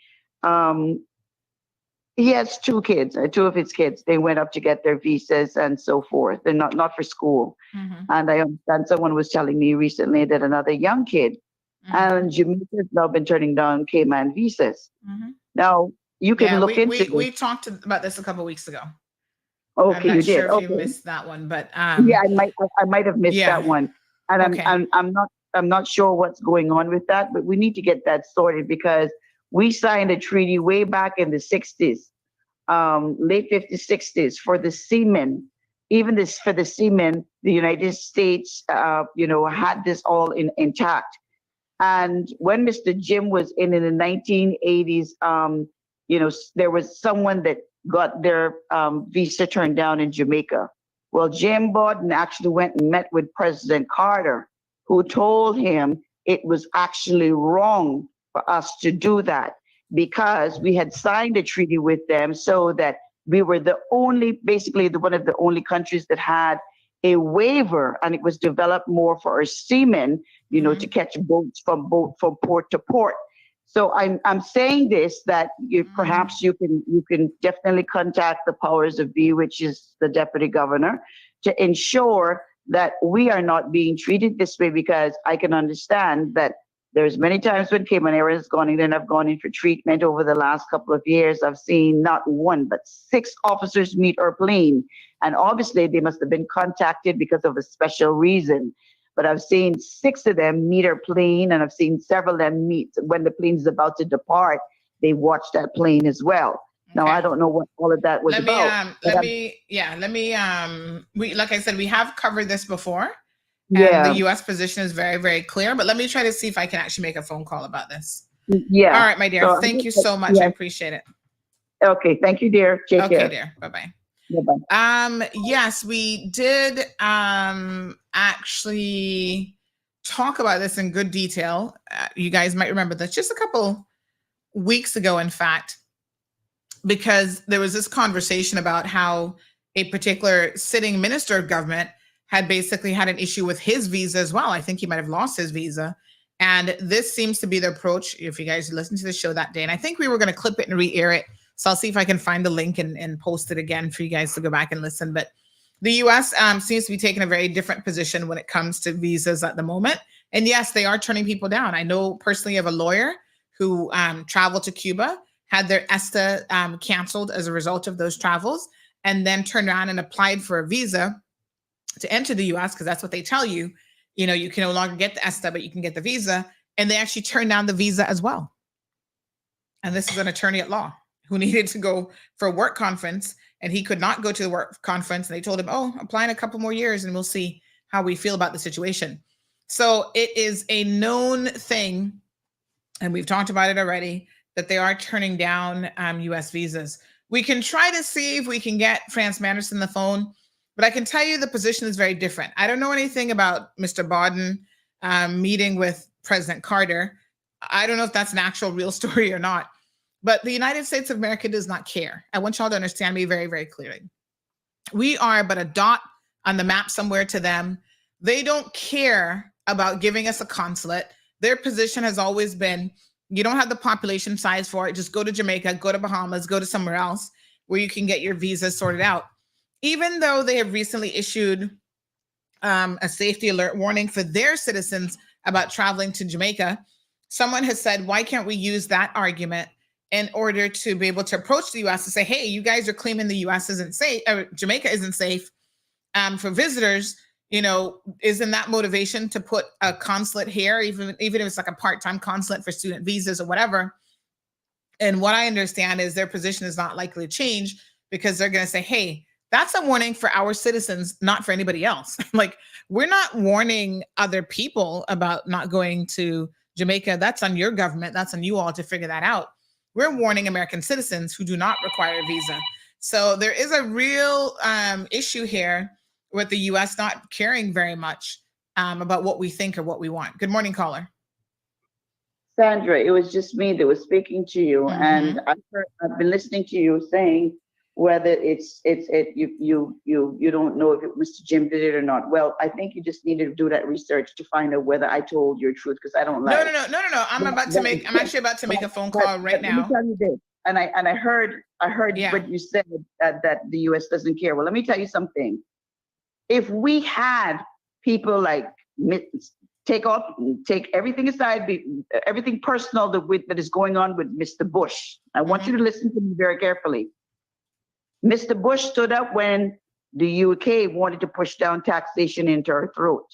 He has two of his kids. They went up to get their visas and so forth. They're not for school. And I understand someone was telling me recently that another young kid, and Jamaica has now been turning down Cayman visas. Now you can look into. We talked about this a couple of weeks ago. Okay, you did. I'm not sure if you missed that one, but yeah, I might have missed that one. And I'm not sure what's going on with that, but we need to get that sorted, because we signed a treaty way back in the 60s, late 50s, 60s, for the seamen. Even for the seamen, the United States, had this all intact. And when Mr. Jim was in the 1980s, there was someone that got their visa turned down in Jamaica. Well, Jim Borden actually went and met with President Carter, who told him it was actually wrong for us to do that, because we had signed a treaty with them, so that we were basically one of the only countries that had a waiver, and it was developed more for our seamen, to catch boats from port to port. So I'm saying this, that perhaps you can definitely contact the powers of be, which is the deputy governor, to ensure that we are not being treated this way, because I can understand that there's many times when Cayman Airlines has gone in and I've gone in for treatment over the last couple of years. I've seen not one, but 6 officers meet our plane. And obviously they must have been contacted because of a special reason. But I've seen 6 of them meet our plane, and I've seen several of them meet when the plane is about to depart. They watch that plane as well. Now, I don't know what all of that was about. We, like I said, we have covered this before. Yeah. And the U.S. position is very, very clear. But let me try to see if I can actually make a phone call about this. Yeah. All right, my dear. So, thank you so much. yeah. I appreciate it. Okay. Thank you, dear. Take care. Okay, dear. Bye-bye. Bye-bye. Yes, we did actually talk about this in good detail. You guys might remember this just a couple weeks ago, in fact, because there was this conversation about how a particular sitting minister of government had basically had an issue with his visa as well. I think he might have lost his visa. And this seems to be the approach, if you guys listened to the show that day. And I think we were going to clip it and re-air it. So I'll see if I can find the link and post it again for you guys to go back and listen. But the U.S. Seems to be taking a very different position when it comes to visas at the moment. And yes, they are turning people down. I know personally of a lawyer who traveled to Cuba, had their ESTA canceled as a result of those travels, and then turned around and applied for a visa to enter the U.S. because that's what they tell you. You can no longer get the ESTA, but you can get the visa. And they actually turned down the visa as well. And this is an attorney at law who needed to go for a work conference, and he could not go to the work conference. And they told him, apply in a couple more years and we'll see how we feel about the situation. So it is a known thing, and we've talked about it already, that they are turning down U.S. visas. We can try to see if we can get France Manderson on the phone, but I can tell you the position is very different. I don't know anything about Mr. Bodden meeting with President Carter. I don't know if that's an actual real story or not. But the United States of America does not care. I want y'all to understand me very, very clearly. We are but a dot on the map somewhere to them. They don't care about giving us a consulate. Their position has always been, you don't have the population size for it. Just go to Jamaica, go to Bahamas, go to somewhere else where you can get your visa sorted out. Even though they have recently issued a safety alert warning for their citizens about traveling to Jamaica, someone has said, why can't we use that argument in order to be able to approach the U.S. and say, hey, you guys are claiming the U.S. isn't safe, or Jamaica isn't safe for visitors. Isn't that motivation to put a consulate here, even if it's like a part-time consulate for student visas or whatever? And what I understand is their position is not likely to change, because they're going to say, hey, that's a warning for our citizens, not for anybody else. Like, we're not warning other people about not going to Jamaica. That's on your government. That's on you all to figure that out. We're warning American citizens who do not require a visa. So there is a real issue here with the U.S. not caring very much about what we think or what we want. Good morning, caller. Sandra, it was just me that was speaking to you, and I've been listening to you saying whether you don't know if Mr. Jim did it or not. Well, I think you just need to do that research to find out whether I told your truth, because I don't like. No. I'm actually about to make a phone call right now. Let me tell you this, and I heard what you said, that the U.S. doesn't care. Well, let me tell you something. If we had people like take everything aside, everything personal that is going on with Mr. Bush. I want you to listen to me very carefully. Mr. Bush stood up when the UK wanted to push down taxation into our throat.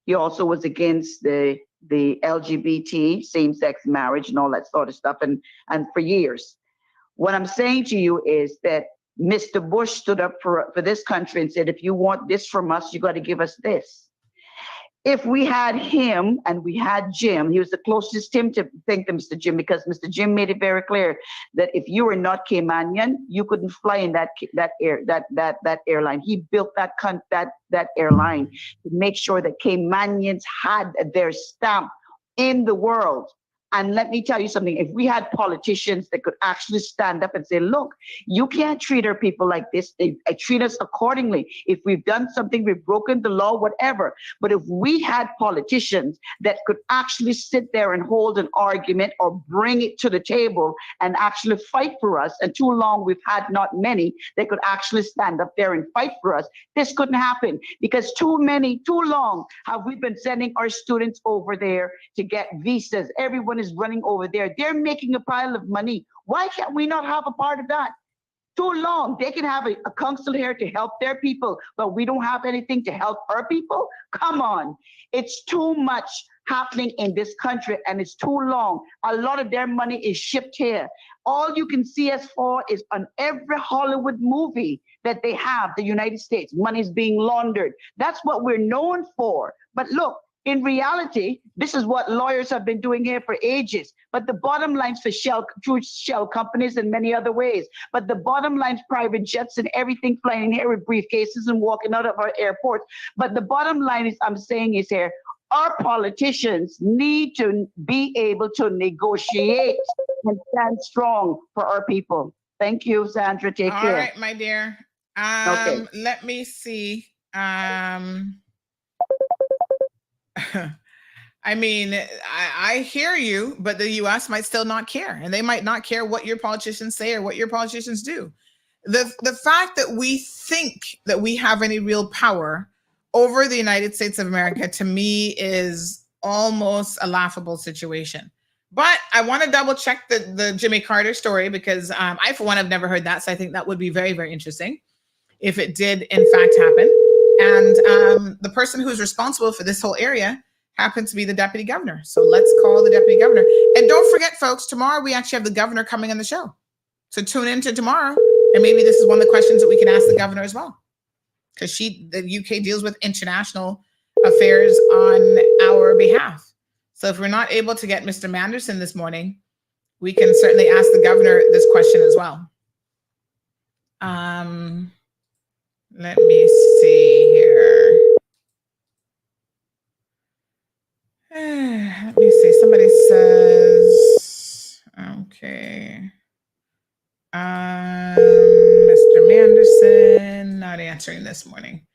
He also was against the LGBT, same-sex marriage and all that sort of stuff, and for years. What I'm saying to you is that Mr. Bush stood up for this country and said, if you want this from us, you got to give us this. If we had him and we had Jim, he was the closest thing to Mr. Jim, because Mr. Jim made it very clear that if you were not Caymanian, you couldn't fly in that airline. He built that airline to make sure that Caymanians had their stamp in the world. And let me tell you something, if we had politicians that could actually stand up and say, look, you can't treat our people like this. They treat us accordingly. If we've done something, we've broken the law, whatever. But if we had politicians that could actually sit there and hold an argument or bring it to the table and actually fight for us, and too long we've had not many that could actually stand up there and fight for us, this couldn't happen, because too long have we been sending our students over there to get visas. Everyone is running over there. They're making a pile of money. Why can't we not have a part of that? Too long. They can have a council here to help their people, but we don't have anything to help our people? Come on. It's too much happening in this country, and it's too long. A lot of their money is shipped here. All you can see us for is on every Hollywood movie that they have, the United States, money's being laundered. That's what we're known for. But look, in reality, this is what lawyers have been doing here for ages. But the bottom line's for through shell companies and many other ways. But the bottom line's private jets and everything flying in here with briefcases and walking out of our airports. But the bottom line is, I'm saying is here, our politicians need to be able to negotiate and stand strong for our people. Thank you, Sandra. Take care. All right, my dear. Okay. Let me see. I mean, I hear you, but the U.S. might still not care, and they might not care what your politicians say or what your politicians do. The fact that we think that we have any real power over the United States of America, to me, is almost a laughable situation. But I want to double check the Jimmy Carter story, because I, for one, have never heard that. So I think that would be very, very interesting if it did, in fact, happen. And the person who's responsible for this whole area happens to be the deputy governor. So let's call the deputy governor. And don't forget, folks, tomorrow we actually have the governor coming on the show. So tune into tomorrow. And maybe this is one of the questions that we can ask the governor as well, because the UK deals with international affairs on our behalf. So if we're not able to get Mr. Manderson this morning, we can certainly ask the governor this question as well. Let me see here. Let me see. Somebody says, okay. Mr. Manderson, not answering this morning.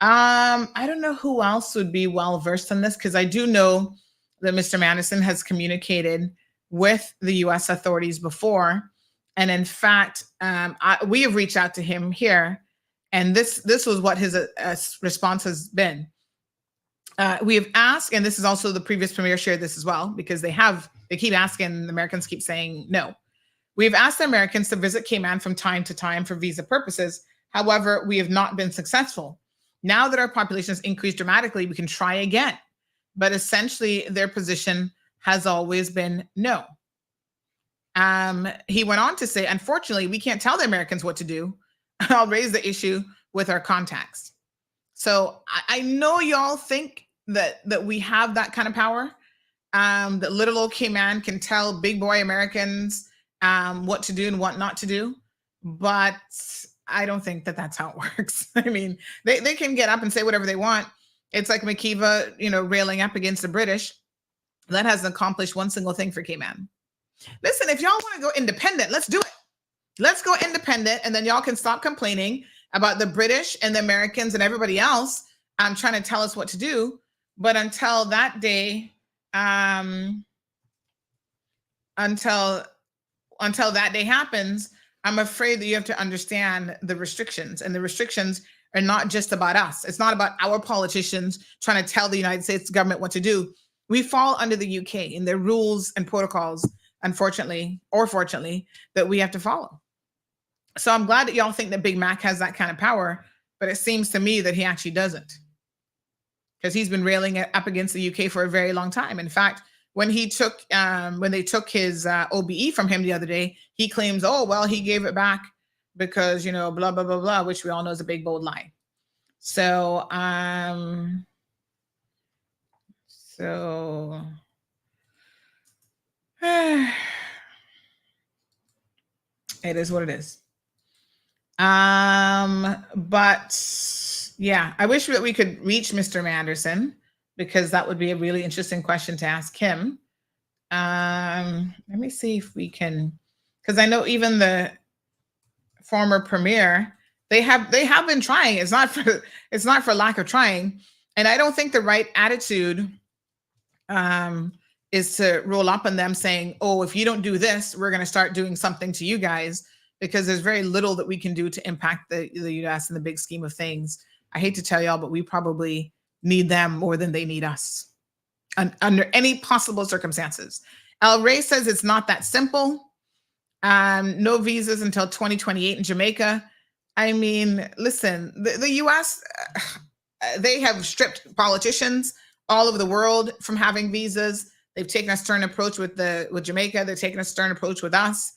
I don't know who else would be well versed on this, because I do know that Mr. Manderson has communicated with the U.S. authorities before. And in fact, we have reached out to him here, and this was what his response has been. We have asked, and this is also the previous premier shared this as well, because they keep asking, the Americans keep saying no. We've asked the Americans to visit Cayman from time to time for visa purposes. However, we have not been successful. Now that our population has increased dramatically, we can try again. But essentially, their position has always been no. He went on to say, unfortunately, we can't tell the Americans what to do. I'll raise the issue with our contacts. So I know y'all think that we have that kind of power, that little old Cayman can tell big boy Americans what to do and what not to do. But I don't think that that's how it works. I mean, they can get up and say whatever they want. It's like McKeeva, railing up against the British. That hasn't accomplished one single thing for Cayman. Listen, if y'all want to go independent, let's do it. Let's go independent, and then y'all can stop complaining about the British and the Americans and everybody else trying to tell us what to do. But until that day, until that day happens, I'm afraid that you have to understand the restrictions, and the restrictions are not just about us. It's not about our politicians trying to tell the United States government what to do. We fall under the UK and their rules and protocols, unfortunately, or fortunately, that we have to follow. So I'm glad that y'all think that Big Mac has that kind of power, but it seems to me that he actually doesn't, because he's been railing up against the UK for a very long time. In fact, when they took his OBE from him the other day, he claims, oh, well, he gave it back because, blah, blah, blah, blah, which we all know is a big, bold lie. So, it is what it is. But yeah, I wish that we could reach Mr. Manderson, because that would be a really interesting question to ask him. Let me see if we can, because I know even the former premier, they have been trying. It's not for lack of trying. And I don't think the right attitude is to roll up on them saying, oh, if you don't do this, we're going to start doing something to you guys, because there's very little that we can do to impact the U.S. in the big scheme of things. I hate to tell y'all, but we probably need them more than they need us under any possible circumstances. El Rey says it's not that simple. No visas until 2028 in Jamaica. I mean, listen, the U.S., they have stripped politicians all over the world from having visas. They've taken a stern approach with Jamaica. They're taking a stern approach with us.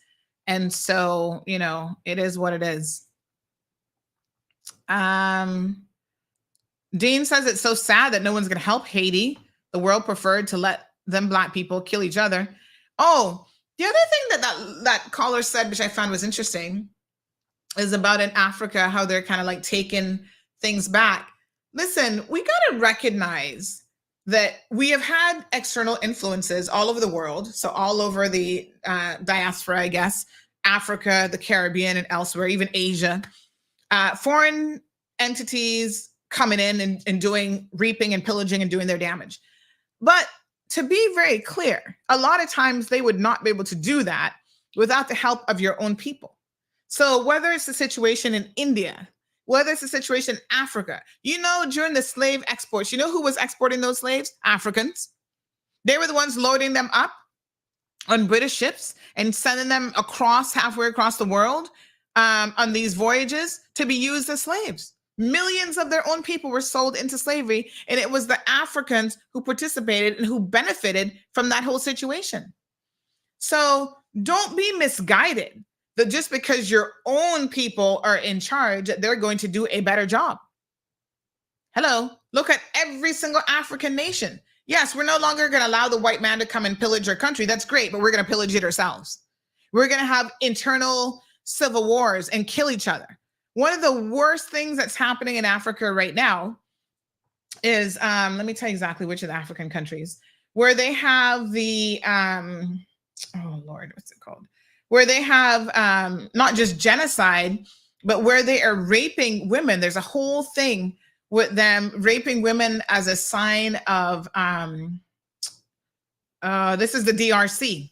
And so, it is what it is. Dean says it's so sad that no one's going to help Haiti. The world preferred to let them Black people kill each other. Oh, the other thing that caller said, which I found was interesting, is about in Africa, how they're kind of like taking things back. Listen, we got to recognize that we have had external influences all over the world. So all over the diaspora, I guess, Africa, the Caribbean, and elsewhere, even Asia. Foreign entities coming in and doing reaping and pillaging and doing their damage. But to be very clear, a lot of times they would not be able to do that without the help of your own people. So whether it's the situation in India, whether it's the situation in Africa, during the slave exports, who was exporting those slaves? Africans. They were the ones loading them up on British ships and sending them halfway across the world on these voyages to be used as slaves. Millions of their own people were sold into slavery, and it was the Africans who participated and who benefited from that whole situation. So don't be misguided that just because your own people are in charge, they're going to do a better job. Hello, look at every single African nation. Yes, we're no longer going to allow the white man to come and pillage our country. That's great, but we're going to pillage it ourselves. We're going to have internal civil wars and kill each other. One of the worst things that's happening in Africa right now is, let me tell you exactly which of the African countries, where they have the, oh Lord, what's it called? Where they have not just genocide, but where they are raping women. There's a whole thing with them raping women as a sign of, this is the DRC,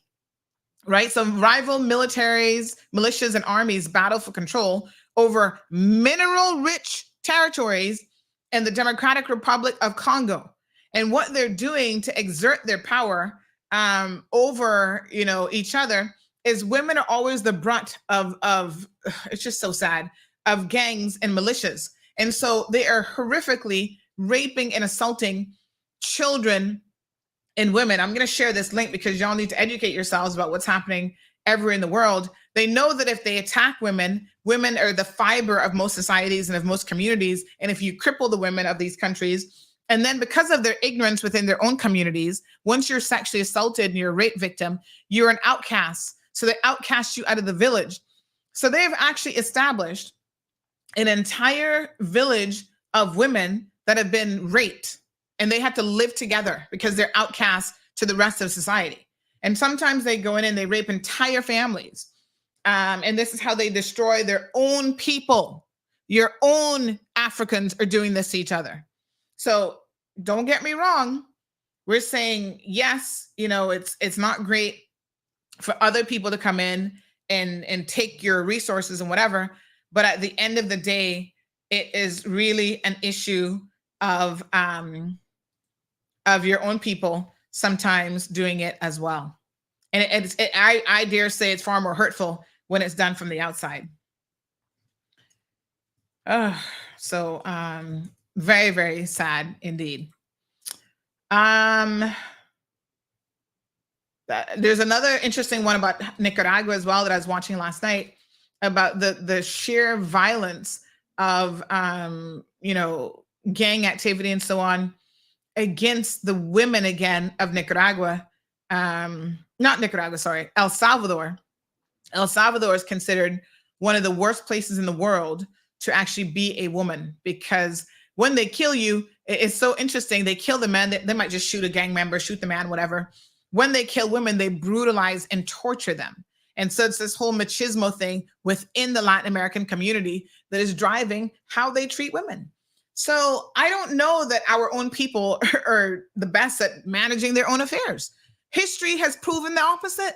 right? So rival militaries, militias, and armies battle for control over mineral-rich territories in the Democratic Republic of Congo. And what they're doing to exert their power over, each other is women are always the brunt of it's just so sad, of gangs and militias. And so they are horrifically raping and assaulting children and women. I'm going to share this link because y'all need to educate yourselves about what's happening everywhere in the world. They know that if they attack women, women are the fiber of most societies and of most communities. And if you cripple the women of these countries, and then because of their ignorance within their own communities, once you're sexually assaulted and you're a rape victim, you're an outcast. So they outcast you out of the village. So they have actually established an entire village of women that have been raped, and they have to live together because they're outcasts to the rest of society. And sometimes they go in and they rape entire families. And this is how they destroy their own people. Your own Africans are doing this to each other. So don't get me wrong. We're saying, yes, it's not great for other people to come in and take your resources and whatever. But at the end of the day, it is really an issue of your own people sometimes doing it as well. And I dare say it's far more hurtful when it's done from the outside. So very, very sad indeed. There's another interesting one about Nicaragua as well that I was watching last night about the sheer violence of, gang activity and so on against the women again of Nicaragua. Not Nicaragua, sorry, El Salvador. El Salvador is considered one of the worst places in the world to actually be a woman, because when they kill you, it's so interesting. They kill the man. They might just shoot a gang member, shoot the man, whatever. when they kill women, they brutalize and torture them. And so it's this whole machismo thing within the Latin American community that is driving how they treat women. So I don't know that our own people are the best at managing their own affairs. History has proven the opposite.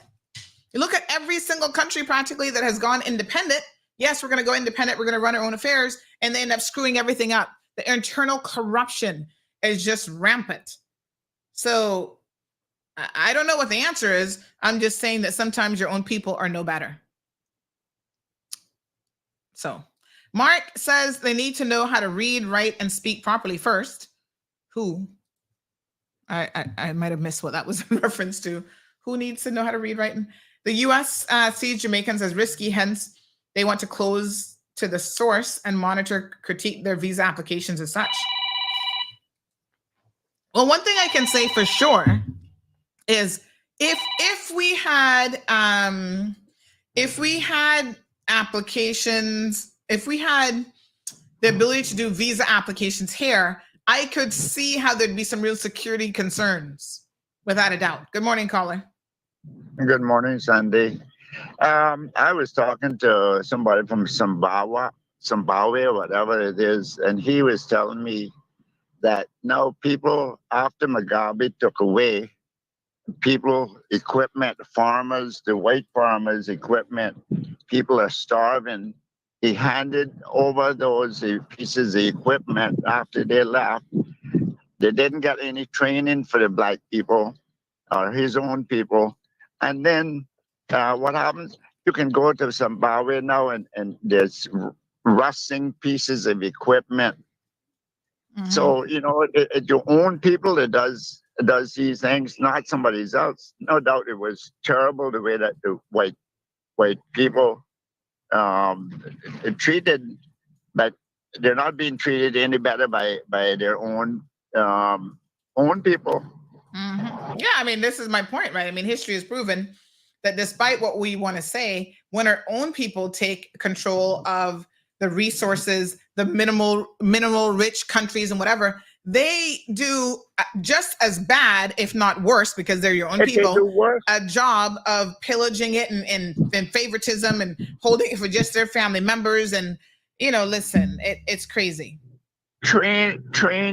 You look at every single country practically that has gone independent. Yes, we're going to go independent. We're going to run our own affairs. And they end up screwing everything up. The internal corruption is just rampant. So I don't know what the answer is. I'm just saying that sometimes your own people are no better. So Mark says they need to know how to read, write, and speak properly first. Who? I might have missed what that was in reference to. Who needs to know how to read, write? The U.S. sees Jamaicans as risky, hence they want to close to the source and monitor, critique their visa applications as such. Well, one thing I can say for sure is if we had applications, if we had the ability to do visa applications here, I could see how there'd be some real security concerns, without a doubt. Good morning, caller. Good morning, Sandy. I was talking to somebody from Zimbabwe, or whatever it is, and he was telling me that now people, after Mugabe took away people, equipment, farmers, the white farmers' equipment, people are starving. He handed over those pieces of equipment after they left. They didn't get any training for the black people or his own people. And then what happens? You can go to Zimbabwe now and there's rusting pieces of equipment. Mm-hmm. So, you know, it's your own people that does these things, not somebody else. No doubt it was terrible the way that the white people treated, but they're not being treated any better by their own people. Mm-hmm. Yeah, I mean, this is my point, right? I mean, history has proven that despite what we want to say, when our own people take control of the resources, the minimal rich countries and whatever, they do just as bad, if not worse, because they're your own people, a job of pillaging it and favoritism and holding it for just their family members. And, you know, listen, it's crazy. Train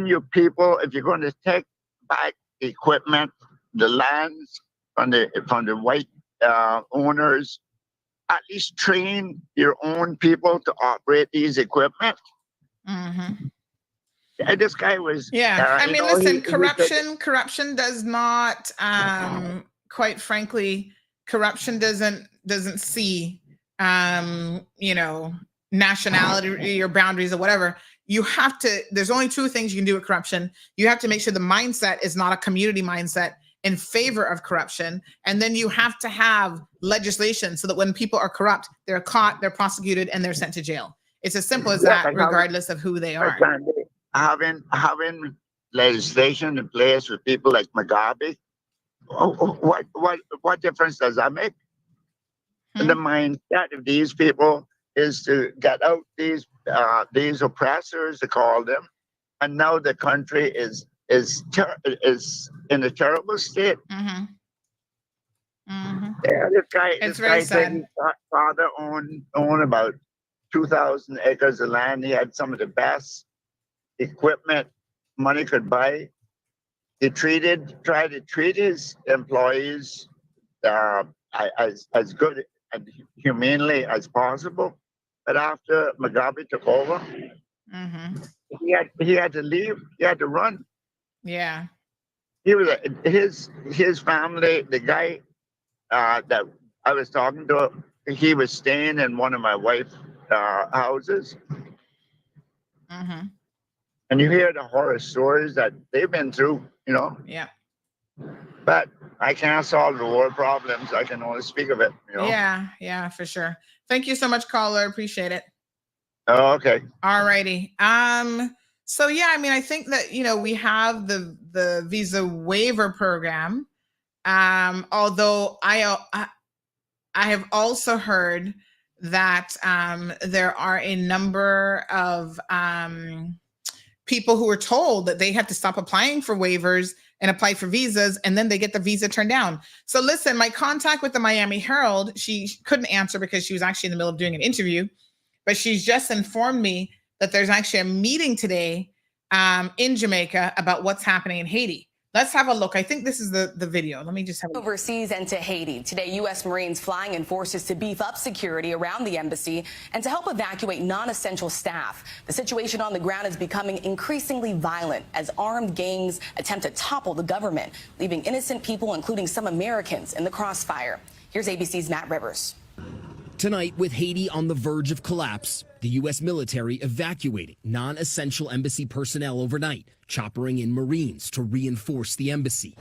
your people. If you're going to take back equipment, the lands from the white owners, at least train your own people to operate these equipment. Mm-hmm. This guy was. Yeah, I mean, listen, corruption does not, quite frankly, corruption doesn't see, you know, nationality or boundaries or whatever. You have to. There's only two things you can do with corruption. You have to make sure the mindset is not a community mindset in favor of corruption, and then you have to have legislation so that when people are corrupt, they're caught, they're prosecuted, and they're sent to jail. It's as simple as that, regardless of who they are. Having legislation in place with people like Mugabe, what difference does that make? The mindset of these people is to get out these oppressors, to call them, and now the country is in a terrible state. Mm-hmm. Mm-hmm. Yeah, this guy said his father owned about 2,000 acres of land. He had some of the best equipment money could buy. He tried to treat his employees as good and humanely as possible. But after Mugabe took over, mm-hmm. he had to leave. He had to run. Yeah. He was his family. The guy that I was talking to, he was staying in one of my wife's houses. Mm-hmm. And you hear the horror stories that they've been through, you know. Yeah. But I can't solve the world problems. I can only speak of it, you know. Yeah, for sure. Thank you so much, caller. Appreciate it. Oh, okay. All righty. So yeah, I mean, I think that, you know, we have the visa waiver program. Although I have also heard that there are a number of people who were told that they have to stop applying for waivers and apply for visas, and then they get the visa turned down. So listen, my contact with the Miami Herald, she couldn't answer because she was actually in the middle of doing an interview, but she's just informed me that there's actually a meeting today in Jamaica about what's happening in Haiti. Let's have a look. I think this is the video. Let me just have a look. Overseas and to Haiti. Today, U.S. Marines flying in forces to beef up security around the embassy and to help evacuate non-essential staff. The situation on the ground is becoming increasingly violent as armed gangs attempt to topple the government, leaving innocent people, including some Americans, in the crossfire. Here's ABC's Matt Rivers. Tonight, with Haiti on the verge of collapse, the U.S. military evacuating non-essential embassy personnel overnight, choppering in Marines to reinforce the embassy.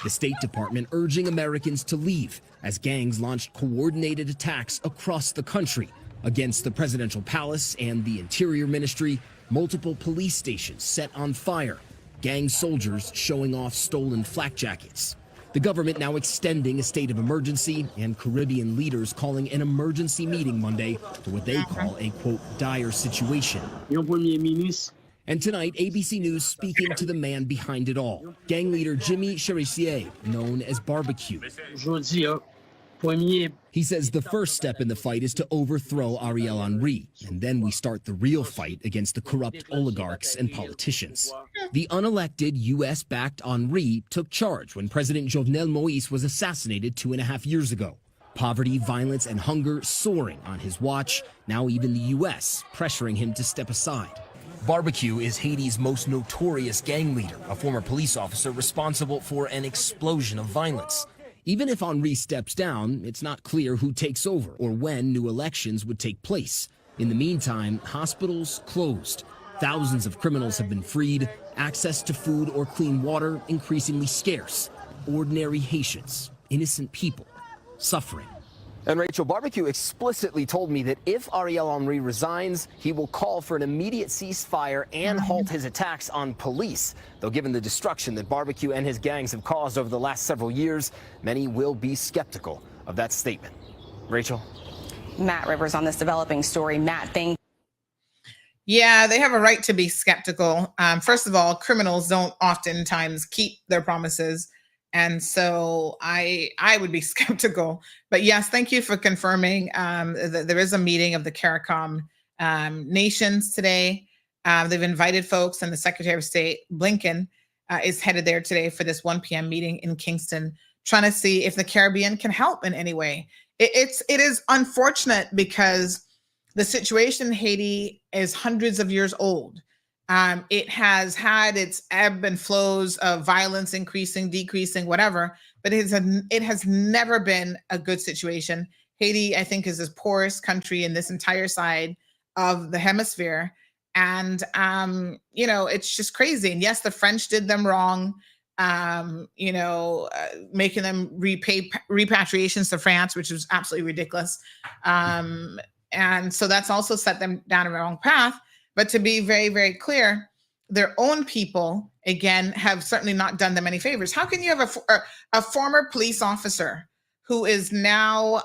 The State Department urging Americans to leave as gangs launched coordinated attacks across the country against the presidential palace and the Interior Ministry, multiple police stations set on fire, gang soldiers showing off stolen flak jackets. The government now extending a state of emergency, and Caribbean leaders calling an emergency meeting Monday for what they call a, quote, dire situation. And tonight, ABC News speaking to the man behind it all, gang leader Jimmy Cherissier, known as Barbecue. He says the first step in the fight is to overthrow Ariel Henry, and then we start the real fight against the corrupt oligarchs and politicians. The unelected U.S.-backed Henry took charge when President Jovenel Moïse was assassinated 2.5 years ago. Poverty, violence, and hunger soaring on his watch, now even the U.S. pressuring him to step aside. Barbecue is Haiti's most notorious gang leader, a former police officer responsible for an explosion of violence. Even if Henry steps down, it's not clear who takes over or when new elections would take place. In the meantime, hospitals closed. Thousands of criminals have been freed. Access to food or clean water increasingly scarce. Ordinary Haitians, innocent people, suffering. And Rachel, Barbecue explicitly told me that if Ariel Henry resigns, he will call for an immediate ceasefire and halt his attacks on police. Though given the destruction that Barbecue and his gangs have caused over the last several years, many will be skeptical of that statement. Rachel? Matt Rivers on this developing story. Matt, thank you. Yeah, they have a right to be skeptical. First of all, criminals don't oftentimes keep their promises. And so I would be skeptical. But yes, thank you for confirming that there is a meeting of the CARICOM nations today. They've invited folks, and the Secretary of State, Blinken, is headed there today for this 1 p.m. meeting in Kingston, trying to see if the Caribbean can help in any way. It is unfortunate because the situation in Haiti is hundreds of years old. It has had its ebb and flows of violence increasing, decreasing, whatever, but it has never been a good situation. Haiti, I think, is the poorest country in this entire side of the hemisphere. And, it's just crazy. And yes, the French did them wrong, making them repay repatriations to France, which was absolutely ridiculous. And so that's also set them down a wrong path. But to be very, very clear, their own people, again, have certainly not done them any favors. How can you have a former police officer who is now,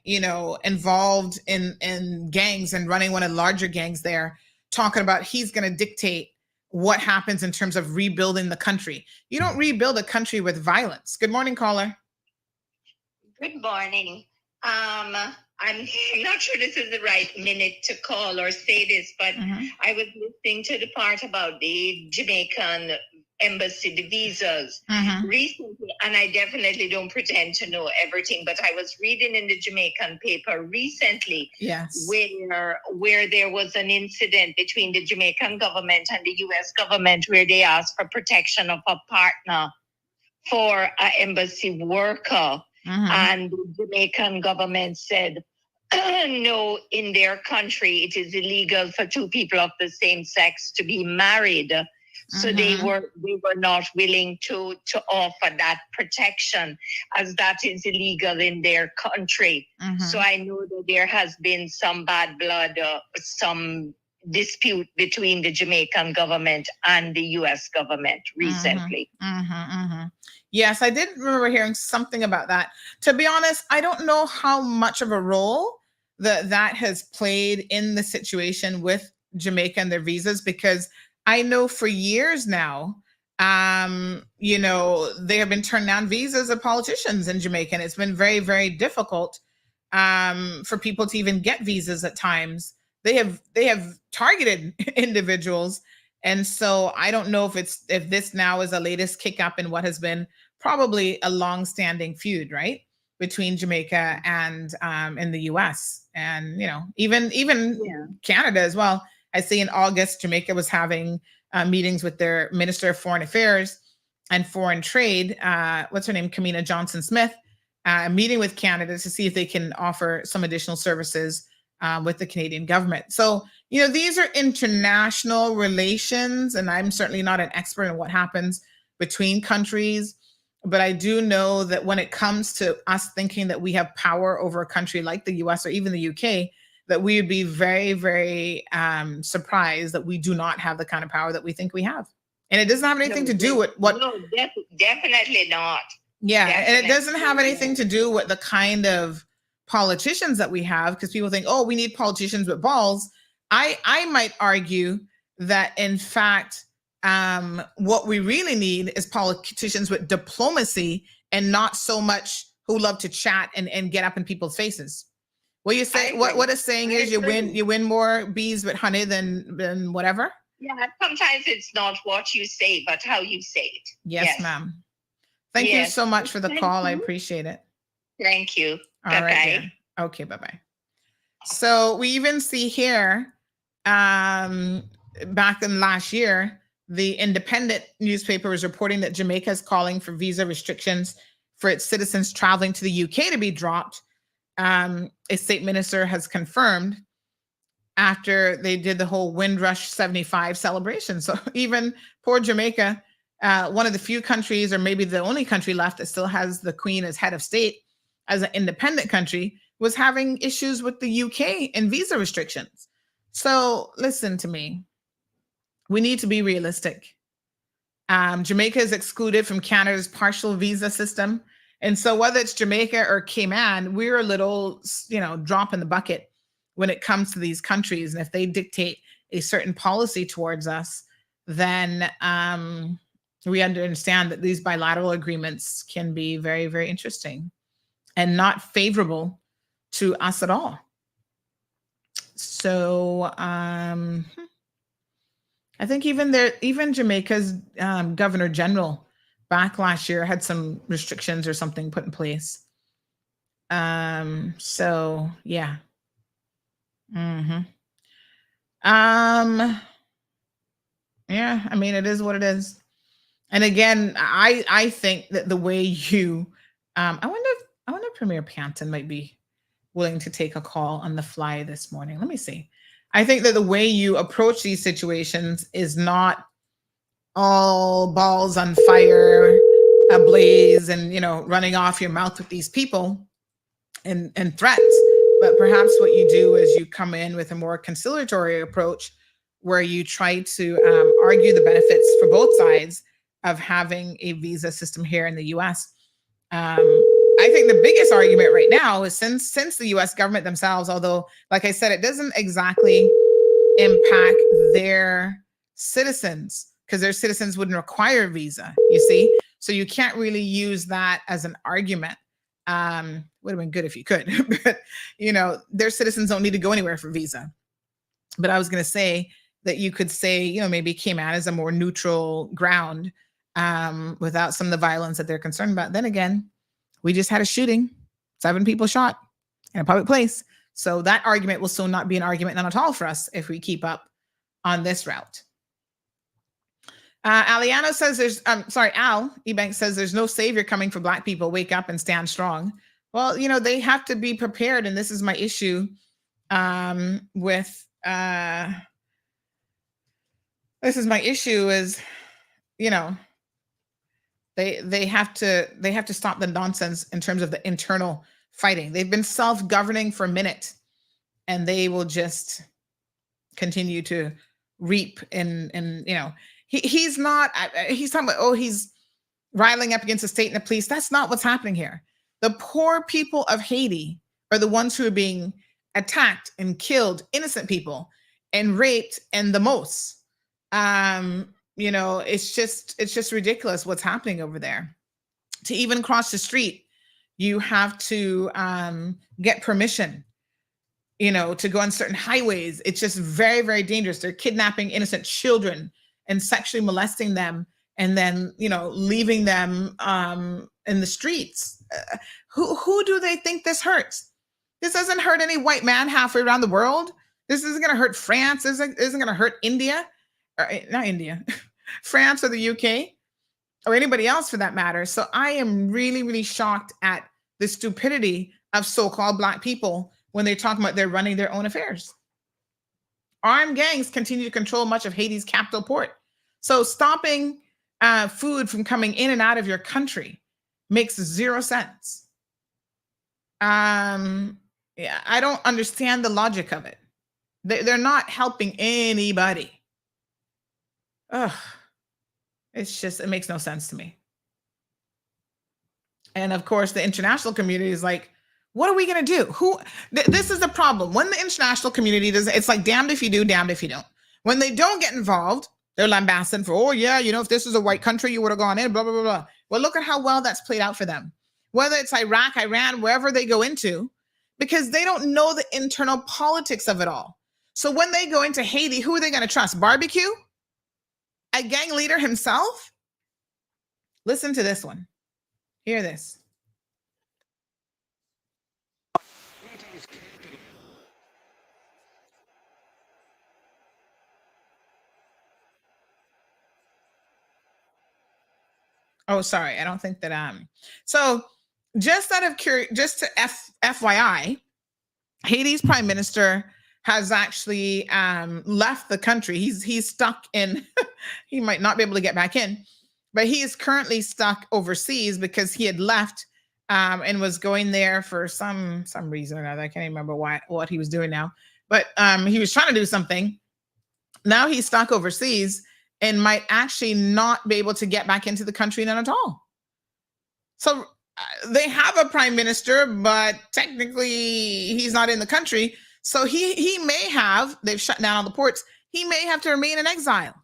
involved in gangs and running one of the larger gangs there, talking about he's going to dictate what happens in terms of rebuilding the country? You don't rebuild a country with violence. Good morning, caller. Good morning. I'm not sure this is the right minute to call or say this, but I was listening to the part about the Jamaican embassy, the visas recently, and I definitely don't pretend to know everything, but I was reading in the Jamaican paper recently where there was an incident between the Jamaican government and the U.S. government where they asked for protection of a partner for an embassy worker. And the Jamaican government said, no, in their country, it is illegal for two people of the same sex to be married. So they were not willing to offer that protection, as that is illegal in their country. So I know that there has been some bad blood, some dispute between the Jamaican government and the U.S. government recently. Yes, I did remember hearing something about that. To be honest, I don't know how much of a role that has played in the situation with Jamaica and their visas, because I know for years now, they have been turned down visas of politicians in Jamaica, and it's been very, very difficult for people to even get visas at times. They have targeted individuals, and so I don't know if this now is the latest kick up in what has been probably a long-standing feud, right, between Jamaica and in the U.S. and even Canada as well. I see in August, Jamaica was having meetings with their Minister of Foreign Affairs and Foreign Trade. What's her name? Kamina Johnson-Smith. Meeting with Canada to see if they can offer some additional services with the Canadian government. So, these are international relations, and I'm certainly not an expert in what happens between countries. But I do know that when it comes to us thinking that we have power over a country like the US or even the UK, that we would be very, very surprised that we do not have the kind of power that we think we have. And it doesn't have anything to do with what... No, definitely not. Yeah, Definitely. and it doesn't have anything to do with the kind of politicians that we have, because people think, oh, we need politicians with balls. I might argue that, in fact, what we really need is politicians with diplomacy and not so much who love to chat and get up in people's faces. What you say? What a saying is, you win more bees with honey than whatever. Yeah, sometimes it's not what you say, but how you say it. Yes. Ma'am. Thank you so much for the call. I appreciate it. Thank you. All right. Dear. Okay. Bye-bye. So we even see here, back in last year, the Independent newspaper was reporting that Jamaica is calling for visa restrictions for its citizens traveling to the UK to be dropped. A state minister has confirmed after they did the whole Windrush 75 celebration. So even poor Jamaica, one of the few countries, or maybe the only country left that still has the Queen as head of state, as an independent country, was having issues with the UK and visa restrictions. So listen to me. We need to be realistic. Jamaica is excluded from Canada's partial visa system. And so whether it's Jamaica or Cayman, we're a little, drop in the bucket when it comes to these countries. And if they dictate a certain policy towards us, then we understand that these bilateral agreements can be very, very interesting and not favorable to us at all. So I think even Jamaica's Governor General back last year had some restrictions or something put in place. So yeah. Yeah, I mean, it is what it is. And again, I think that the way you, I wonder if Premier Panton might be willing to take a call on the fly this morning. Let me see. I think that the way you approach these situations is not all balls on fire, ablaze, and running off your mouth with these people and threats. But perhaps what you do is you come in with a more conciliatory approach, where you try to argue the benefits for both sides of having a visa system here in the U.S. I think the biggest argument right now is since the U.S. government themselves, although, like I said, it doesn't exactly impact their citizens, because their citizens wouldn't require a visa, you see? So you can't really use that as an argument. Would have been good if you could, but, their citizens don't need to go anywhere for visa. But I was going to say that you could say, maybe Cayman is a more neutral ground without some of the violence that they're concerned about. Then again, we just had a shooting, 7 people shot in a public place. So that argument will still not be an argument, none at all, for us if we keep up on this route. Aliano says Al Ebanks says there's no savior coming for Black people. Wake up and stand strong. Well, they have to be prepared. And this is my issue is, they have to stop the nonsense in terms of the internal fighting. They've been self-governing for a minute, and they will just continue to reap he's talking about, he's riling up against the state and the police. That's not what's happening here. The poor people of Haiti are the ones who are being attacked and killed, innocent people, and raped, and the most. It's just ridiculous what's happening over there. To even cross the street, you have to get permission, to go on certain highways. It's just very, very dangerous. They're kidnapping innocent children and sexually molesting them, and then, leaving them in the streets. Who do they think this hurts? This doesn't hurt any white man halfway around the world. This isn't going to hurt France. This isn't going to hurt India, or not India, France or the UK, or anybody else for that matter. So I am really, really shocked at the stupidity of so-called Black people when they're talking about they're running their own affairs. Armed gangs continue to control much of Haiti's capital port. So stopping food from coming in and out of your country makes zero sense. I don't understand the logic of it. They're not helping anybody. Ugh. It makes no sense to me. And of course, the international community is like, what are we going to do? This is the problem. When the international community does, it's like damned if you do, damned if you don't. When they don't get involved, they're lambasted for, if this was a white country, you would have gone in, blah, blah, blah, blah. Well, look at how well that's played out for them. Whether it's Iraq, Iran, wherever they go into, because they don't know the internal politics of it all. So when they go into Haiti, who are they going to trust? Barbecue? A gang leader himself? Listen to this one. Hear this. Oh, sorry. I don't think that so just out of just to FYI, Haiti's prime minister has actually left the country. He's stuck in he might not be able to get back in, but he is currently stuck overseas because he had left and was going there for some reason or another. I can't even remember what he was doing now, but he was trying to do something. Now he's stuck overseas and might actually not be able to get back into the country none at all. So they have a prime minister, but technically he's not in the country. So he may have, they've shut down all the ports, he may have to remain in exile.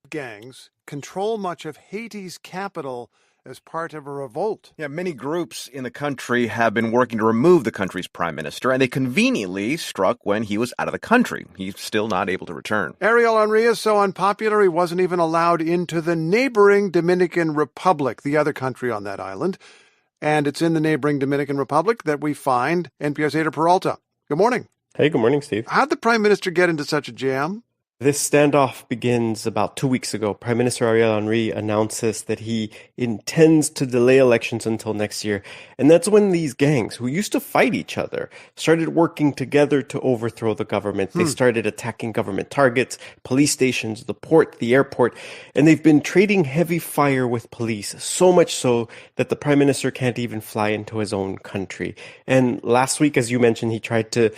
Gangs control much of Haiti's capital as part of a revolt. Yeah, many groups in the country have been working to remove the country's prime minister, and they conveniently struck when he was out of the country. He's still not able to return. Ariel Henry is so unpopular he wasn't even allowed into the neighboring Dominican Republic, the other country on that island. And it's in the neighboring Dominican Republic that we find NPR's Ada Peralta. Good morning. Hey, good morning, Steve. How'd the prime minister get into such a jam? This standoff begins about 2 weeks ago. Prime Minister Ariel Henry announces that he intends to delay elections until next year. And that's when these gangs, who used to fight each other, started working together to overthrow the government. They started attacking government targets, police stations, the port, the airport, and they've been trading heavy fire with police, so much so that the prime minister can't even fly into his own country. And last week, as you mentioned, he tried to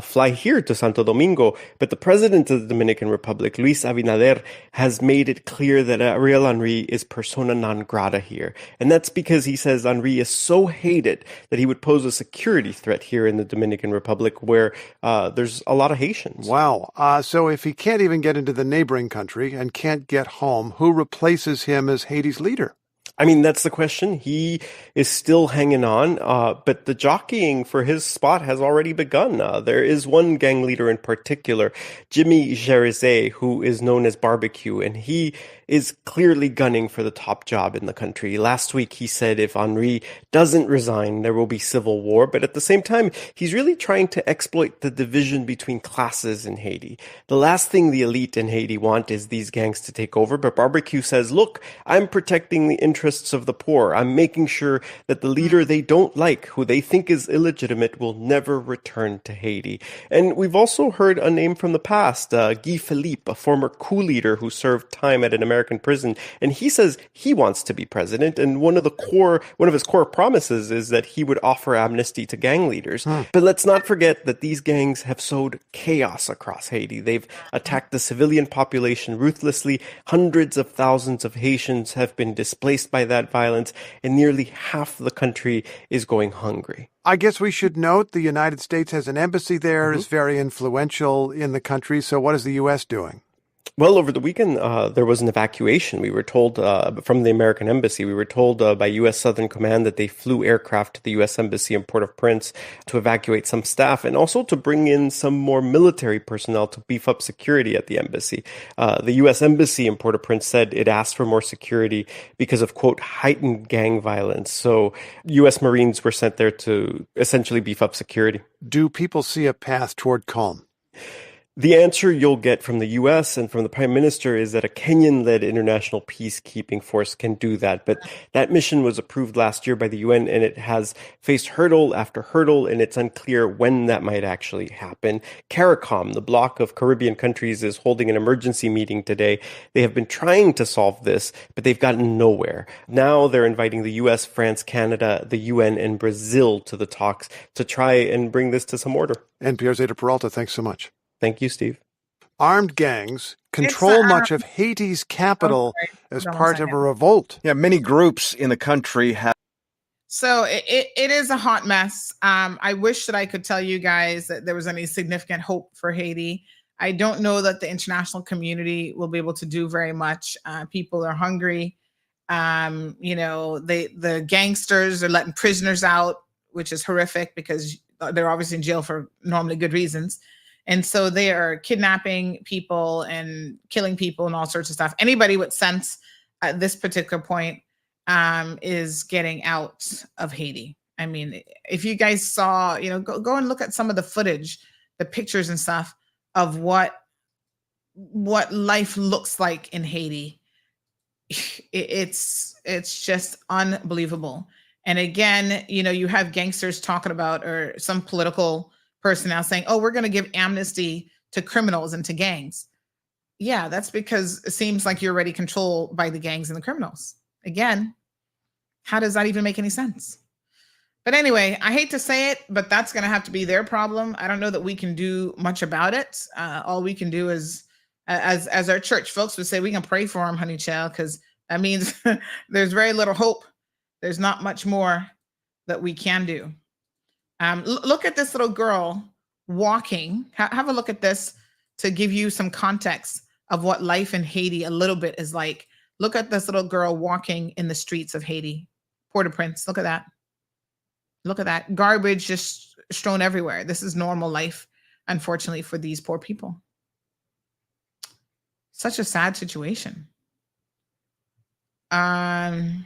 fly here to Santo Domingo, but the president of the Dominican Republic, Luis Abinader, has made it clear that Ariel Henry is persona non grata here. And that's because he says Henry is so hated that he would pose a security threat here in the Dominican Republic where there's a lot of Haitians. Wow. So if he can't even get into the neighboring country and can't get home, who replaces him as Haiti's leader? I mean, that's the question. He is still hanging on, but the jockeying for his spot has already begun. There is one gang leader in particular, Jimmy Jerizet, who is known as Barbecue, and he is clearly gunning for the top job in the country. Last week, he said if Henry doesn't resign, there will be civil war. But at the same time, he's really trying to exploit the division between classes in Haiti. The last thing the elite in Haiti want is these gangs to take over. But Barbecue says, look, I'm protecting the interests of the poor. I'm making sure that the leader they don't like, who they think is illegitimate, will never return to Haiti. And we've also heard a name from the past, Guy Philippe, a former coup leader who served time at an American prison, and he says he wants to be president, and one of his core promises is that he would offer amnesty to gang leaders. But let's not forget that these gangs have sowed chaos across Haiti. They've attacked the civilian population ruthlessly. Hundreds of thousands of Haitians have been displaced by that violence, and nearly half the country is going hungry. I guess we should note the United States has an embassy there, is very influential in the country. So what is the U.S. doing? Well, over the weekend, there was an evacuation. We were told from the American Embassy, we were told by U.S. Southern Command that they flew aircraft to the U.S. Embassy in Port-au-Prince to evacuate some staff and also to bring in some more military personnel to beef up security at the embassy. The U.S. Embassy in Port-au-Prince said it asked for more security because of, quote, heightened gang violence. So U.S. Marines were sent there to essentially beef up security. Do people see a path toward calm? The answer you'll get from the U.S. and from the Prime Minister is that a Kenyan-led international peacekeeping force can do that. But that mission was approved last year by the UN, and it has faced hurdle after hurdle, and it's unclear when that might actually happen. CARICOM, the bloc of Caribbean countries, is holding an emergency meeting today. They have been trying to solve this, but they've gotten nowhere. Now they're inviting the U.S., France, Canada, the UN, and Brazil to the talks to try and bring this to some order. NPR's Ada Peralta, thanks so much. Thank you, Steve. Armed gangs control much of Haiti's capital as part of a revolt. Yeah, many groups in the country have. So it is a hot mess. I wish that I could tell you guys that there was any significant hope for Haiti. I don't know that the international community will be able to do very much. People are hungry. The gangsters are letting prisoners out, which is horrific because they're obviously in jail for normally good reasons. And so they are kidnapping people and killing people and all sorts of stuff. Anybody with sense at this particular point is getting out of Haiti. I mean, if you guys saw, go and look at some of the footage, the pictures and stuff of what life looks like in Haiti. It's just unbelievable. And again, you have gangsters talking about, or some political person now saying, oh, we're going to give amnesty to criminals and to gangs. Yeah, that's because it seems like you're already controlled by the gangs and the criminals. Again, how does that even make any sense? But anyway, I hate to say it, but that's going to have to be their problem. I don't know that we can do much about it. All we can do is, as our church folks would say, we can pray for them, honey child, because that means there's very little hope. There's not much more that we can do. Look at this little girl walking. Have a look at this to give you some context of what life in Haiti a little bit is like. Look at this little girl walking in the streets of Haiti, Port-au-Prince. Look at that. Look at that. Garbage just strewn everywhere. This is normal life, unfortunately, for these poor people. Such a sad situation. Wow.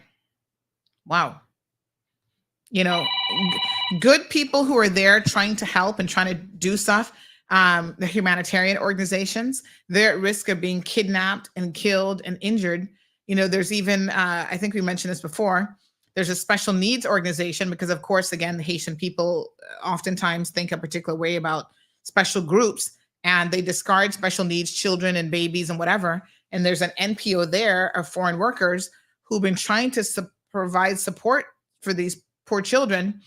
Good people who are there trying to help and trying to do stuff, the humanitarian organizations, they're at risk of being kidnapped and killed and injured. There's even, I think we mentioned this before, there's a special needs organization because, of course, again, the Haitian people oftentimes think a particular way about special groups, and they discard special needs children and babies and whatever. And there's an NPO there of foreign workers who've been trying to provide support for these poor children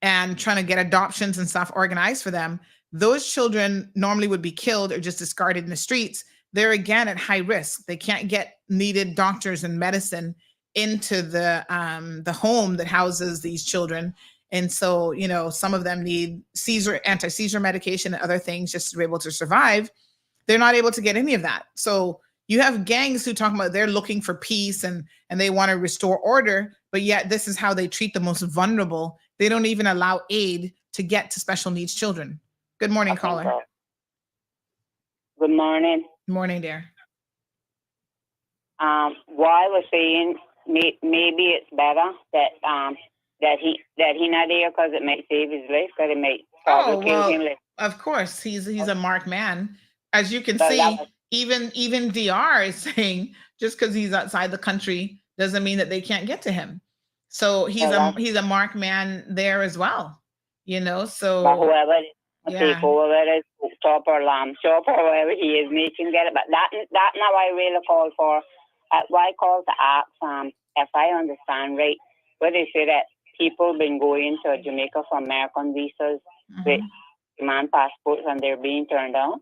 and trying to get adoptions and stuff organized for them. Those children normally would be killed or just discarded in the streets. They're again at high risk. They can't get needed doctors and medicine into the home that houses these children. And so, some of them need anti-seizure medication and other things just to be able to survive. They're not able to get any of that. So you have gangs who talk about they're looking for peace and they want to restore order, but yet this is how they treat the most vulnerable. They don't even allow aid to get to special needs children. Good morning, caller. Good morning. Good morning, dear. Why I was saying maybe it's better that he not there because it may save his life, because it may probably kill him. Of course, he's a marked man. As you can see, even DR is saying just because he's outside the country doesn't mean that they can't get to him. So he's a marked man there as well. So but whoever take over it, stop or whoever he is, make him get it. But that now I really call for. Why I call to ask, if I understand right, where they say that people been going to Jamaica for American visas with demand passports and they're being turned down.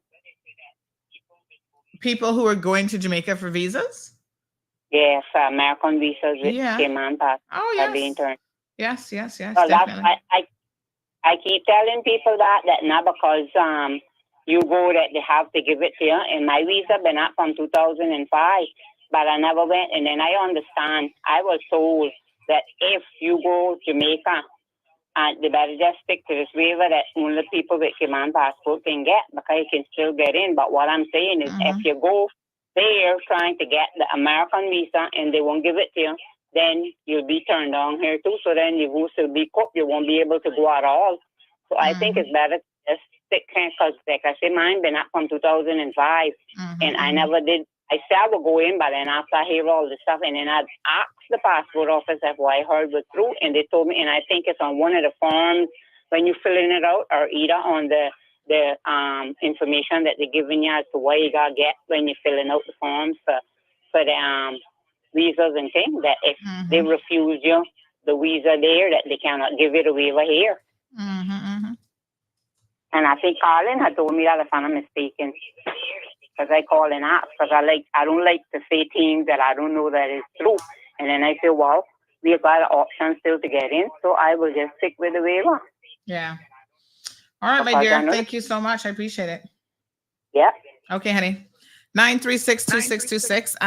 People who are going to Jamaica for visas? Yes, American visas with demand passports are being turned. Yes, so definitely. I keep telling people that not because you go that they have to give it to you. And my visa been up from 2005, but I never went. And then I understand, I was told that if you go to Jamaica, they better just stick to this waiver that only people with Cayman passport can get, because you can still get in. But what I'm saying is, if you go there trying to get the American visa and they won't give it to you, then you'll be turned down here too. So then you will still be cooked. You won't be able to go at all. So I think it's better to just stick here, because like I say, mine been up from 2005, and I never did. I said I would go in, but then after I hear all this stuff, and then I'd ask the passport office if what I heard was true, and they told me, and I think it's on one of the forms when you're filling it out, or either on the information that they're giving you as to what you gotta get when you're filling out the forms for the visas and things, that if they refuse you the visa there, that they cannot give you the waiver here. And I think Colin had told me that, if I'm not mistaken. Because I call and ask, because I don't like to say things that I don't know that is true. And then I say, well, we've got an option still to get in, so I will just stick with the waiver. Yeah. All right, my dear. Thank you so much. I appreciate it. Yeah. Okay, honey. 936-2626.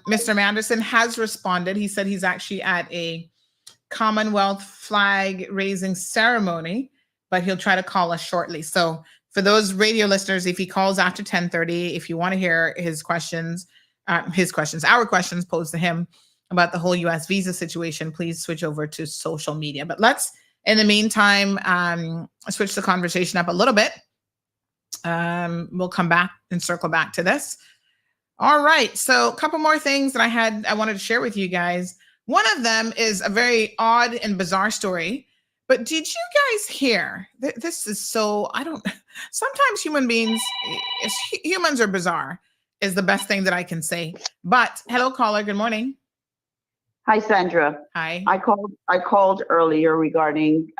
Mr. Manderson has responded. He said he's actually at a Commonwealth flag raising ceremony, but he'll try to call us shortly. So for those radio listeners, if he calls after 10:30, if you want to hear our questions posed to him about the whole U.S. visa situation, please switch over to social media. But let's, in the meantime, switch the conversation up a little bit. We'll come back and circle back to this. All right. So a couple more things that I wanted to share with you guys. One of them is a very odd and bizarre story. But did you guys hear? This is so, sometimes humans are bizarre, is the best thing that I can say. But hello, caller. Good morning. Hi, Sandra. Hi. I called earlier regarding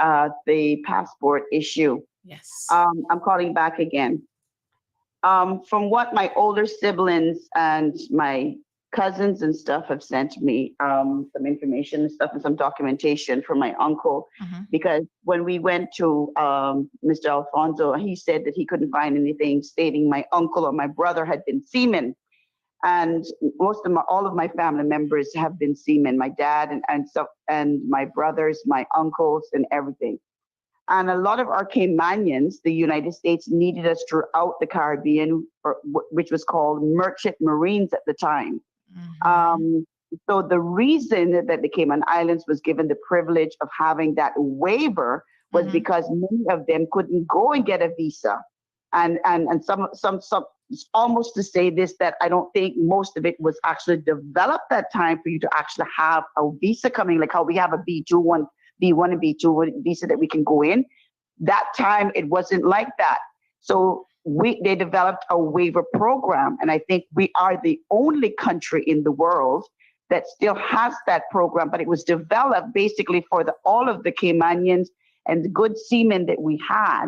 the passport issue. Yes. I'm calling back again. From what my older siblings and my cousins and stuff have sent me, some information and stuff and some documentation from my uncle, because when we went to Mr. Alfonso, he said that he couldn't find anything stating my uncle or my brother had been seamen. And all of my family members have been seamen, my dad and my brothers, my uncles and everything. And a lot of our Caymanians, the United States needed us throughout the Caribbean, which was called merchant marines at the time. So the reason that the Cayman Islands was given the privilege of having that waiver was because many of them couldn't go and get a visa. And some almost to say this, that I don't think most of it was actually developed that time for you to actually have a visa coming, like how we have a B1 and B2 visa that we can go in. That time it wasn't like that. So they developed a waiver program, and I think we are the only country in the world that still has that program. But it was developed basically for all of the Caymanians and the good seamen that we had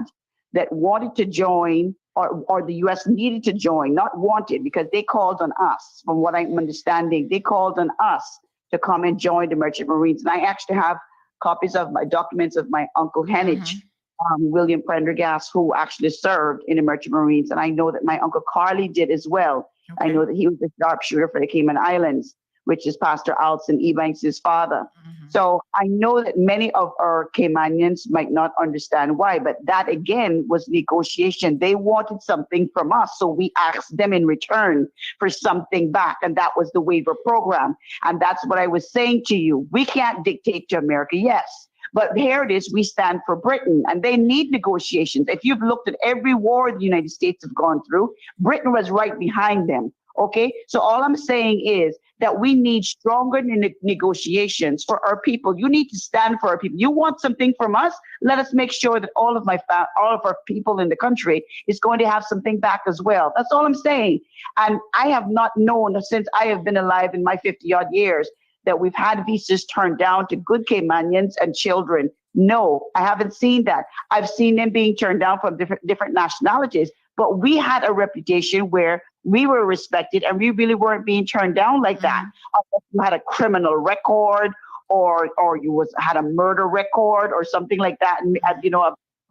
that wanted to join, or the U.S. needed to join, not wanted, because they called on us. From what I'm understanding, they called on us to come and join the Merchant Marines. And I actually have copies of my documents of my Uncle Henich, William Prendergast, who actually served in the Merchant Marines. And I know that my Uncle Carly did as well. Okay. I know that he was a sharpshooter for the Cayman Islands, which is Pastor Alson Ebanks' father. So I know that many of our Caymanians might not understand why, but that again was negotiation. They wanted something from us, so we asked them in return for something back, and that was the waiver program. And that's what I was saying to you. We can't dictate to America, yes, but here it is, we stand for Britain, and they need negotiations. If you've looked at every war the United States have gone through, Britain was right behind them. Okay, so all I'm saying is that we need stronger negotiations for our people. You need to stand for our people. You want something from us? Let us make sure that all of our people in the country is going to have something back as well. That's all I'm saying. And I have not known since I have been alive in my 50-odd years that we've had visas turned down to good Caymanians and children. No, I haven't seen that. I've seen them being turned down from different nationalities. But we had a reputation where we were respected, and we really weren't being turned down like that. Unless you had a criminal record, or you had a murder record or something like that, and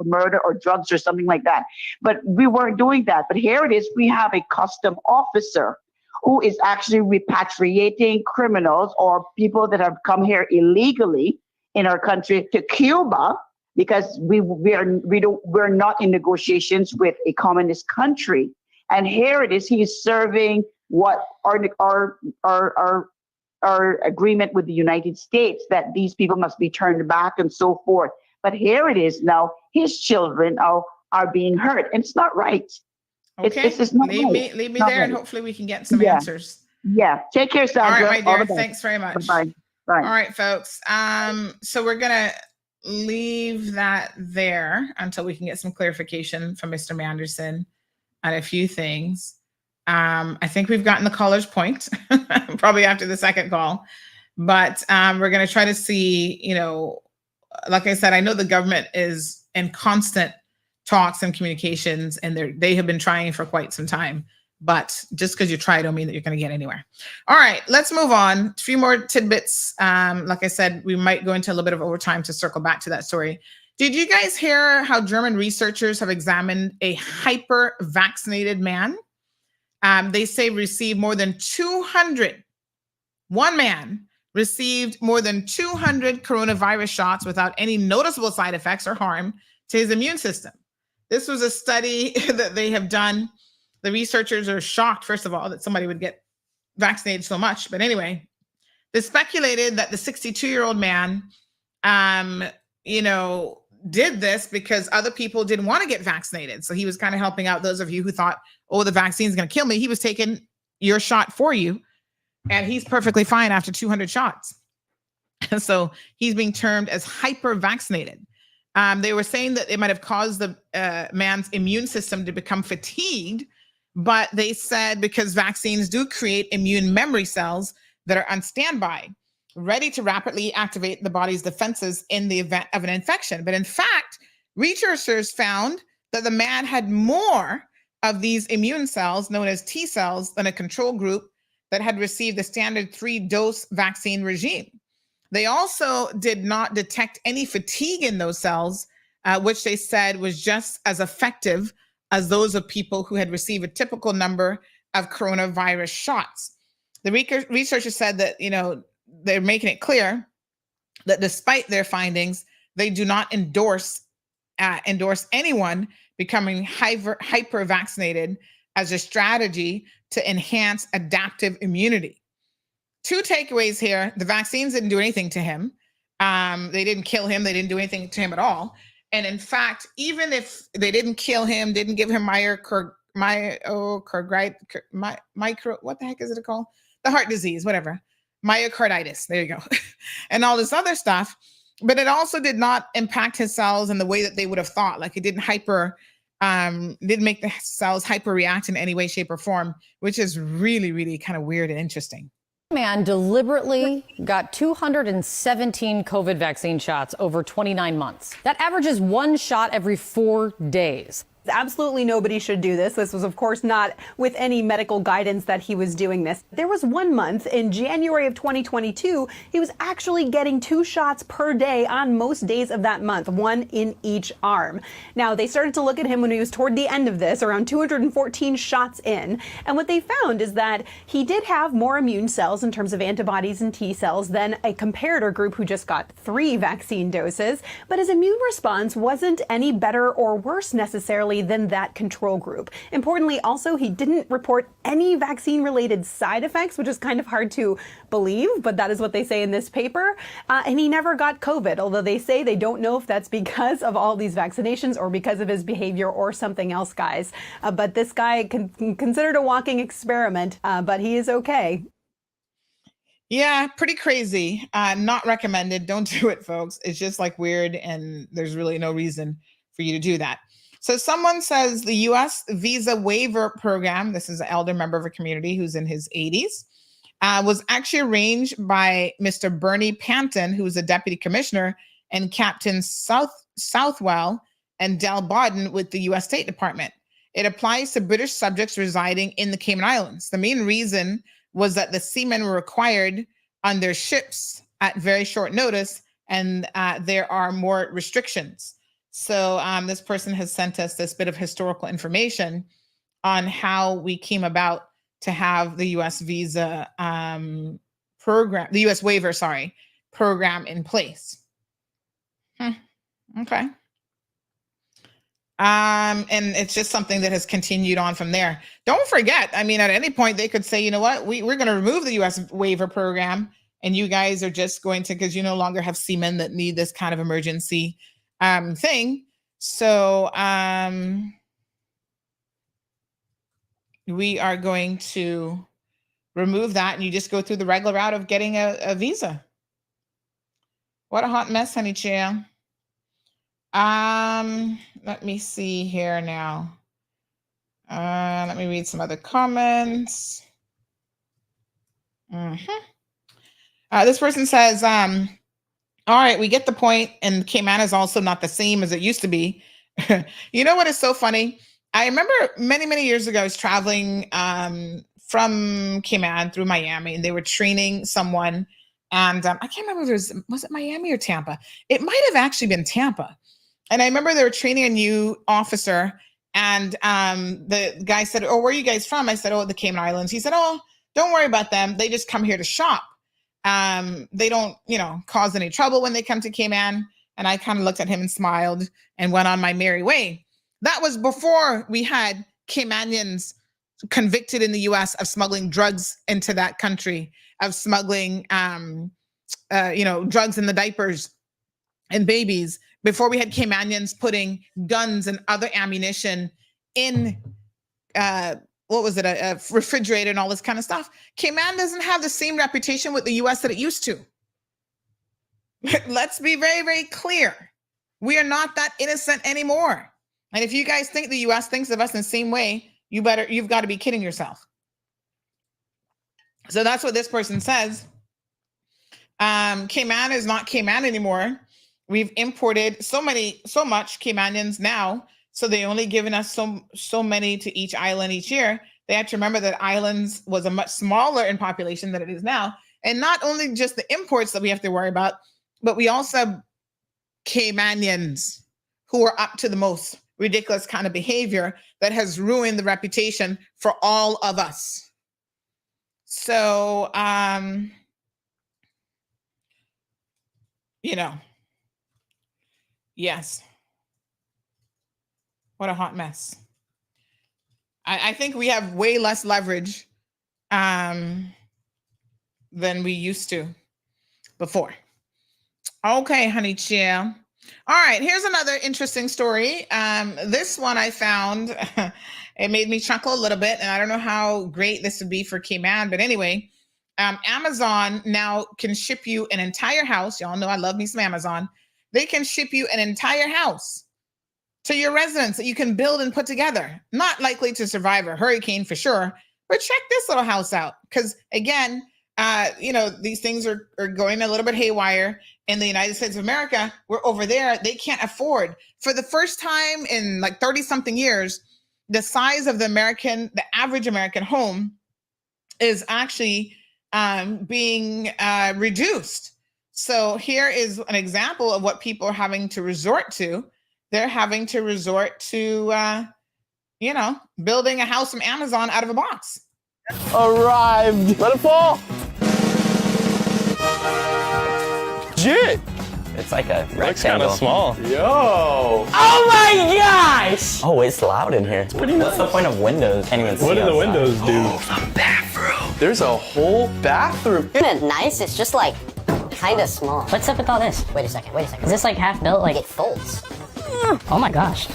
for murder or drugs or something like that. But we weren't doing that. But here it is. We have a custom officer who is actually repatriating criminals or people that have come here illegally in our country to Cuba, because we're not in negotiations with a communist country. And here it is. He's serving what our agreement with the United States, that these people must be turned back and so forth. But here it is now, his children are being hurt. And it's not right. Okay. It's not leave right. me Not there, right. and hopefully we can get some answers. Yeah. Take care, Sandra. All right, my dear. Thanks very much. Bye. Bye. All right, folks. So we're going to leave that there until we can get some clarification from Mr. Manderson on a few things. I think we've gotten the caller's point, probably after the second call. But we're going to try to see, like I said, I know the government is in constant talks and communications, and they have been trying for quite some time. But just because you try don't mean that you're going to get anywhere. All right, let's move on. A few more tidbits. Like I said, we might go into a little bit of overtime to circle back to that story. Did you guys hear how German researchers have examined a hyper-vaccinated man? They say received more than 200. One man received more than 200 coronavirus shots without any noticeable side effects or harm to his immune system. This was a study that they have done. The researchers are shocked, first of all, that somebody would get vaccinated so much. But anyway, they speculated that the 62-year-old man, did this because other people didn't want to get vaccinated. So he was kind of helping out those of you who thought, oh, the vaccine is going to kill me. He was taking your shot for you, and he's perfectly fine after 200 shots. So he's being termed as hyper-vaccinated. They were saying that it might have caused the man's immune system to become fatigued, but they said because vaccines do create immune memory cells that are on standby, ready to rapidly activate the body's defenses in the event of an infection. But in fact, researchers found that the man had more of these immune cells, known as T cells, than a control group that had received the standard 3-dose vaccine regime. They also did not detect any fatigue in those cells, which they said was just as effective as those of people who had received a typical number of coronavirus shots. The researchers said that, they're making it clear that despite their findings, they do not endorse anyone becoming hyper-vaccinated as a strategy to enhance adaptive immunity. Two takeaways here. The vaccines didn't do anything to him. They didn't kill him. They didn't do anything to him at all. And in fact, even if they didn't kill him, didn't give him what the heck is it called? The heart disease, whatever. Myocarditis. There you go. And all this other stuff. But it also did not impact his cells in the way that they would have thought. Like it didn't make the cells hyper react in any way, shape, or form, which is really, really kind of weird and interesting. Man deliberately got 217 COVID vaccine shots over 29 months. That averages one shot every 4 days. Absolutely nobody should do this. This was, of course, not with any medical guidance that he was doing this. There was 1 month in January of 2022, he was actually getting 2 shots per day on most days of that month, 1 in each arm. Now, they started to look at him when he was toward the end of this, around 214 shots in. And what they found is that he did have more immune cells in terms of antibodies and T cells than a comparator group who just got 3 vaccine doses. But his immune response wasn't any better or worse necessarily than that control group. Importantly, also, he didn't report any vaccine-related side effects, which is kind of hard to believe, but that is what they say in this paper. And he never got COVID, although they say they don't know if that's because of all these vaccinations or because of his behavior or something else, guys. But this guy considered a walking experiment, but he is okay. Yeah, pretty crazy. Not recommended. Don't do it, folks. It's just like weird, and there's really no reason for you to do that. So someone says the U.S. visa waiver program, this is an elder member of a community who's in his 80s, was actually arranged by Mr. Bernie Panton, who was a deputy commissioner, and Captain Southwell and Del Bodden with the U.S. State Department. It applies to British subjects residing in the Cayman Islands. The main reason was that the seamen were required on their ships at very short notice, and there are more restrictions. So this person has sent us this bit of historical information on how we came about to have the U.S. visa program, the U.S. waiver, program in place. Okay. And it's just something that has continued on from there. Don't forget, I mean, at any point they could say, you know what, we're going to remove the U.S. waiver program, and you guys are just going to, because you no longer have seamen that need this kind of emergency thing. So we are going to remove that, and you just go through the regular route of getting a visa. What a hot mess, honey chill. Let me see here now. Let me read some other comments. This person says, all right, we get the point, and Cayman is also not the same as it used to be. You know what is so funny? I remember many, many years ago, I was traveling from Cayman through Miami, and they were training someone. And I can't remember if was it Miami or Tampa? It might have actually been Tampa. And I remember they were training a new officer, and the guy said, oh, where are you guys from? I said, oh, the Cayman Islands. He said, oh, don't worry about them. They just come here to shop. They don't, cause any trouble when they come to Cayman. And I kind of looked at him and smiled and went on my merry way. That was before we had Caymanians convicted in the U.S. of smuggling drugs into that country, of smuggling, drugs in the diapers and babies, before we had Caymanians putting guns and other ammunition in, a refrigerator and all this kind of stuff. Cayman doesn't have the same reputation with the U.S. that it used to. Let's be very, very clear. We are not that innocent anymore. And if you guys think the U.S. thinks of us in the same way, you've got to be kidding yourself. So that's what this person says. Cayman is not Cayman anymore. We've imported so much Caymanians now, so they only given us so many to each island each year. They have to remember that islands was a much smaller in population than it is now. And not only just the imports that we have to worry about, but we also have Caymanians who are up to the most ridiculous kind of behavior that has ruined the reputation for all of us. So, yes. What a hot mess. I think we have way less leverage than we used to before. Okay, honey chill. All right, here's another interesting story. This one I found, it made me chuckle a little bit, and I don't know how great this would be for Cayman, but anyway, Amazon now can ship you an entire house. Y'all know I love me some Amazon. They can ship you an entire house to your residence that you can build and put together. Not likely to survive a hurricane for sure, but check this little house out. Because again, these things are going a little bit haywire in the United States of America. We're over there. They can't afford, for the first time in like 30 something years, the size of the average American home is actually being reduced. So here is an example of what people are having to resort to. They're having to resort to, building a house from Amazon out of a box. Arrived. Let it fall. Jit. It's like a rectangle. Looks kind of small. Yo. Oh my gosh! Oh, it's loud in here. It's pretty nice. What's the point of windows? Can't even see What do the outside. windows do? Oh, the bathroom. There's a whole bathroom. Isn't it nice? It's just like kind of small. What's up with all this? Wait a second. Is this like half built? Like it folds. Oh my gosh.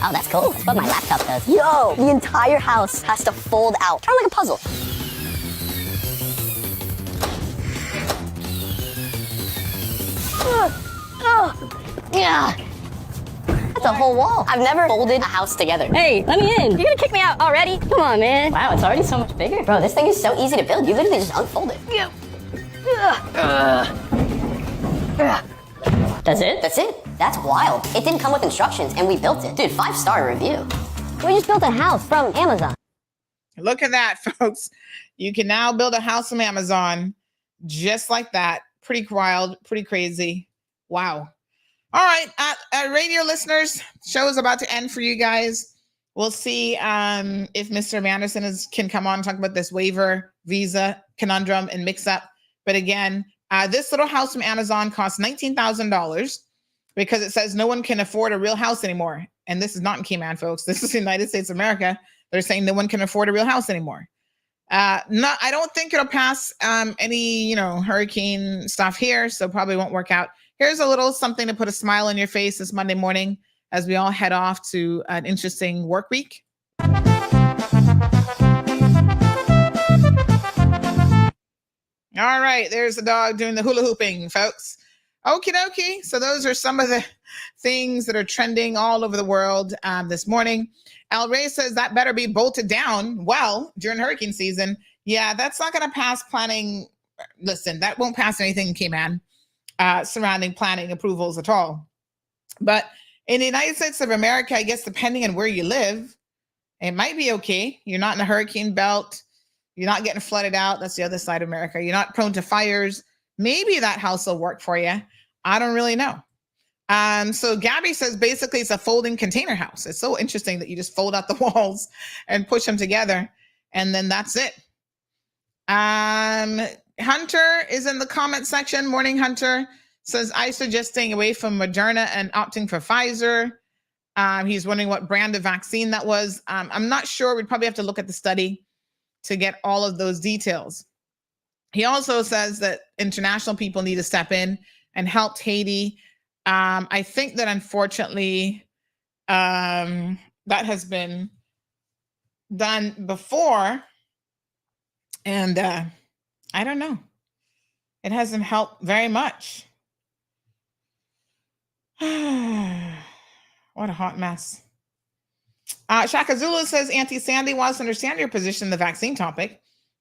Oh, that's cool. That's what my laptop does. Yo, the entire house has to fold out. Kind of like a puzzle. Yeah. That's a whole wall. I've never folded a house together. Hey, let me in. You're gonna kick me out already? Come on, man. Wow, it's already so much bigger. Bro, this thing is so easy to build. You literally just unfold it. That's it? That's it. That's wild. It didn't come with instructions, and we built it. Dude, 5-star review. We just built a house from Amazon. Look at that, folks. You can now build a house from Amazon just like that. Pretty wild, pretty crazy. Wow. All right, radio listeners, show is about to end for you guys. We'll see if Mr. Manderson can come on and talk about this waiver visa conundrum and mix up. But again, this little house from Amazon costs $19,000 because it says no one can afford a real house anymore. And this is not in Cayman, folks. This is the United States of America. They're saying no one can afford a real house anymore. I don't think it'll pass any, hurricane stuff here, so probably won't work out. Here's a little something to put a smile on your face this Monday morning as we all head off to an interesting work week. All right, there's the dog doing the hula hooping, folks. Okie dokie. So those are some of the things that are trending all over the world this morning. El Rey says that better be bolted down well during hurricane season. Yeah, that's not going to pass planning. Listen, that won't pass anything in Cayman surrounding planning approvals at all. But in the United States of America, I guess depending on where you live, it might be okay. You're not in a hurricane belt. You're not getting flooded out. That's the other side of America. You're not prone to fires. Maybe that house will work for you. I don't really know. So Gabby says basically it's a folding container house. It's so interesting that you just fold out the walls and push them together, and then that's it. Hunter is in the comment section. Morning, Hunter says, I suggest staying away from Moderna and opting for Pfizer. He's wondering what brand of vaccine that was. I'm not sure. We'd probably have to look at the study to get all of those details. He also says that international people need to step in and help Haiti. I think that unfortunately that has been done before. And I don't know. It hasn't helped very much. What a hot mess. Shaka Zulu says, Auntie Sandy wants to understand your position in the vaccine topic.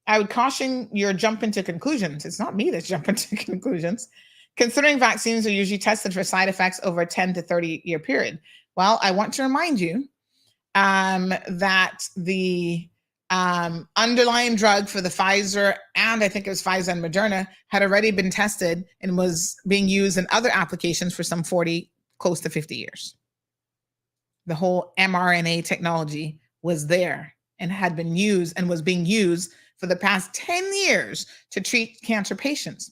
I would caution your jump into conclusions. It's not me that's jumping to conclusions. Considering vaccines are usually tested for side effects over a 10 to 30 year period. Well, I want to remind you that the underlying drug for the Pfizer, and I think it was Pfizer and Moderna, had already been tested and was being used in other applications for some 40, close to 50 years. The whole mRNA technology was there and had been used and was being used for the past 10 years to treat cancer patients.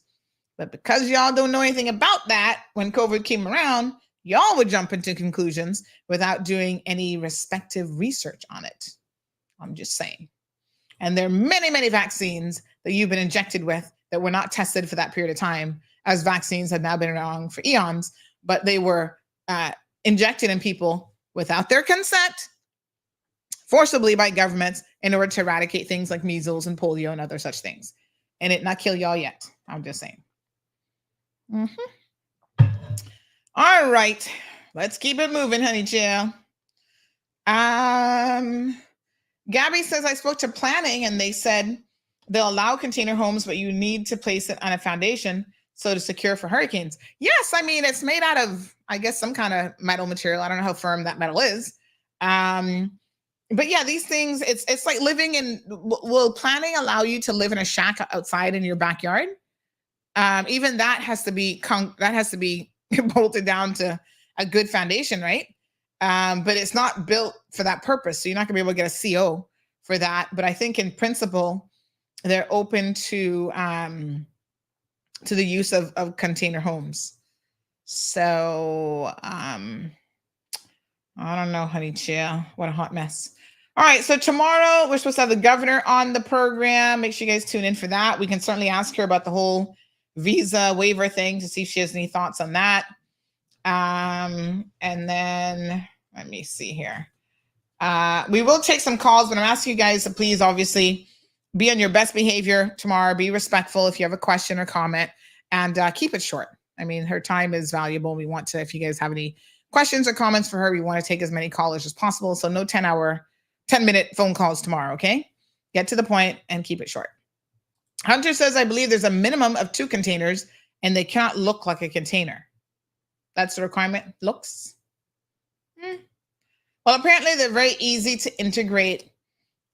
But because y'all don't know anything about that, when COVID came around, y'all would jump into conclusions without doing any respective research on it. I'm just saying. And there are many, many vaccines that you've been injected with that were not tested for that period of time, as vaccines had now been around for eons, but they were injected in people without their consent, forcibly by governments in order to eradicate things like measles and polio and other such things. And it not kill y'all yet. I'm just saying. Mm-hmm. All right. Let's keep it moving, honey chill. Gabby says, I spoke to planning and they said they'll allow container homes, but you need to place it on a foundation so to secure for hurricanes. Yes, I mean, it's made out of, I guess, some kind of metal material. I don't know how firm that metal is. But yeah, these things, it's like living in, will planning allow you to live in a shack outside in your backyard? Even that has to be bolted down to a good foundation, right? But it's not built for that purpose. So you're not gonna be able to get a CO for that. But I think in principle, they're open to the use of container homes. So I don't know, honey chill. What a hot mess. All right, so tomorrow we're supposed to have the governor on the program. Make sure you guys tune in for that. We can certainly ask her about the whole visa waiver thing to see if she has any thoughts on that. And then let me see here. We will take some calls, but I'm asking you guys to please obviously be on your best behavior tomorrow. Be respectful if you have a question or comment, and keep it short. I mean, her time is valuable. We want to, if you guys have any questions or comments for her, we want to take as many callers as possible. So no 10-minute phone calls tomorrow, okay? Get to the point and keep it short. Hunter says, I believe there's a minimum of 2 containers and they cannot look like a container. That's the requirement. Looks. Well, apparently they're very easy to integrate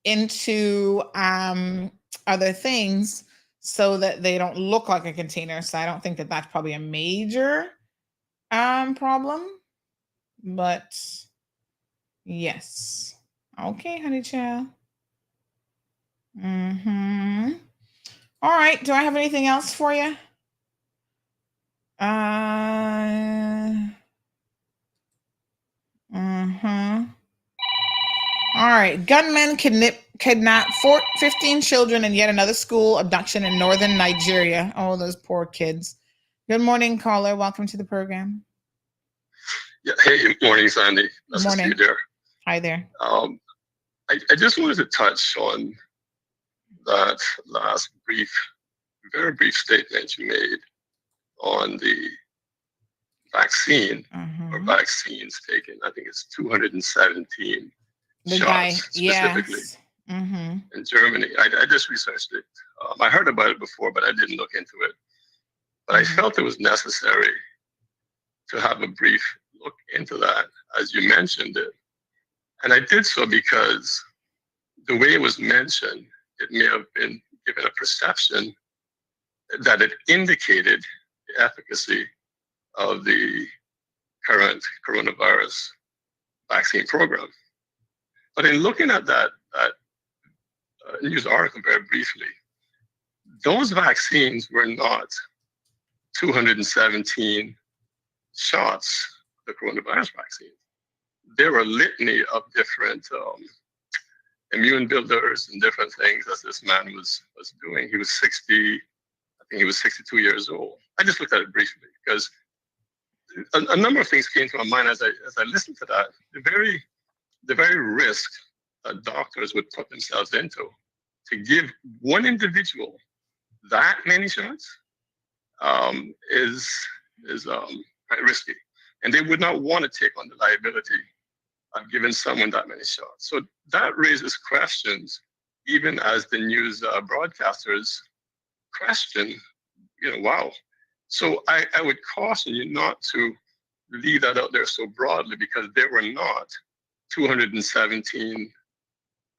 into other things so that they don't look like a container. So I don't think that that's probably a major problem, but yes. Okay, honey child. Mm-hmm. All right. Do I have anything else for you? Mm-hmm. All right. Gunmen kidnap 15 children in yet another school abduction in northern Nigeria. Oh, those poor kids. Good morning, caller. Welcome to the program. Yeah. Hey, morning, Sandy. Nice to see you there. Hi there. I just wanted to touch on that last very brief statement you made on the vaccine or vaccines taken. I think it's 217 shots specifically in Germany. I just researched it. I heard about it before, but I didn't look into it. But I felt it was necessary to have a brief look into that, as you mentioned it. And I did so because the way it was mentioned, it may have been given a perception that it indicated the efficacy of the current coronavirus vaccine program. But in looking at that news article very briefly, those vaccines were not 217 shots of the coronavirus vaccine. There were a litany of different immune builders and different things as this man was doing. He was 60, I think he was 62 years old. I just looked at it briefly because a number of things came to my mind as I listened to that. The very risk that doctors would put themselves into to give one individual that many shots is quite risky, and they would not want to take on the liability of giving someone that many shots. So that raises questions, even as the news broadcasters question, wow. So I would caution you not to leave that out there so broadly, because there were not 217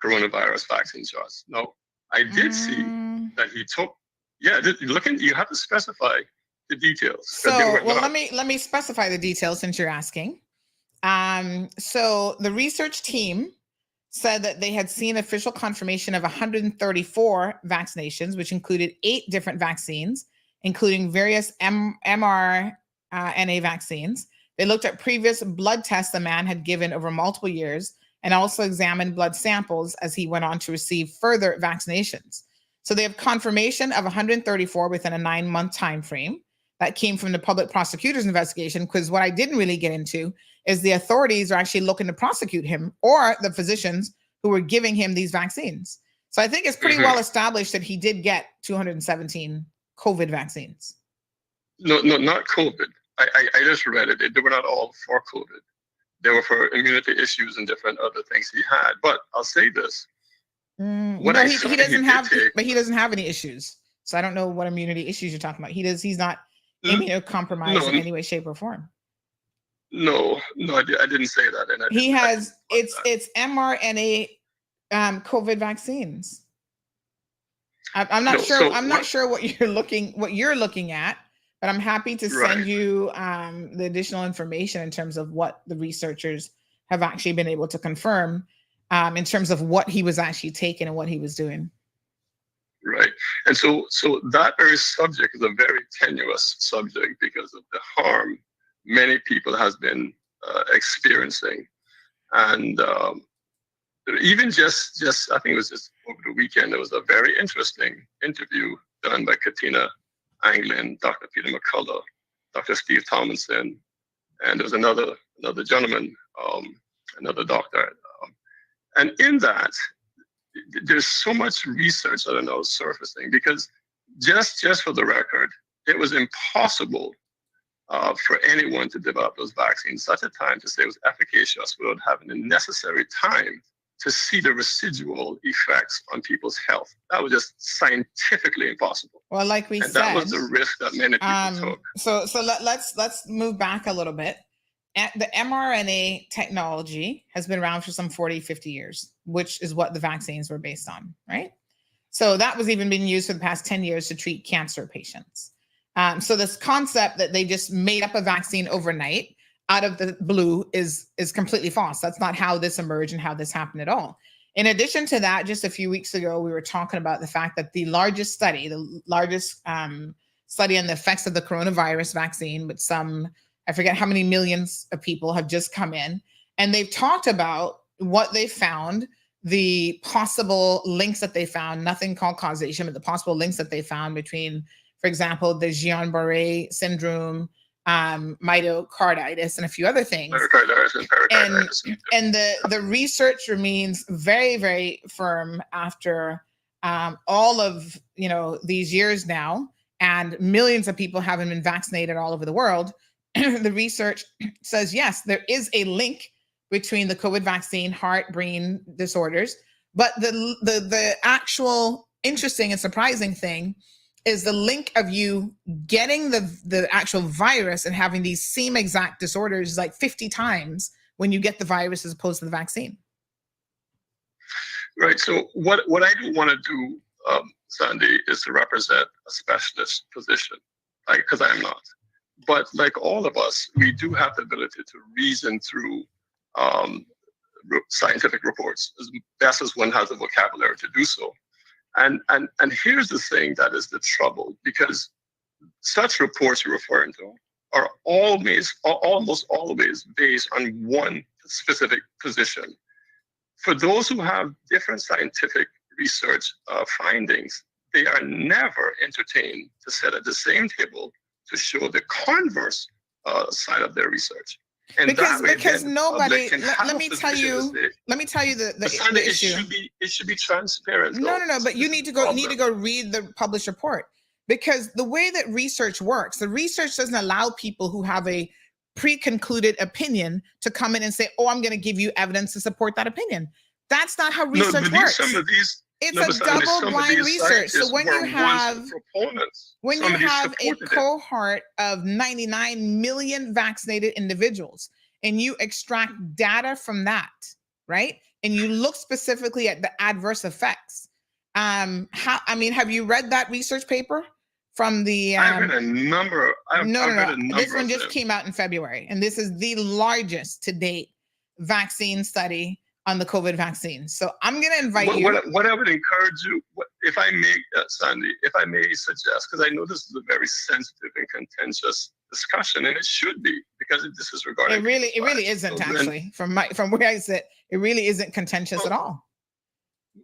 coronavirus vaccine shots. No, I did see that he took, you have to specify the details. So, let me specify the details since you're asking. So the research team said that they had seen official confirmation of 134 vaccinations, which included 8 different vaccines, including various mRNA vaccines. They looked at previous blood tests the man had given over multiple years and also examined blood samples as he went on to receive further vaccinations. So they have confirmation of 134 within a 9-month time frame. That came from the public prosecutor's investigation, because what I didn't really get into is the authorities are actually looking to prosecute him or the physicians who were giving him these vaccines. So I think it's pretty well established that he did get 217 COVID vaccines. No, not COVID. I just read it. They were not all for COVID. They were for immunity issues and different other things he had. But I'll say this. He doesn't have any issues. So I don't know what immunity issues you're talking about. He's not immunocompromised in any way, shape, or form. No, I didn't say that. He has it's mRNA COVID vaccines. I'm not sure. I'm not sure what you're looking at, but I'm happy to send you the additional information in terms of what the researchers have actually been able to confirm in terms of what he was actually taking and what he was doing. Right. And so that very subject is a very tenuous subject because of the harm many people has been experiencing. And even just I think it was just over the weekend, there was a very interesting interview done by Katina Anglin, Dr. Peter McCullough, Dr. Steve Tomlinson, and there was another gentleman, another doctor. And in that, there's so much research that I know is surfacing, because just for the record, it was impossible for anyone to develop those vaccines such a time to say it was efficacious without having the necessary time to see the residual effects on people's health. That was just scientifically impossible. Well, like we said, that was the risk that many people took. So let's move back a little bit. The mRNA technology has been around for some 40, 50 years, which is what the vaccines were based on, right? So that was even being used for the past 10 years to treat cancer patients. So this concept that they just made up a vaccine overnight out of the blue is completely false. That's not how this emerged and how this happened at all. In addition to that, just a few weeks ago, we were talking about the fact that the largest study on the effects of the coronavirus vaccine, with I forget how many millions of people have just come in, and they've talked about what they found, the possible links that they found, nothing called causation, but the possible links that they found between, for example, the Guillain-Barré syndrome, myocarditis, and a few other things. Myocarditis and pericarditis. And the research remains very, very firm after all of these years now, and millions of people having been vaccinated all over the world. The research says, yes, there is a link between the COVID vaccine, heart, brain disorders. But the actual interesting and surprising thing is the link of you getting the actual virus and having these same exact disorders like 50 times when you get the virus as opposed to the vaccine. Right. So what I do want to do, Sandy, is to represent a specialist position, because I am not. But like all of us, we do have the ability to reason through scientific reports as best as one has the vocabulary to do so. And here's the thing that is the trouble, because such reports you're referring to are almost always based on one specific position. For those who have different scientific research findings, they are never entertained to sit at the same table to show the converse side of their research. And because nobody, let me tell you the issue. It should be transparent. No, but you need to go read the published report, because the way that research works, the research doesn't allow people who have a pre-concluded opinion to come in and say, oh, I'm going to give you evidence to support that opinion. That's not how research works. It's a double-blind research. So when you have a cohort of 99 million vaccinated individuals and you extract data from that, right? And you look specifically at the adverse effects. Have you read that research paper from the? I've read a number. No. This one just came out in February, and this is the largest to date vaccine study on the COVID vaccine. So I'm going to invite you. What I would encourage you, if I may, Sandy, if I may suggest, because I know this is a very sensitive and contentious discussion, and it should be, because this is regarding. It really isn't actually. From where I sit, it really isn't contentious at all.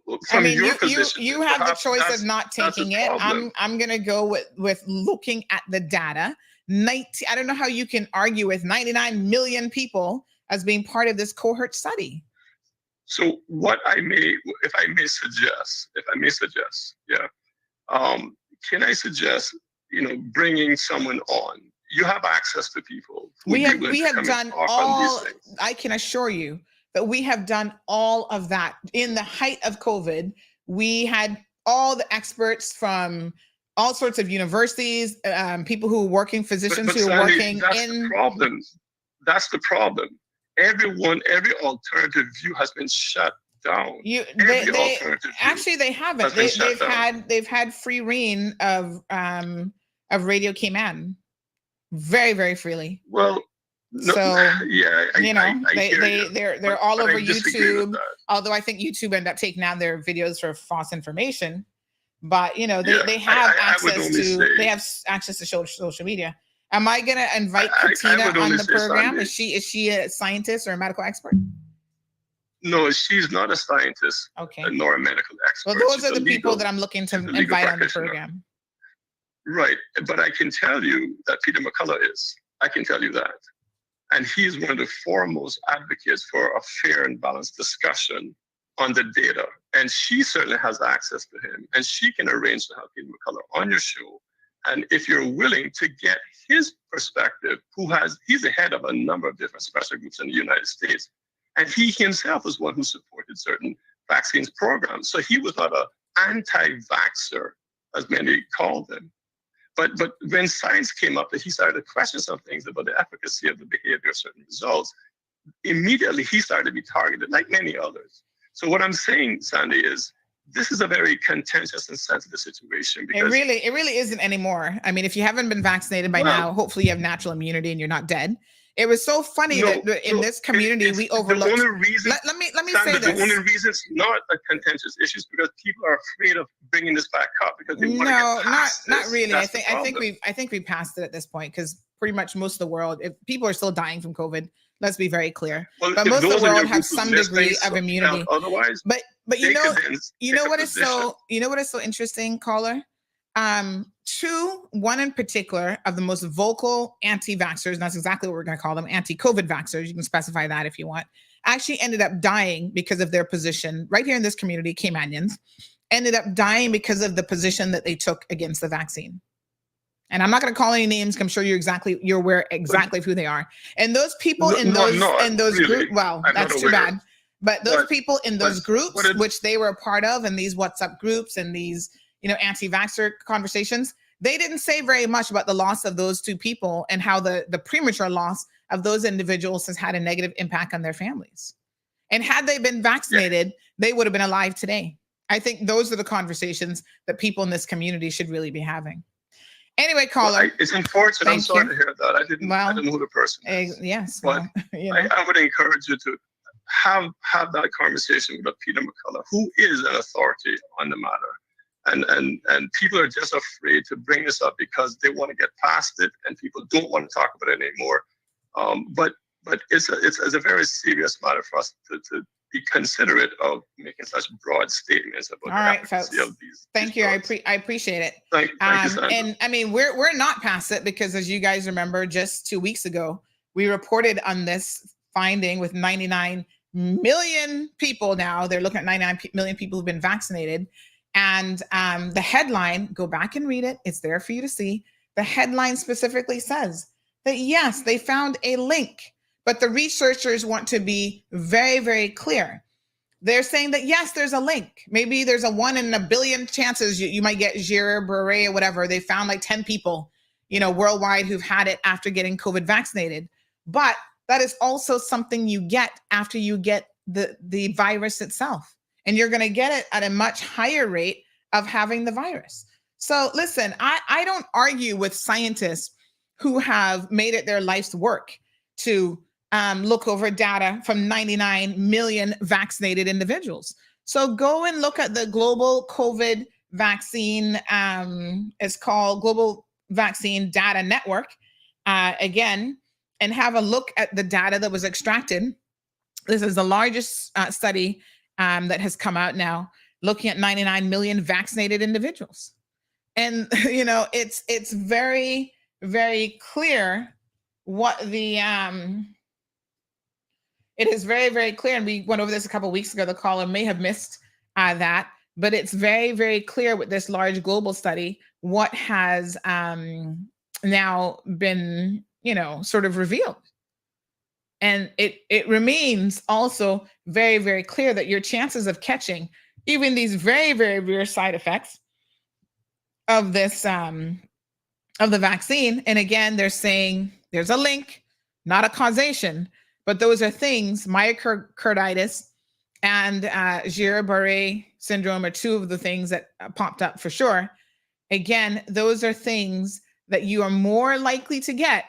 You have the choice of not taking it. I'm going to go with looking at the data. I don't know how you can argue with 99 million people as being part of this cohort study. So what if I may suggest, can I suggest, bringing someone on? You have access to people. We have done all. I can assure you that we have done all of that in the height of COVID. We had all the experts from all sorts of universities, people who are working, physicians who are working in. That's the problem. Every alternative view has been shut down. They haven't. They've had free reign of Radio Cayman, very, very freely. Well, no, so yeah, they're all over YouTube. Although I think YouTube ended up taking down their videos for false information, but they have access to social media. Am I going to invite Katina on the program? Is she a scientist or a medical expert? No, she's not a scientist, nor a medical expert. Well, those are the people that I'm looking to invite on the program. Right, but I can tell you that Peter McCullough is. I can tell you that. And he's one of the foremost advocates for a fair and balanced discussion on the data. And she certainly has access to him. And she can arrange to have Peter McCullough on your show. And if you're willing to get his perspective, he's the head of a number of different special groups in the United States. And he himself was one who supported certain vaccines programs. So he was not an anti-vaxxer, as many called them. But when science came up, that he started to question some things about the efficacy of the behavior of certain results, immediately he started to be targeted, like many others. So what I'm saying, Sandy, is this is a very contentious and sensitive situation. Because it really isn't anymore. I mean, if you haven't been vaccinated by now, hopefully you have natural immunity and you're not dead. It was so funny that in this community we overlooked. The only reason, let me Sandra, say this. The only reason it's not a contentious issue is because people are afraid of bringing this back up because they want to get past not this. really. That's I think we passed it at this point because pretty much most of the world, if people are still dying from COVID, let's be very clear. Well, but most of the world have some degree of immunity. Otherwise, but you know what is so interesting, caller? One in particular of the most vocal anti-vaxxers, and that's exactly what we're going to call them, anti-COVID vaxxers, you can specify that if you want, actually ended up dying because of their position right here in this community, Caymanians, ended up dying because of the position that they took against the vaccine. And I'm not going to call any names. I'm sure you're aware exactly of who they are. And those people in those groups, well, that's too bad. But those people in those groups, which they were a part of, and these WhatsApp groups and these, anti-vaxxer conversations, they didn't say very much about the loss of those two people and how the premature loss of those individuals has had a negative impact on their families. And had they been vaccinated, they would have been alive today. I think those are the conversations that people in this community should really be having. Anyway, caller. Well, it's unfortunate. I'm sorry to hear that. I didn't know who the person is. Yes. But I would encourage you to have that conversation with Peter McCullough, who is an authority on the matter. And people are just afraid to bring this up because they want to get past it and people don't want to talk about it anymore. But it's a very serious matter for us to be considerate of making such broad statements about the efficacy of these. Thank you. I appreciate it. Thank you, Sandra. And I mean, we're not past it because, as you guys remember, just 2 weeks ago, we reported on this finding with 99 million people now. They're looking at 99 million people who've been vaccinated. And the headline, go back and read it. It's there for you to see. The headline specifically says that, yes, they found a link. But the researchers want to be very, very clear. They're saying that, yes, there's a link. Maybe there's a 1 in a billion chances you might get Guillain-Barré or whatever. They found like 10 people, worldwide who've had it after getting COVID vaccinated. But that is also something you get after you get the virus itself. And you're going to get it at a much higher rate of having the virus. So listen, I don't argue with scientists who have made it their life's work to look over data from 99 million vaccinated individuals. So go and look at the global COVID vaccine. It's called Global Vaccine Data Network again, and have a look at the data that was extracted. This is the largest study that has come out now, looking at 99 million vaccinated individuals. And, it's very, very clear what the, it is very, very clear. And we went over this a couple of weeks ago. The caller may have missed that, but it's very, very clear with this large global study, what has now been, sort of revealed. And it remains also very, very clear that your chances of catching even these very, very rare side effects of this, of the vaccine. And again, they're saying there's a link, not a causation, but those are things, myocarditis and Guillain-Barré syndrome are two of the things that popped up for sure. Again, those are things that you are more likely to get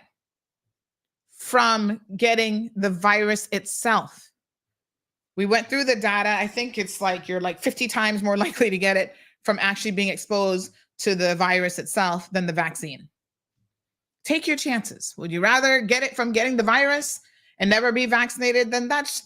from getting the virus itself. We went through the data. I think it's like you're like 50 times more likely to get it from actually being exposed to the virus itself than the vaccine. Take your chances. Would you rather get it from getting the virus and never be vaccinated? Then that's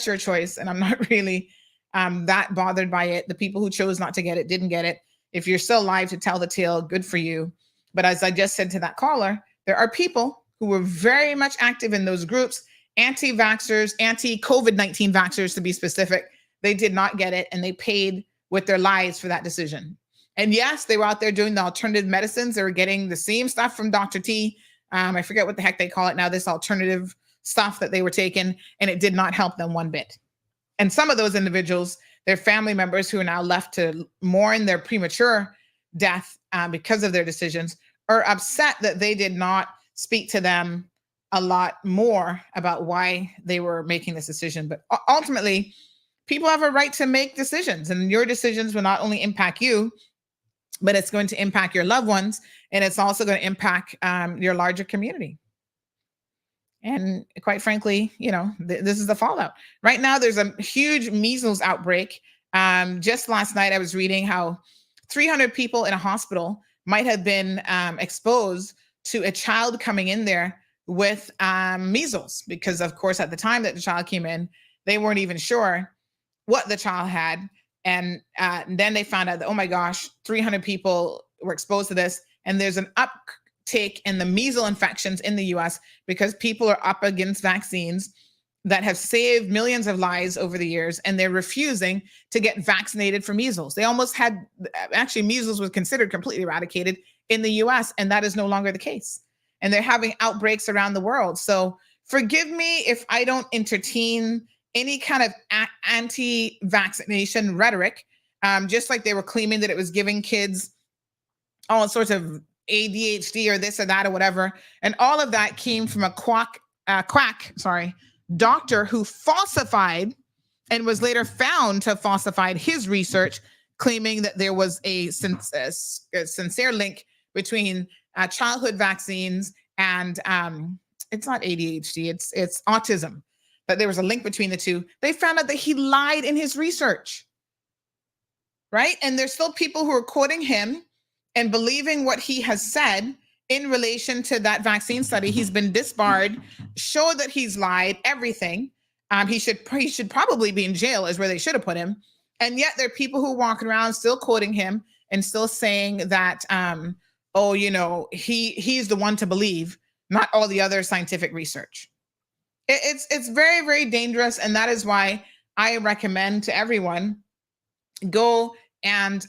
your choice. And I'm not really that bothered by it. The people who chose not to get it didn't get it. If you're still alive to tell the tale, good for you. But as I just said to that caller, there are people who were very much active in those groups, anti-vaxxers, anti-COVID-19 vaxxers to be specific. They did not get it, and they paid with their lives for that decision. And yes, they were out there doing the alternative medicines. They were getting the same stuff from Dr. T. I forget what the heck they call it now, this alternative stuff that they were taking, and it did not help them one bit. And some of those individuals, their family members who are now left to mourn their premature death because of their decisions, are upset that they did not speak to them a lot more about why they were making this decision. But ultimately, people have a right to make decisions, and your decisions will not only impact you, but it's going to impact your loved ones, and it's also going to impact your larger community. And quite frankly, this is the fallout. Right now, there's a huge measles outbreak. Just last night, I was reading how 300 people in a hospital might have been exposed to a child coming in there with measles, because, of course, at the time that the child came in, they weren't even sure what the child had. And then they found out that, oh my gosh, 300 people were exposed to this. And there's an uptake in the measles infections in the US because people are up against vaccines that have saved millions of lives over the years, and they're refusing to get vaccinated for measles. They almost had, actually, measles was considered completely eradicated in the US, and that is no longer the case. And they're having outbreaks around the world. So forgive me if I don't entertain any kind of anti-vaccination rhetoric, just like they were claiming that it was giving kids all sorts of ADHD or this or that or whatever. And all of that came from a quack doctor who falsified and was later found to have falsified his research, claiming that there was a sincere link between childhood vaccines and it's not ADHD, it's autism. But there was a link between the two. They found out that he lied in his research, right? And there's still people who are quoting him and believing what he has said in relation to that vaccine study. He's been disbarred, showed that he's lied, everything. He should probably be in jail is where they should have put him. And yet there are people who are walking around still quoting him and still saying that, he's the one to believe, not all the other scientific research. It's very, very dangerous. And that is why I recommend to everyone, go and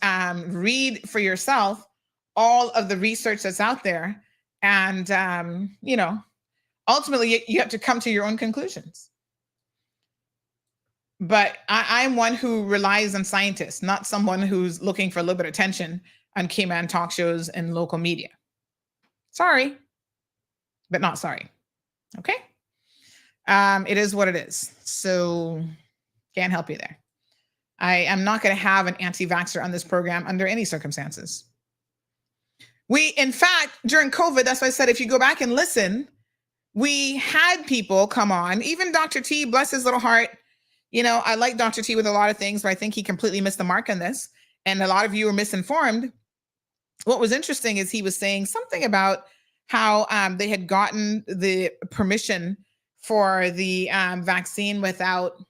read for yourself all of the research that's out there. And, ultimately you have to come to your own conclusions. But I'm one who relies on scientists, not someone who's looking for a little bit of attention on Cayman talk shows and local media. Sorry, but not sorry. Okay. It is what it is. So can't help you there. I am not going to have an anti-vaxxer on this program under any circumstances. In fact, during COVID, that's why I said, if you go back and listen, we had people come on, even Dr. T, bless his little heart. I like Dr. T with a lot of things, but I think he completely missed the mark on this. And a lot of you were misinformed. What was interesting is he was saying something about how they had gotten the permission for the vaccine without,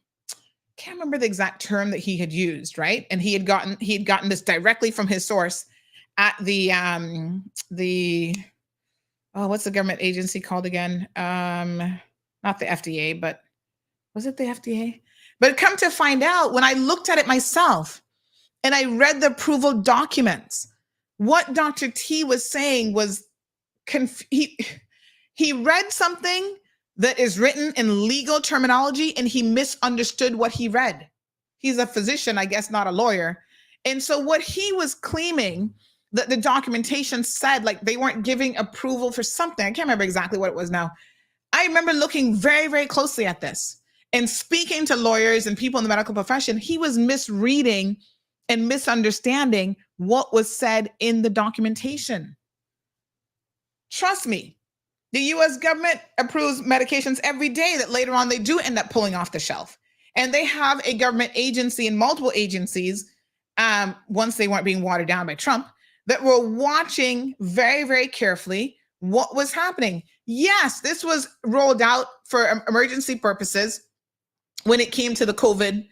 can't remember the exact term that he had used, right? And he had gotten this directly from his source at what's the government agency called again? Not the FDA, but was it the FDA? But come to find out, when I looked at it myself and I read the approval documents, what Dr. T was saying was he read something that is written in legal terminology and he misunderstood what he read. He's a physician, I guess, not a lawyer. And so what he was claiming that the documentation said, like they weren't giving approval for something. I can't remember exactly what it was now. I remember looking very, very closely at this and speaking to lawyers and people in the medical profession. He was misreading and misunderstanding what was said in the documentation. Trust me, the US government approves medications every day that later on they do end up pulling off the shelf. And they have a government agency and multiple agencies, once they weren't being watered down by Trump, that were watching very, very carefully what was happening. Yes, this was rolled out for emergency purposes when it came to the COVID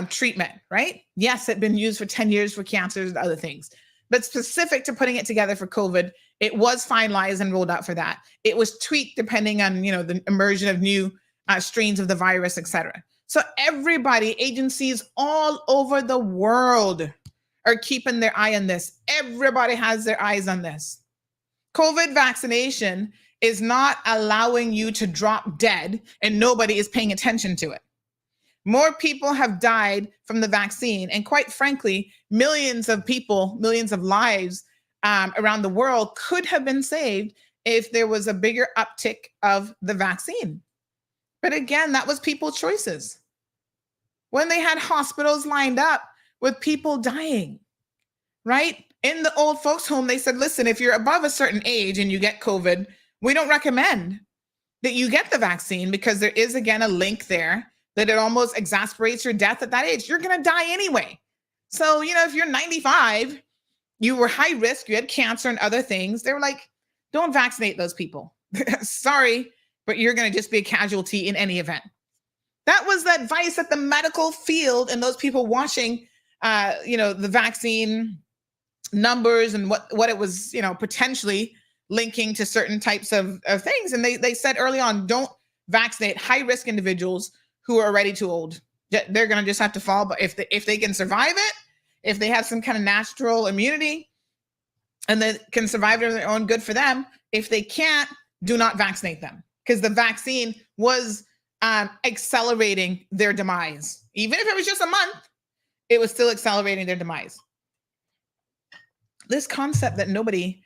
treatment, right? Yes, it had been used for 10 years for cancers and other things. But specific to putting it together for COVID, it was finalized and rolled out for that. It was tweaked depending on, the emergence of new strains of the virus, et cetera. So everybody, agencies all over the world are keeping their eye on this. Everybody has their eyes on this. COVID vaccination is not allowing you to drop dead and nobody is paying attention to it. More people have died from the vaccine. And quite frankly, millions of people, millions of lives around the world could have been saved if there was a bigger uptick of the vaccine. But again, that was people's choices. when they had hospitals lined up with people dying, right? In the old folks home, they said, listen, if you're above a certain age and you get COVID, we don't recommend that you get the vaccine because there is, again, a link there that it almost exasperates your death at that age. You're going to die anyway. So, if you're 95, you were high risk, you had cancer and other things. They were like, don't vaccinate those people. Sorry, but you're going to just be a casualty in any event. That was the advice that the medical field and those people watching, the vaccine numbers and what it was, potentially linking to certain types of things. And they said early on, don't vaccinate high-risk individuals who are already too old. They're going to just have to fall. But if they can survive it, if they have some kind of natural immunity and they can survive it on their own, good for them. If they can't, do not vaccinate them, because the vaccine was accelerating their demise. Even if it was just a month, it was still accelerating their demise. This concept that nobody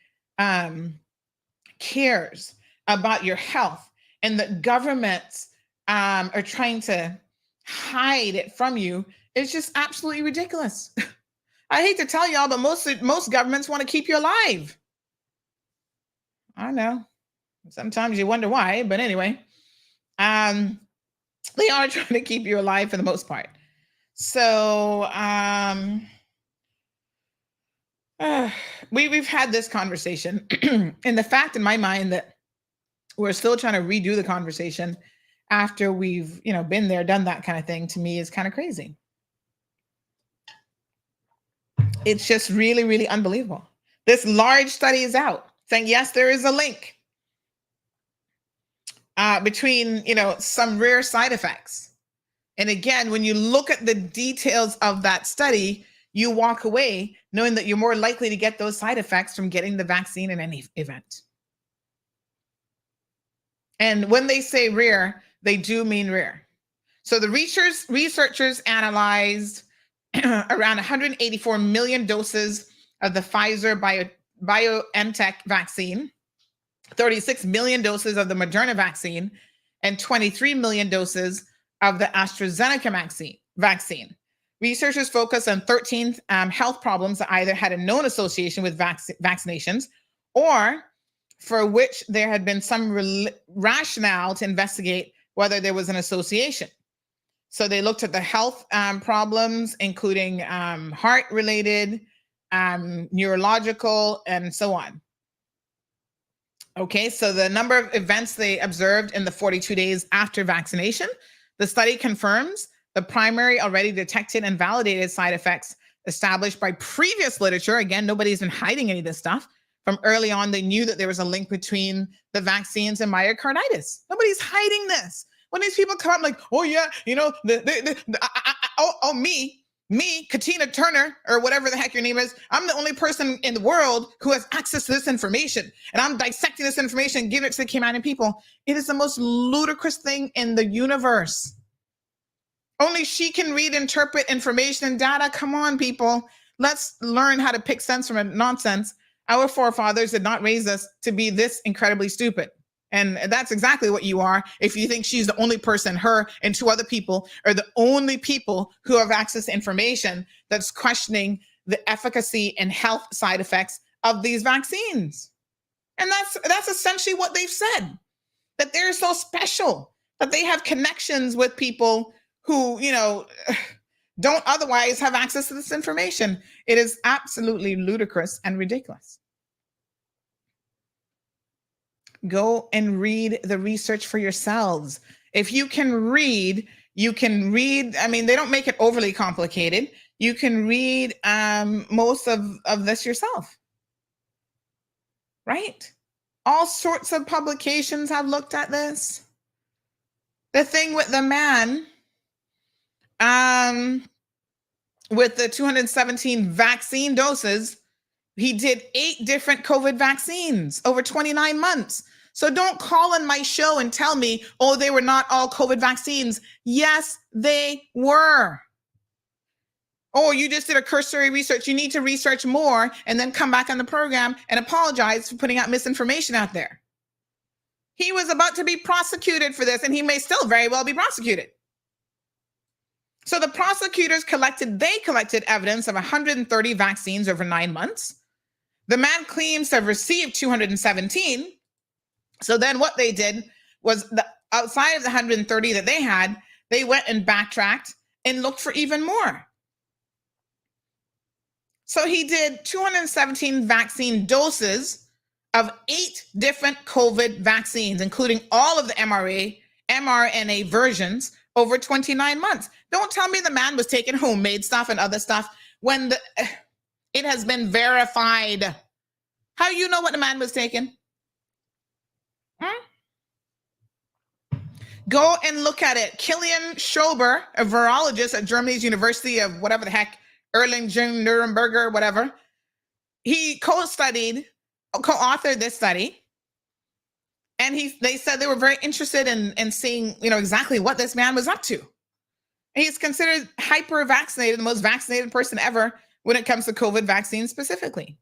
cares about your health and that governments are trying to hide it from you is just absolutely ridiculous. I hate to tell y'all, but most governments want to keep you alive. I know. Sometimes you wonder why, but anyway, they are trying to keep you alive for the most part. So we've had this conversation, and the fact in my mind that we're still trying to redo the conversation after we've been there, done that kind of thing, to me is kind of crazy. It's just really, really unbelievable. This large study is out saying, yes, there is a link between, some rare side effects. And again, when you look at the details of that study, you walk away knowing that you're more likely to get those side effects from getting the vaccine in any event. And when they say rare, they do mean rare. So the researchers analyzed around 184 million doses of the Pfizer BioNTech vaccine, 36 million doses of the Moderna vaccine, and 23 million doses of the AstraZeneca vaccine. Researchers focused on 13 health problems that either had a known association with vaccinations or for which there had been some rationale to investigate whether there was an association. So they looked at the health problems, including heart-related, neurological, and so on. Okay, so the number of events they observed in the 42 days after vaccination, the study confirms the primary already detected and validated side effects established by previous literature. Again, nobody's been hiding any of this stuff. From early on, they knew that there was a link between the vaccines and myocarditis. Nobody's hiding this. When these people come up like, oh yeah, me, Katina Turner, or whatever the heck your name is, I'm the only person in the world who has access to this information. And I'm dissecting this information and giving it to the Cayman people. It is the most ludicrous thing in the universe. Only she can read, interpret information and data. Come on, people. Let's learn how to pick sense from nonsense. Our forefathers did not raise us to be this incredibly stupid. And that's exactly what you are if you think she's the only person, her and two other people are the only people who have access to information that's questioning the efficacy and health side effects of these vaccines. And that's essentially what they've said, that they're so special, that they have connections with people who, don't otherwise have access to this information. It is absolutely ludicrous and ridiculous. Go and read the research for yourselves. If you can read, I mean, they don't make it overly complicated. You can read most of this yourself, right? All sorts of publications have looked at this. The thing with the man with the 217 vaccine doses, he did 8 different COVID vaccines over 29 months. So don't call on my show and tell me, oh, they were not all COVID vaccines. Yes, they were. Oh, you just did a cursory research. You need to research more and then come back on the program and apologize for putting out misinformation out there. He was about to be prosecuted for this, and he may still very well be prosecuted. So the prosecutors collected evidence of 130 vaccines over 9 months. The man claims to have received 217. So then what they did was, outside of the 130 that they had, they went and backtracked and looked for even more. So he did 217 vaccine doses of 8 different COVID vaccines, including all of the mRNA versions over 29 months. Don't tell me the man was taking homemade stuff and other stuff when it has been verified. How do you know what the man was taking? Go and look at it. Kilian Schober, a virologist at Germany's University of whatever the heck, Erlangen, Nuremberg, whatever. He co-authored this study. And they said they were very interested in seeing, exactly what this man was up to. He's considered hyper-vaccinated, the most vaccinated person ever when it comes to COVID vaccines specifically.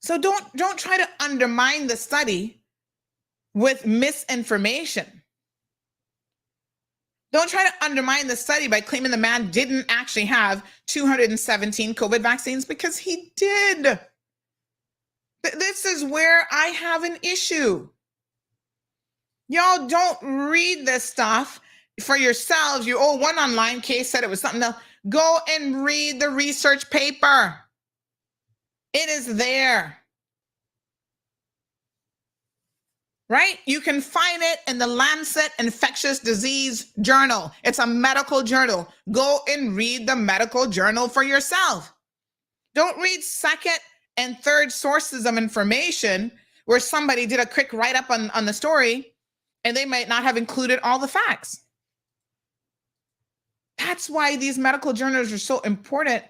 So don't try to undermine the study with misinformation. Don't try to undermine the study by claiming the man didn't actually have 217 COVID vaccines, because he did. This is where I have an issue. Y'all don't read this stuff for yourselves. One online case said it was something else. Go and read the research paper. It is there. Right? You can find it in the Lancet Infectious Disease Journal. It's a medical journal. Go and read the medical journal for yourself. Don't read second and third sources of information where somebody did a quick write-up on the story and they might not have included all the facts. That's why these medical journals are so important,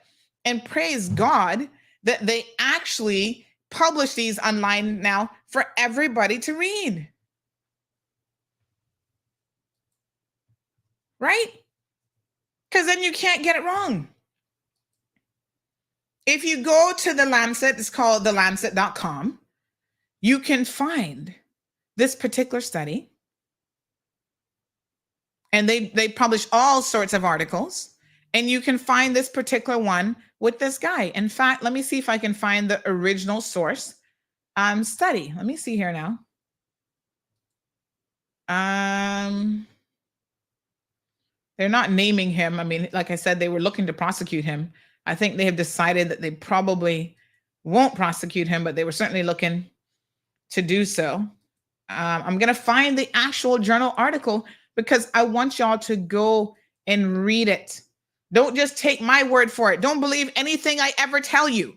and praise God that they actually publish these online now for everybody to read. Right? Because then you can't get it wrong. If you go to the Lancet, it's called thelancet.com, you can find this particular study. And they publish all sorts of articles. And you can find this particular one with this guy. In fact, let me see if I can find the original source study. Let me see here now. They're not naming him. I mean, like I said, they were looking to prosecute him. I think they have decided that they probably won't prosecute him, but they were certainly looking to do so. I'm going to find the actual journal article because I want y'all to go and read it. Don't just take my word for it. Don't believe anything I ever tell you.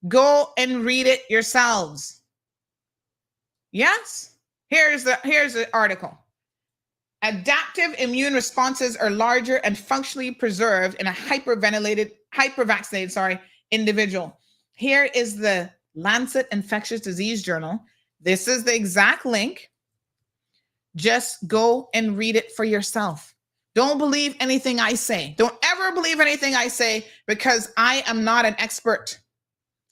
Go and read it yourselves. Yes? Here's the article. Adaptive immune responses are larger and functionally preserved in a hypervaccinated individual. Here is the Lancet Infectious Disease Journal. This is the exact link. Just go and read it for yourself. Don't believe anything I say. Don't ever believe anything I say, because I am not an expert.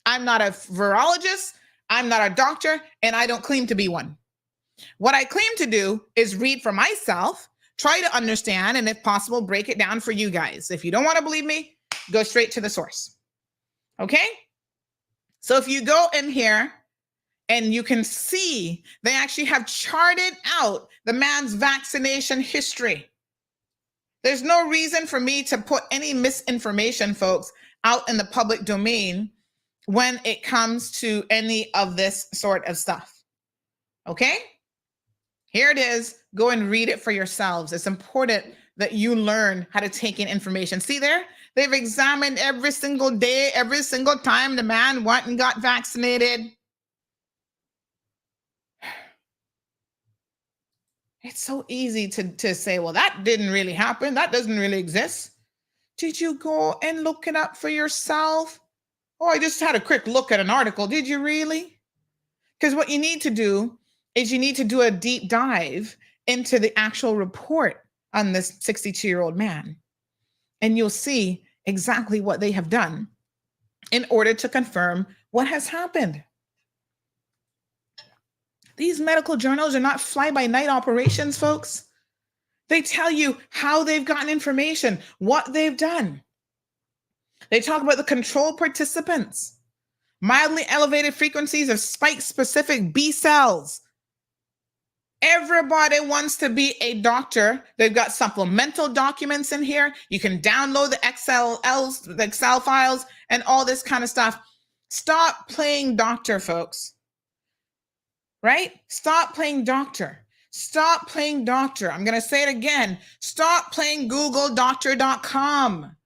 I'm not a virologist. I'm not a doctor, and I don't claim to be one. What I claim to do is read for myself, try to understand, and if possible, break it down for you guys. If you don't want to believe me, go straight to the source. Okay? So if you go in here and you can see they actually have charted out the man's vaccination history. There's no reason for me to put any misinformation, folks, out in the public domain when it comes to any of this sort of stuff. Okay? Here it is. Go and read it for yourselves. It's important that you learn how to take in information. See there? They've examined every single day, every single time the man went and got vaccinated. It's so easy to say, well, that didn't really happen. That doesn't really exist. Did you go and look it up for yourself? Oh, I just had a quick look at an article. Did you really? Because what you need to do is you need to do a deep dive into the actual report on this 62-year-old man. And you'll see exactly what they have done in order to confirm what has happened. These medical journals are not fly-by-night operations, folks. They tell you how they've gotten information, what they've done. They talk about the control participants, mildly elevated frequencies of spike-specific B cells. Everybody wants to be a doctor. They've got supplemental documents in here. You can download the Excel files and all this kind of stuff. Stop playing doctor, folks. Right? Stop playing doctor. Stop playing doctor. I'm going to say it again. Stop playing googledoctor.com.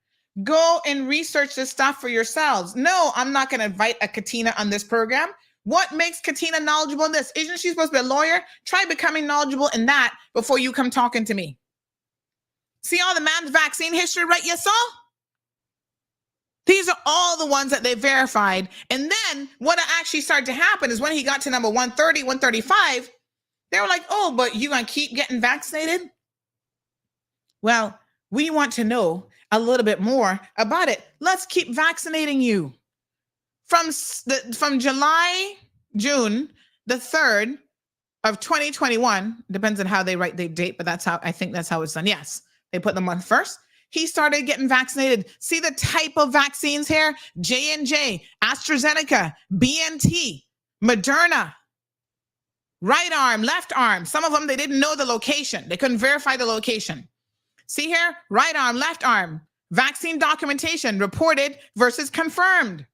Go and research this stuff for yourselves. No, I'm not going to invite a Katina on this program. What makes Katina knowledgeable in this? Isn't she supposed to be a lawyer? Try becoming knowledgeable in that before you come talking to me. See all the man's vaccine history, right? You saw? These are all the ones that they verified. And then what actually started to happen is when he got to number 130, 135, they were like, oh, but you going to keep getting vaccinated? Well, we want to know a little bit more about it. Let's keep vaccinating you. From June the 3rd of 2021, depends on how they write the date, but I think that's how it's done. Yes, they put them on first. He started getting vaccinated. See the type of vaccines here? J&J, AstraZeneca, BNT, Moderna, right arm, left arm. Some of them, they didn't know the location. They couldn't verify the location. See here, right arm, left arm, vaccine documentation, reported versus confirmed.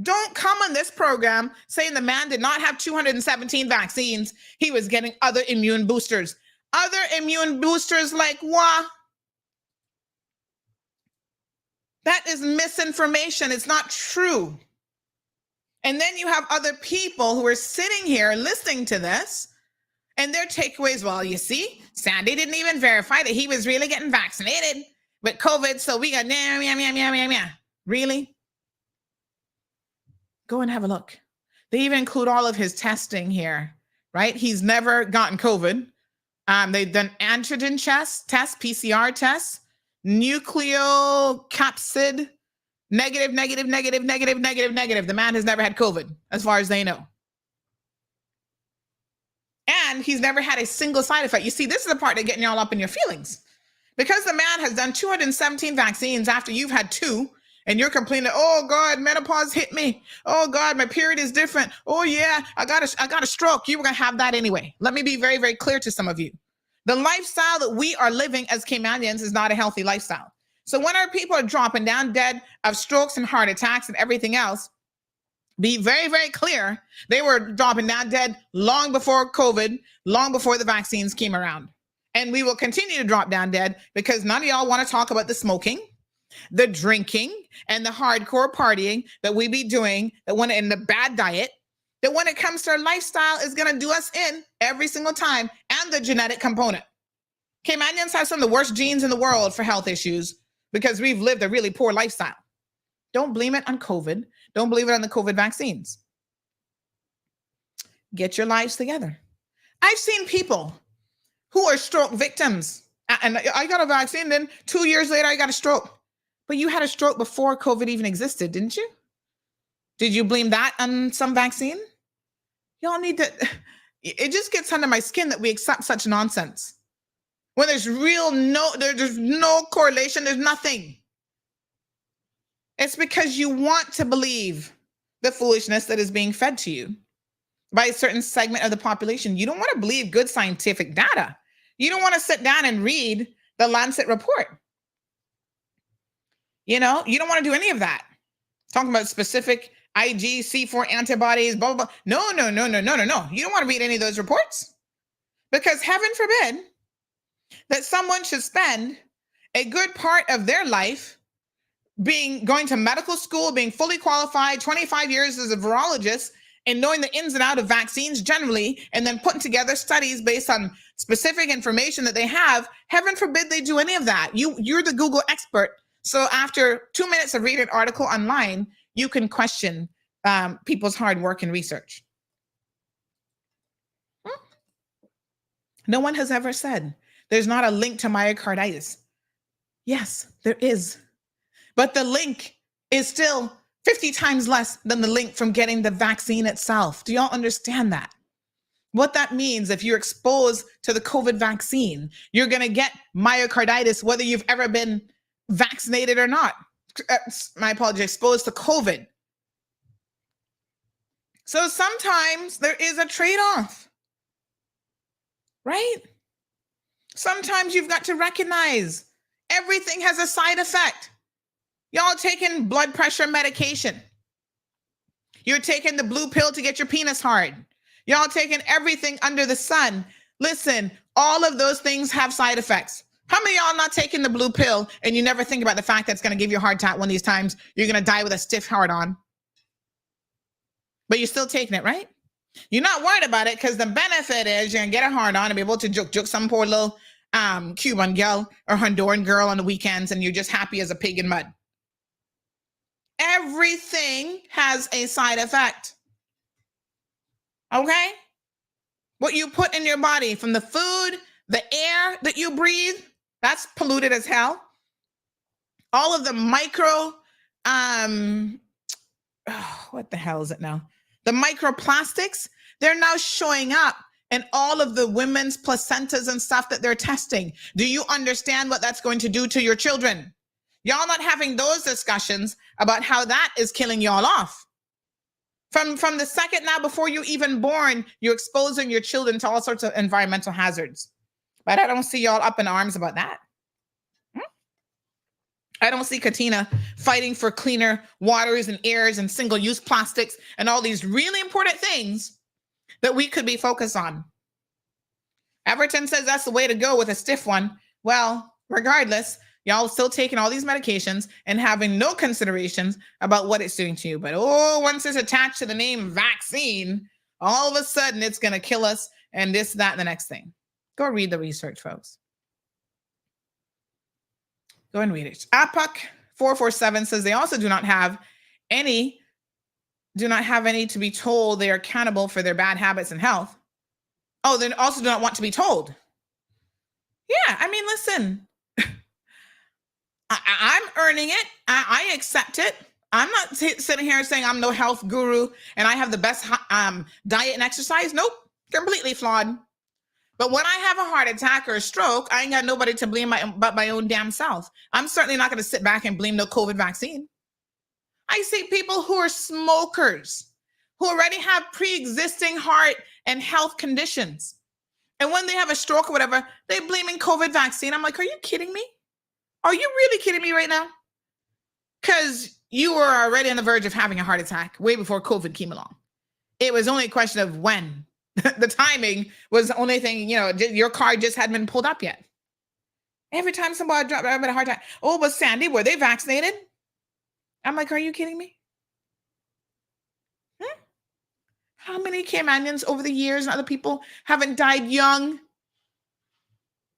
Don't come on this program saying the man did not have 217 vaccines. He was getting other immune boosters. Other immune boosters like what? That is misinformation. It's not true. And then you have other people who are sitting here listening to this, and their takeaways, well, you see, Sandy didn't even verify that he was really getting vaccinated with COVID, so we got Really? Go and have a look. They even include all of his testing here, right? He's never gotten COVID. They've done antigen tests, PCR tests, nucleocapsid, negative. The man has never had COVID, as far as they know. And he's never had a single side effect. You see, this is the part that's getting y'all up in your feelings. Because the man has done 217 vaccines after you've had 2, and you're complaining, oh God, menopause hit me. Oh God, my period is different. Oh yeah, I got a stroke. You were gonna have that anyway. Let me be very, very clear to some of you. The lifestyle that we are living as Caymanians is not a healthy lifestyle. So when our people are dropping down dead of strokes and heart attacks and everything else, be very, very clear, they were dropping down dead long before COVID, long before the vaccines came around. And we will continue to drop down dead because none of y'all want to talk about the smoking, the drinking, and the hardcore partying that we be doing, in the bad diet, that when it comes to our lifestyle is going to do us in every single time, and the genetic component. Caymanians have some of the worst genes in the world for health issues because we've lived a really poor lifestyle. Don't blame it on COVID. Don't believe it on the COVID vaccines. Get your lives together. I've seen people who are stroke victims, and I got a vaccine, then 2 years later, I got a stroke. But you had a stroke before COVID even existed, didn't you? Did you blame that on some vaccine? Y'all need to, it just gets under my skin that we accept such nonsense. When there's there's no correlation, there's nothing. It's because you want to believe the foolishness that is being fed to you by a certain segment of the population. You don't want to believe good scientific data. You don't want to sit down and read the Lancet report. You don't want to do any of that. Talking about specific IgC4 antibodies, blah, blah, blah. No. You don't want to read any of those reports. Because heaven forbid that someone should spend a good part of their life going to medical school, being fully qualified, 25 years as a virologist, and knowing the ins and outs of vaccines generally, and then putting together studies based on specific information that they have. Heaven forbid they do any of that. You're the Google expert. So after 2 minutes of reading an article online, you can question people's hard work and research. No one has ever said there's not a link to myocarditis. Yes, there is. But the link is still 50 times less than the link from getting the vaccine itself. Do y'all understand that? What that means, if you're exposed to the COVID vaccine, you're going to get myocarditis, whether you've ever been vaccinated or not. My apologies, exposed to COVID. So sometimes there is a trade-off, right? Sometimes you've got to recognize everything has a side effect. Y'all taking blood pressure medication. You're taking the blue pill to get your penis hard. Y'all taking everything under the sun. Listen, all of those things have side effects. How many of y'all not taking the blue pill and you never think about the fact that it's going to give you a heart attack one of these times? You're going to die with a stiff heart on. But you're still taking it, right? You're not worried about it because the benefit is you're going to get a heart on and be able to joke some poor little Cuban girl or Honduran girl on the weekends, and you're just happy as a pig in mud. Everything has a side effect. Okay? What you put in your body, from the food, the air that you breathe, that's polluted as hell. All of the micro, what the hell is it now? The microplastics, they're now showing up in all of the women's placentas and stuff that they're testing. Do you understand what that's going to do to your children? Y'all not having those discussions about how that is killing y'all off. From the second now, before you're even born, you're exposing your children to all sorts of environmental hazards. But I don't see y'all up in arms about that. I don't see Katina fighting for cleaner waters and airs and single-use plastics and all these really important things that we could be focused on. Everton says that's the way to go with a stiff one. Well, regardless, y'all still taking all these medications and having no considerations about what it's doing to you. But once it's attached to the name vaccine, all of a sudden it's going to kill us and this, that, and the next thing. Go read the research, folks. Go and read it. APUC447 says they also do not have any to be told they are accountable for their bad habits and health. Oh, they also do not want to be told. Yeah, I mean, listen. I'm earning it. I accept it. I'm not sitting here saying I'm no health guru and I have the best diet and exercise. Nope, completely flawed. But when I have a heart attack or a stroke, I ain't got nobody to blame but my own damn self. I'm certainly not going to sit back and blame no COVID vaccine. I see people who are smokers, who already have pre-existing heart and health conditions. And when they have a stroke or whatever, they're blaming COVID vaccine. I'm like, are you kidding me? Are you really kidding me right now? Because you were already on the verge of having a heart attack way before COVID came along. It was only a question of when. The timing was the only thing, your card just hadn't been pulled up yet. Every time somebody dropped out of a heart attack, oh, but Sandy, were they vaccinated? I'm like, are you kidding me? How many Caymanians over the years and other people haven't died young?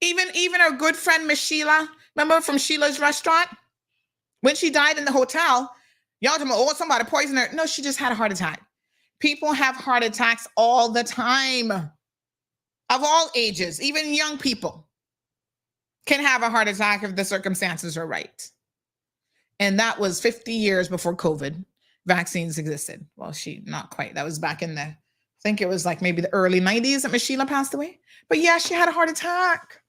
Even our good friend Miss Sheila, remember from Sheila's restaurant? When she died in the hotel, y'all told me, oh, somebody poisoned her. No, she just had a heart attack. People have heart attacks all the time, of all ages. Even young people can have a heart attack if the circumstances are right. And that was 50 years before COVID vaccines existed. Well, not quite. That was back in I think it was like maybe the early 90s that Miss Sheila passed away. But yeah, she had a heart attack.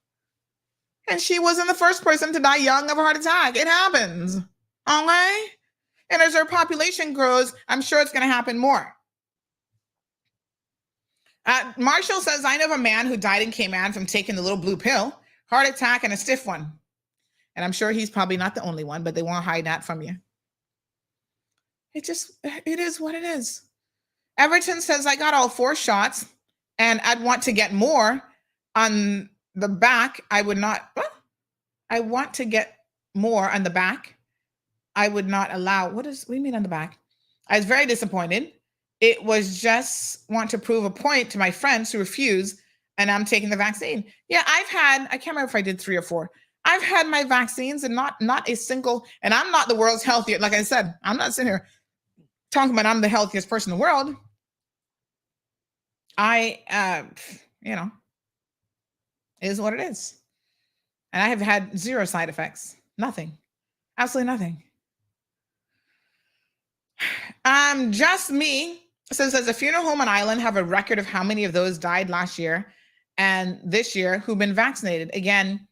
And she wasn't the first person to die young of a heart attack. It happens. Okay? And as our population grows, I'm sure it's going to happen more. Marshall says, I know of a man who died in Cayman from taking the little blue pill, heart attack and a stiff one. And I'm sure he's probably not the only one, but they won't hide that from you. It is what it is. Everton says, I got all 4 shots and I'd want to get more on the back. I want to get more on the back. I would not allow. What do you mean on the back? I was very disappointed. It was just want to prove a point to my friends who refuse, and I'm taking the vaccine. Yeah, I can't remember if I did 3 or 4. I've had my vaccines and not a single, and I'm not the world's healthiest. Like I said, I'm not sitting here talking about I'm the healthiest person in the world. It is what it is. And I have had 0 side effects. Nothing. Absolutely nothing. Just me So it says a funeral home on island have a record of how many of those died last year and this year who've been vaccinated. Again,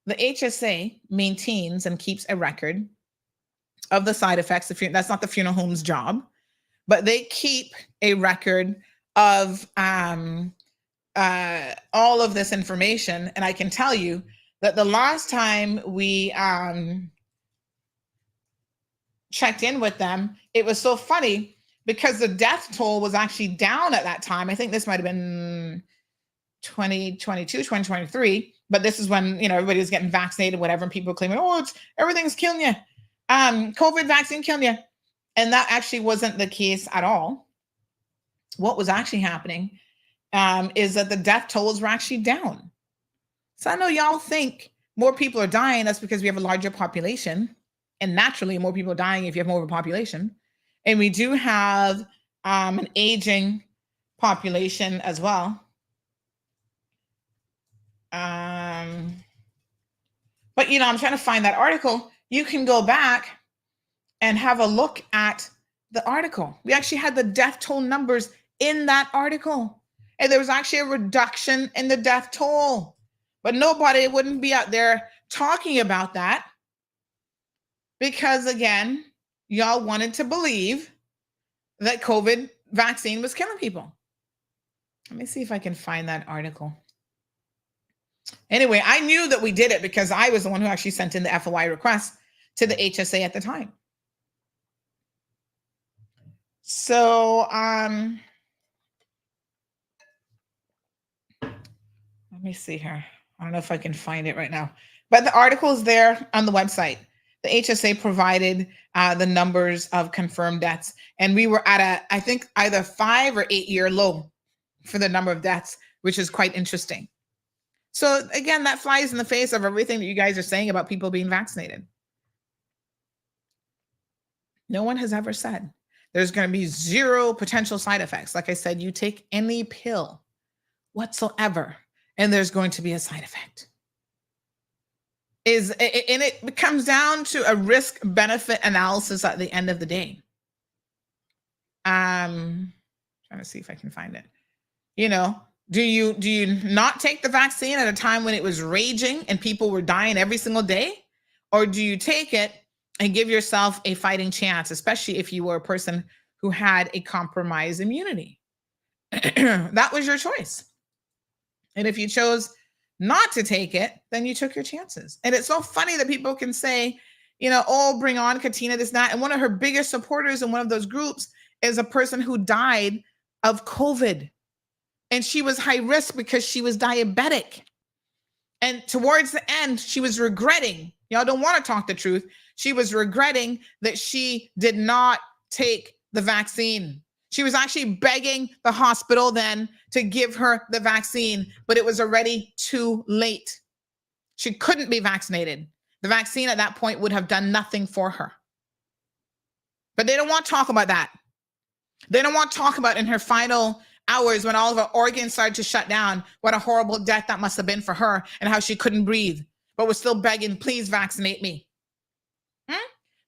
the HSA maintains and keeps a record of the side effects. That's not the funeral home's job, but they keep a record of all of this information. And I can tell you that the last time we checked in with them, it was so funny because the death toll was actually down at that time. I think this might have been 2022, 2023, but this is when, everybody was getting vaccinated, whatever, and people claiming, everything's killing you. COVID vaccine killing you. And that actually wasn't the case at all. What was actually happening is that the death tolls were actually down. So I know y'all think more people are dying. That's because we have a larger population. And naturally, more people are dying if you have more of a population. And we do have an aging population as well. But, I'm trying to find that article. You can go back and have a look at the article. We actually had the death toll numbers in that article. And there was actually a reduction in the death toll. But nobody wouldn't be out there talking about that. Because again, y'all wanted to believe that COVID vaccine was killing people. Let me see if I can find that article. Anyway, I knew that we did it because I was the one who actually sent in the FOI request to the HSA at the time. So, let me see here. I don't know if I can find it right now, but the article is there on the website. The HSA provided the numbers of confirmed deaths, and we were at I think either 5 or 8 year low for the number of deaths, which is quite interesting. So again, that flies in the face of everything that you guys are saying about people being vaccinated. No one has ever said there's going to be zero potential side effects. Like I said, you take any pill whatsoever, and there's going to be a side effect. And it comes down to a risk-benefit analysis at the end of the day. Trying to see if I can find it. Do you not take the vaccine at a time when it was raging and people were dying every single day? Or do you take it and give yourself a fighting chance, especially if you were a person who had a compromised immunity? That was your choice. And if you chose not to take it, then you took your chances. And it's so funny that people can say, bring on Katina, this, that. And one of her biggest supporters in one of those groups is a person who died of COVID. And she was high risk because she was diabetic. And towards the end, she was regretting. Y'all don't want to talk the truth. She was regretting that she did not take the vaccine. She was actually begging the hospital then to give her the vaccine, but it was already too late. She couldn't be vaccinated. The vaccine at that point would have done nothing for her. But they don't want to talk about that. They don't want to talk about in her final hours when all of her organs started to shut down, what a horrible death that must have been for her and how she couldn't breathe, but was still begging, please vaccinate me.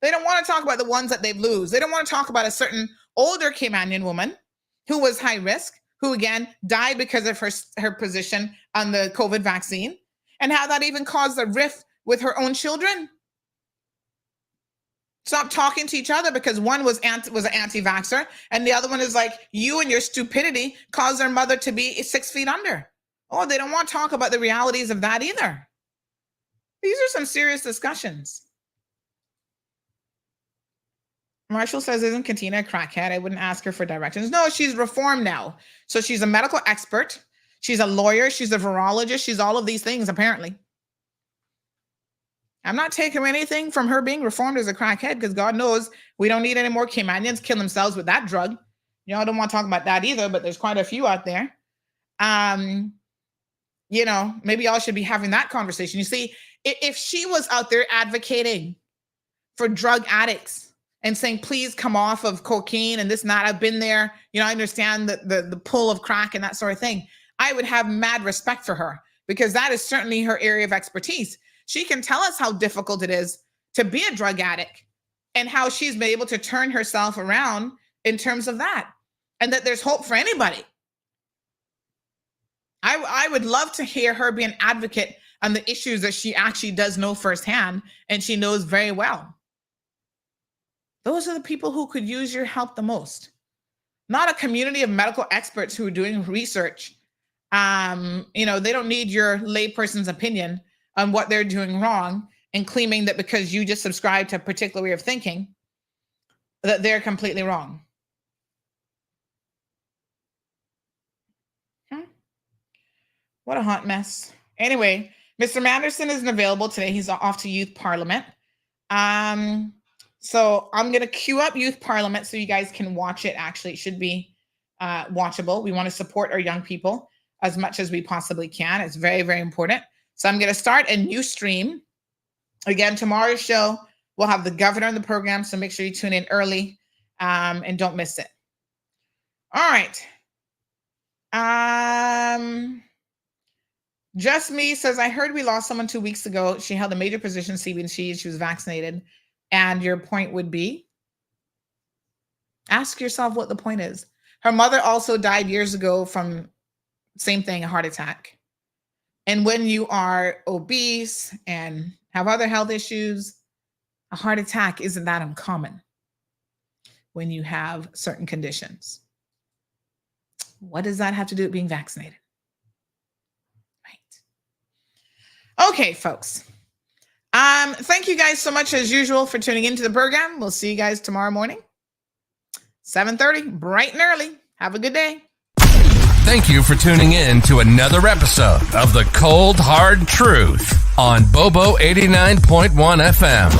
They don't want to talk about the ones that they've lose. They don't want to talk about a certain older Caymanian woman who was high risk, who again died because of her position on the COVID vaccine, and how that even caused a rift with her own children. Stop talking to each other because one was an anti-vaxxer and the other one is like, you and your stupidity caused their mother to be 6 feet under. Oh, they don't want to talk about the realities of that either. These are some serious discussions. Marshall says, isn't Katina a crackhead? I wouldn't ask her for directions. No, she's reformed now. So she's a medical expert. She's a lawyer. She's a virologist. She's all of these things, apparently. I'm not taking anything from her being reformed as a crackhead because God knows we don't need any more Caymanians kill themselves with that drug. Y'all don't want to talk about that either, but there's quite a few out there. Maybe y'all should be having that conversation. You see, if she was out there advocating for drug addicts and saying, please come off of cocaine and this and that, I've been there, I understand the pull of crack and that sort of thing, I would have mad respect for her because that is certainly her area of expertise. She can tell us how difficult it is to be a drug addict and how she's been able to turn herself around in terms of that, and that there's hope for anybody. I would love to hear her be an advocate on the issues that she actually does know firsthand and she knows very well. Those are the people who could use your help the most. Not a community of medical experts who are doing research. They don't need your layperson's opinion on what they're doing wrong and claiming that because you just subscribe to a particular way of thinking, that they're completely wrong. What a hot mess. Anyway, Mr. Manderson isn't available today. He's off to Youth Parliament. So I'm going to queue up Youth Parliament so you guys can watch it. Actually, it should be watchable. We want to support our young people as much as we possibly can. It's very, very important. So I'm going to start a new stream. Again, tomorrow's show, we'll have the governor on the program, so make sure you tune in early and don't miss it. All right. Just Me says, I heard we lost someone 2 weeks ago. She held a major position, CBC. She was vaccinated. And your point would be? Ask yourself what the point is. Her mother also died years ago from, same thing, a heart attack. And when you are obese and have other health issues, a heart attack isn't that uncommon when you have certain conditions. What does that have to do with being vaccinated? Okay, folks. Thank you guys so much as usual for tuning into the program. We'll see you guys tomorrow morning, 7:30, bright and early. Have a good day. Thank you for tuning in to another episode of The Cold Hard Truth on Bobo 89.1 FM.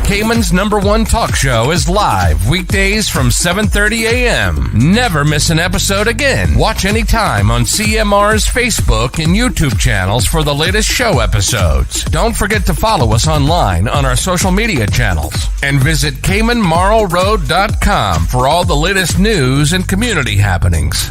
Cayman's #1 talk show is live weekdays from 7:30 a.m. Never miss an episode again. Watch anytime on CMR's Facebook and YouTube channels for the latest show episodes. Don't forget to follow us online on our social media channels. And visit CaymanMarlRoad.com for all the latest news and community happenings.